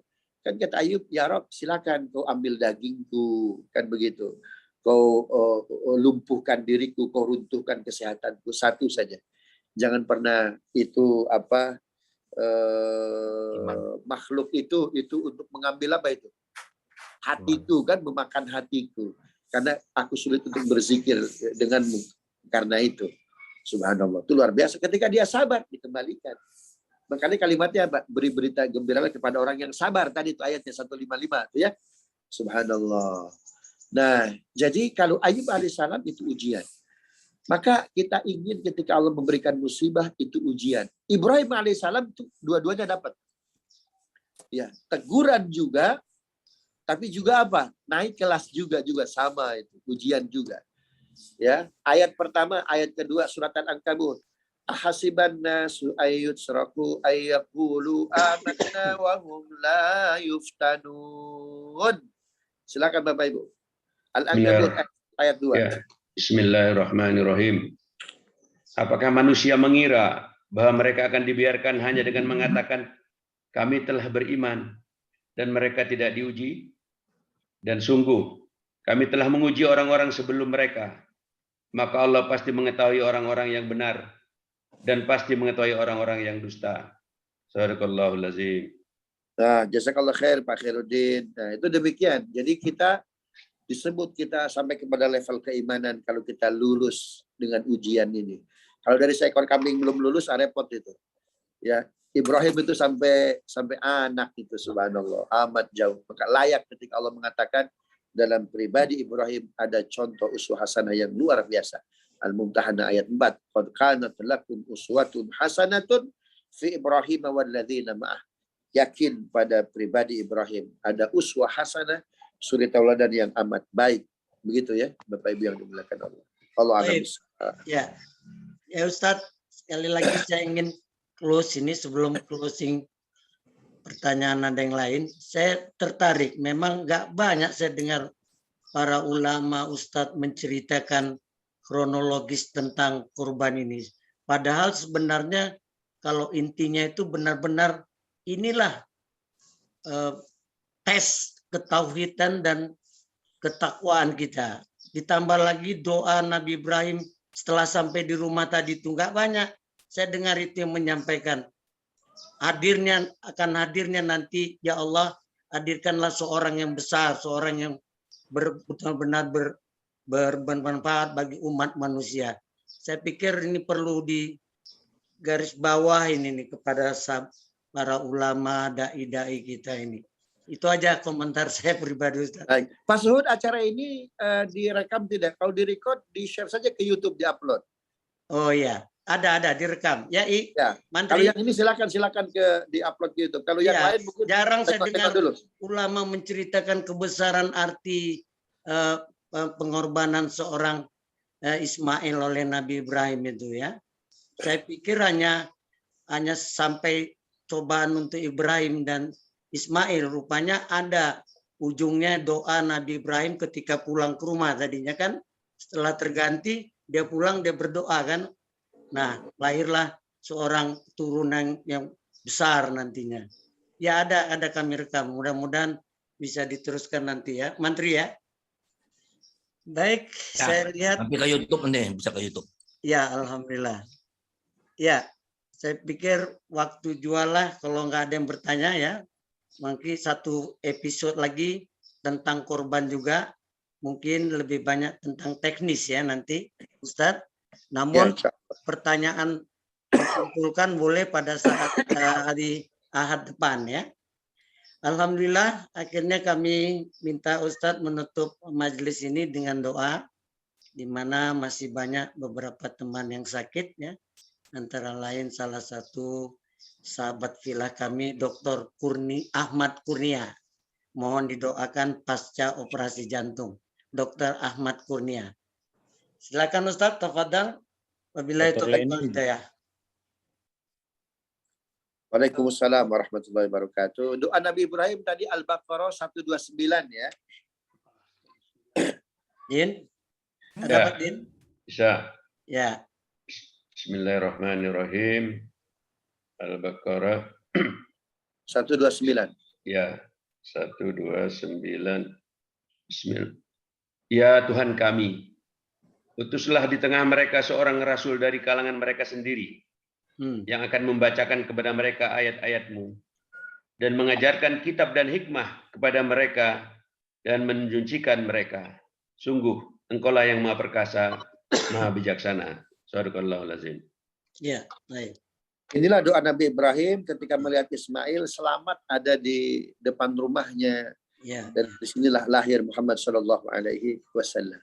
kan kata Ayub, ya Rob, silakan kau ambil dagingku, kan begitu. Kau lumpuhkan diriku, kau runtuhkan kesehatanku, satu saja. Jangan pernah itu makhluk itu untuk mengambil apa itu? Hatiku, kan memakan hatiku. Karena aku sulit untuk berzikir denganmu. Karena itu. Subhanallah. Itu luar biasa. Ketika dia sabar, dikembalikan. Makanya kalimatnya apa? Beri berita gembira kepada orang yang sabar. Tadi itu ayatnya 155. Itu ya. Subhanallah. Nah, jadi kalau Ayub alaihissalam itu ujian. Maka kita ingin ketika Allah memberikan musibah itu ujian. Ibrahim alaihissalam itu dua-duanya dapat. Ya, teguran juga Tapi juga apa? Naik kelas juga sama itu, ujian juga. Ya, ayat pertama, ayat kedua surat Al-Ankabut. Ahasiban nasu ayyutsraku ayyaqulu amanna wa hum la yuftanun. Silakan Bapak Ibu. Al-Ankabut ayat 2. Ya. Bismillahirrahmanirrahim. Apakah manusia mengira bahwa mereka akan dibiarkan hanya dengan mengatakan kami telah beriman dan mereka tidak diuji? Dan sungguh kami telah menguji orang-orang sebelum mereka. Maka Allah pasti mengetahui orang-orang yang benar dan pasti mengetahui orang-orang yang dusta. Shadaqallahul azim. Nah, jazakallah khair Pak Khairuddin. Nah, itu demikian. Jadi kita disebut kita sampai kepada level keimanan kalau kita lulus dengan ujian ini. Kalau dari seekor kambing belum lulus, repot itu. Ya, Ibrahim itu sampai anak itu, subhanallah, amat jauh. Maka layak ketika Allah mengatakan dalam pribadi Ibrahim ada contoh uswah hasanah yang luar biasa. Al-Mumtahanah ayat 4. Qad kanat lakum uswatun hasanatun fi Ibrahim walladzina ma'ah. Yakin pada pribadi Ibrahim ada uswah hasanah, suri tauladan yang amat baik. Begitu ya, Bapak Ibu yang dimuliakan Allah. Allah alam. Ya. Ya Ustadz, sekali lagi saya ingin close ini sebelum closing pertanyaan ada yang lain. Saya tertarik, memang nggak banyak saya dengar para ulama Ustadz menceritakan kronologis tentang kurban ini. Padahal sebenarnya kalau intinya itu benar-benar inilah tes ketauhidan dan ketakwaan kita. Ditambah lagi doa Nabi Ibrahim setelah sampai di rumah tadi itu nggak banyak. Saya dengar itu yang menyampaikan hadirnya nanti ya Allah, hadirkanlah seorang yang besar, seorang yang benar-benar bermanfaat bagi umat manusia. Saya pikir ini perlu di garis bawah ini nih kepada para ulama, dai-dai kita ini. Itu aja komentar saya pribadi Ustaz. Baik. Pak Suhud, acara ini direkam tidak? Kalau direcord, di-share saja ke YouTube, di-upload. Oh iya, ada direkam. Ya, ya. Kalau yang ini silakan ke di-upload ke YouTube. Kalau yang lain mungkin jarang saya dengar dulu. Ulama menceritakan kebesaran arti pengorbanan seorang Ismail oleh Nabi Ibrahim itu ya. Saya pikir hanya sampai cobaan untuk Ibrahim dan Ismail, rupanya ada ujungnya doa Nabi Ibrahim ketika pulang ke rumah tadinya kan, setelah terganti dia pulang dia berdoa kan, nah lahirlah seorang turunan yang besar nantinya. Ya ada kami rekam, mudah-mudahan bisa diteruskan nanti ya, Mantri ya. Baik, ya, saya lihat. Nanti ke YouTube nih, bisa ke YouTube. Ya, alhamdulillah. Ya, saya pikir waktu jualah kalau nggak ada yang bertanya ya. Mungkin satu episode lagi tentang korban juga, mungkin lebih banyak tentang teknis ya nanti Ustadz. Namun pertanyaan dikumpulkan boleh pada saat hari Ahad depan ya. Alhamdulillah akhirnya kami minta Ustadz menutup majelis ini dengan doa, di mana masih banyak beberapa teman yang sakit ya, antara lain salah satu sahabat filah kami, Dr. Ahmad Kurnia. Mohon didoakan pasca operasi jantung. Dr. Ahmad Kurnia. Silakan Ustaz, tafadhal. Wabillahi taufiq wal hidayah. Waalaikumsalam warahmatullahi wabarakatuh. Doa Nabi Ibrahim tadi Al-Baqarah 129 ya. Din? Ada Pak Din? Bisa. Ya. Bismillahirrahmanirrahim. Al-Baqarah 129. Ya, 129. Bismillah. Ya Tuhan kami, utuslah di tengah mereka seorang rasul dari kalangan mereka sendiri yang akan membacakan kepada mereka ayat-ayat-Mu dan mengajarkan kitab dan hikmah kepada mereka dan menjuncikan mereka. Sungguh Engkaulah yang Maha Perkasa, Maha Bijaksana. Shadaqallahul azim. Ya, baik. Inilah doa Nabi Ibrahim ketika melihat Ismail selamat ada di depan rumahnya. Ya. Dan disinilah lahir Muhammad Sallallahu Alaihi Wasallam.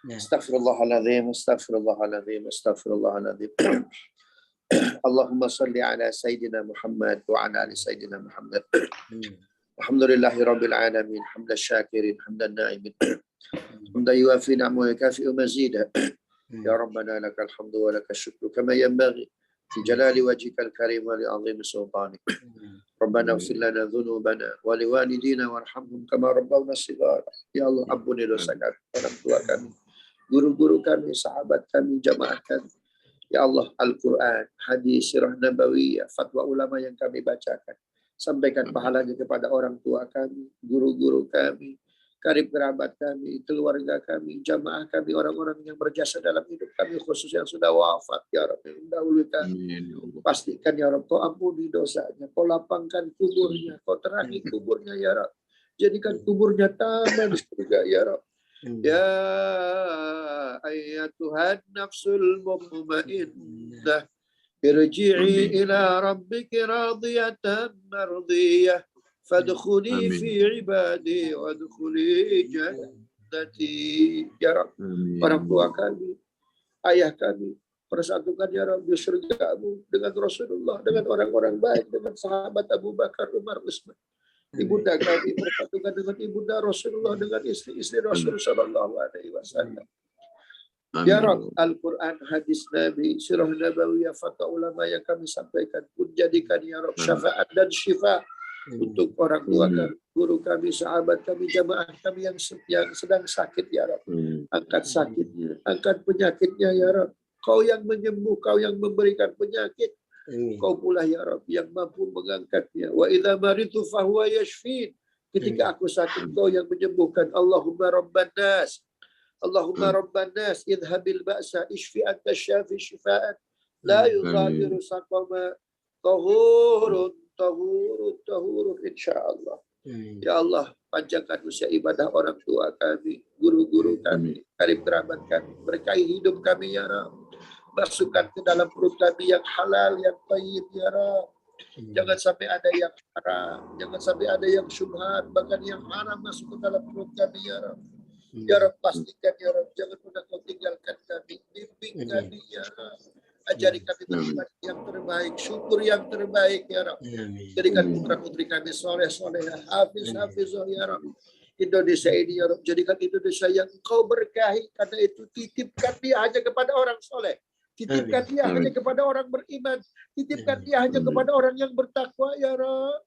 Ya. Astaghfirullahaladzim, astaghfirullahaladzim, astaghfirullahaladzim. Allahumma salli ala Sayyidina Muhammad wa ala ali Sayyidina Muhammad. Alhamdulillahi rabbil alamin, hamdan syakirin, hamdan na'imin, hamdan yuafi na'mu wa yukafi'u mazida. Ya Rabbana lakal hamdu wa lakal syukru kama yanbaghi fi jalali wajhikal karim wa li 'azimi sultanik. Rabbana ighfir lana dhunubana wa liwalidina warhamhum kama rabbawna shighara. Ya Allah, ampuni dosa kami, orang tua kami, guru-guru kami, sahabat kami, jamaah kami. Ya Allah, Al-Quran, hadis, sirah nabawiyah, fatwa ulama yang kami bacakan, sampaikan pahalanya kepada orang tua kami, guru-guru kami, karib kerabat kami, keluarga kami, jamaah kami, orang-orang yang berjasa dalam hidup kami, khusus yang sudah wafat, ya Rabb, yang dahulu kami. Pastikan ya Rabb, kau ampuni dosanya, kau lapangkan kuburnya, kau terangi kuburnya ya Rabb. Jadikan kuburnya taman di surga ya Rabb. Ya ayyatuhan nafsul mutmainnah, irji'i ila rabbiki radiyatan mardiyah, fadkhuli fi ibadi wadkhuli jannati. Ya Rabb, orang tua kami, ayah kami, persatukan ya Rabb di surga-Mu dengan Rasulullah, dengan orang-orang baik, dengan sahabat Abu Bakar, Umar, Utsman. Ibunda kami persatukan dengan ibunda Rasulullah, dengan istri-istri Rasul sallallahu alaihi wasallam. Ya Rabb, Al-Quran, hadis Nabi, sirah nabawiyah, fatwa ulama yang kami sampaikan pun jadikan ya Rabb syafaat dan syifa untuk orang tua kami, guru kami, sahabat kami, jamaah kami yang sedang sakit ya Rabb. Angkat sakitnya, angkat penyakitnya ya Rabb. Kau yang menyembuh, kau yang memberikan penyakit. Kau pula ya Rabb yang mampu mengangkatnya. Wa idza maritu fahuwa yashfin. Ketika aku sakit, kau yang menyembuhkan. Allahumma rabban nas, Allahumma rabban nas, idhabil ba'sa, ishfi anta syafi syifaan, la yughadiru saqama, tahurun, tahurun, tahurun, insyaallah. Ya Allah, panjangkan usia ibadah orang tua kami, guru-guru kami, karib kerabat kami, berkahi hidup kami ya Rabb. Masukkan ke dalam perut kami yang halal, yang thayyib ya Rabb. Jangan sampai ada yang haram, jangan sampai ada yang syubhat, bahkan yang haram masuk ke dalam perut kami ya Rabb. Ya Rabb, pastikan ya Rabb, jangan pernah kau tinggalkan kami, bimbing kami ya Rabb. Ajari kami beribadah yang terbaik, syukur yang terbaik ya Rabb. Jadikan putra-putri kami soleh-solehah, hafiz-hafizah ya Rabb. Indonesia ini ya Rabb, jadikan Indonesia yang Kau berkahi, karena itu titipkan dia hanya kepada orang soleh. Titipkan dia hanya kepada orang beriman. Titipkan dia hanya kepada orang yang bertakwa ya Rabb.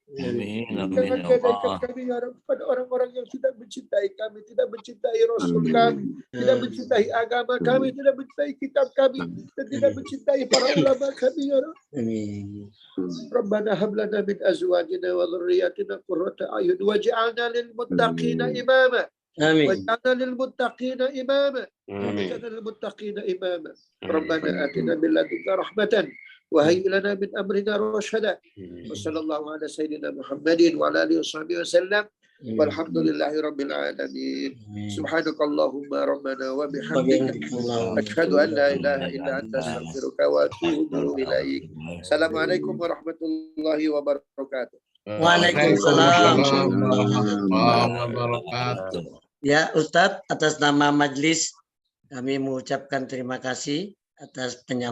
Jangan gadaikan kami ya Rabb kepada orang-orang yang tidak mencintai kami, tidak mencintai Rasul kami, tidak mencintai agama kami, tidak mencintai kitab kami, dan tidak mencintai para ulama kami ya Rabb. Rabbana hab lana min azwajina wa dhurriyyatina qurrata a'yun waj'alna lil muttaqina imama. Waj'alna lil muttaqina imama. Waj'alna lil muttaqina imama. Rabbana atina min ladunka rahmatan wa hayyi lana min amrina rashada. Wa sallallahu ala sayyidina Muhammadin wa ala alihi washabbihi wasallam. Walhamdulillahi rabbil alamin. Subhanakallahumma rabbana wa bihamdika asyhadu an la ilaha illa anta astaghfiruka wa atubu ilaik. Assalamualaikum warahmatullahi wabarakatuh. Waalaikumsalam warahmatullahi wabarakatuh. Ya Ustadz, atas nama majelis kami mengucapkan terima kasih atas penyampaian.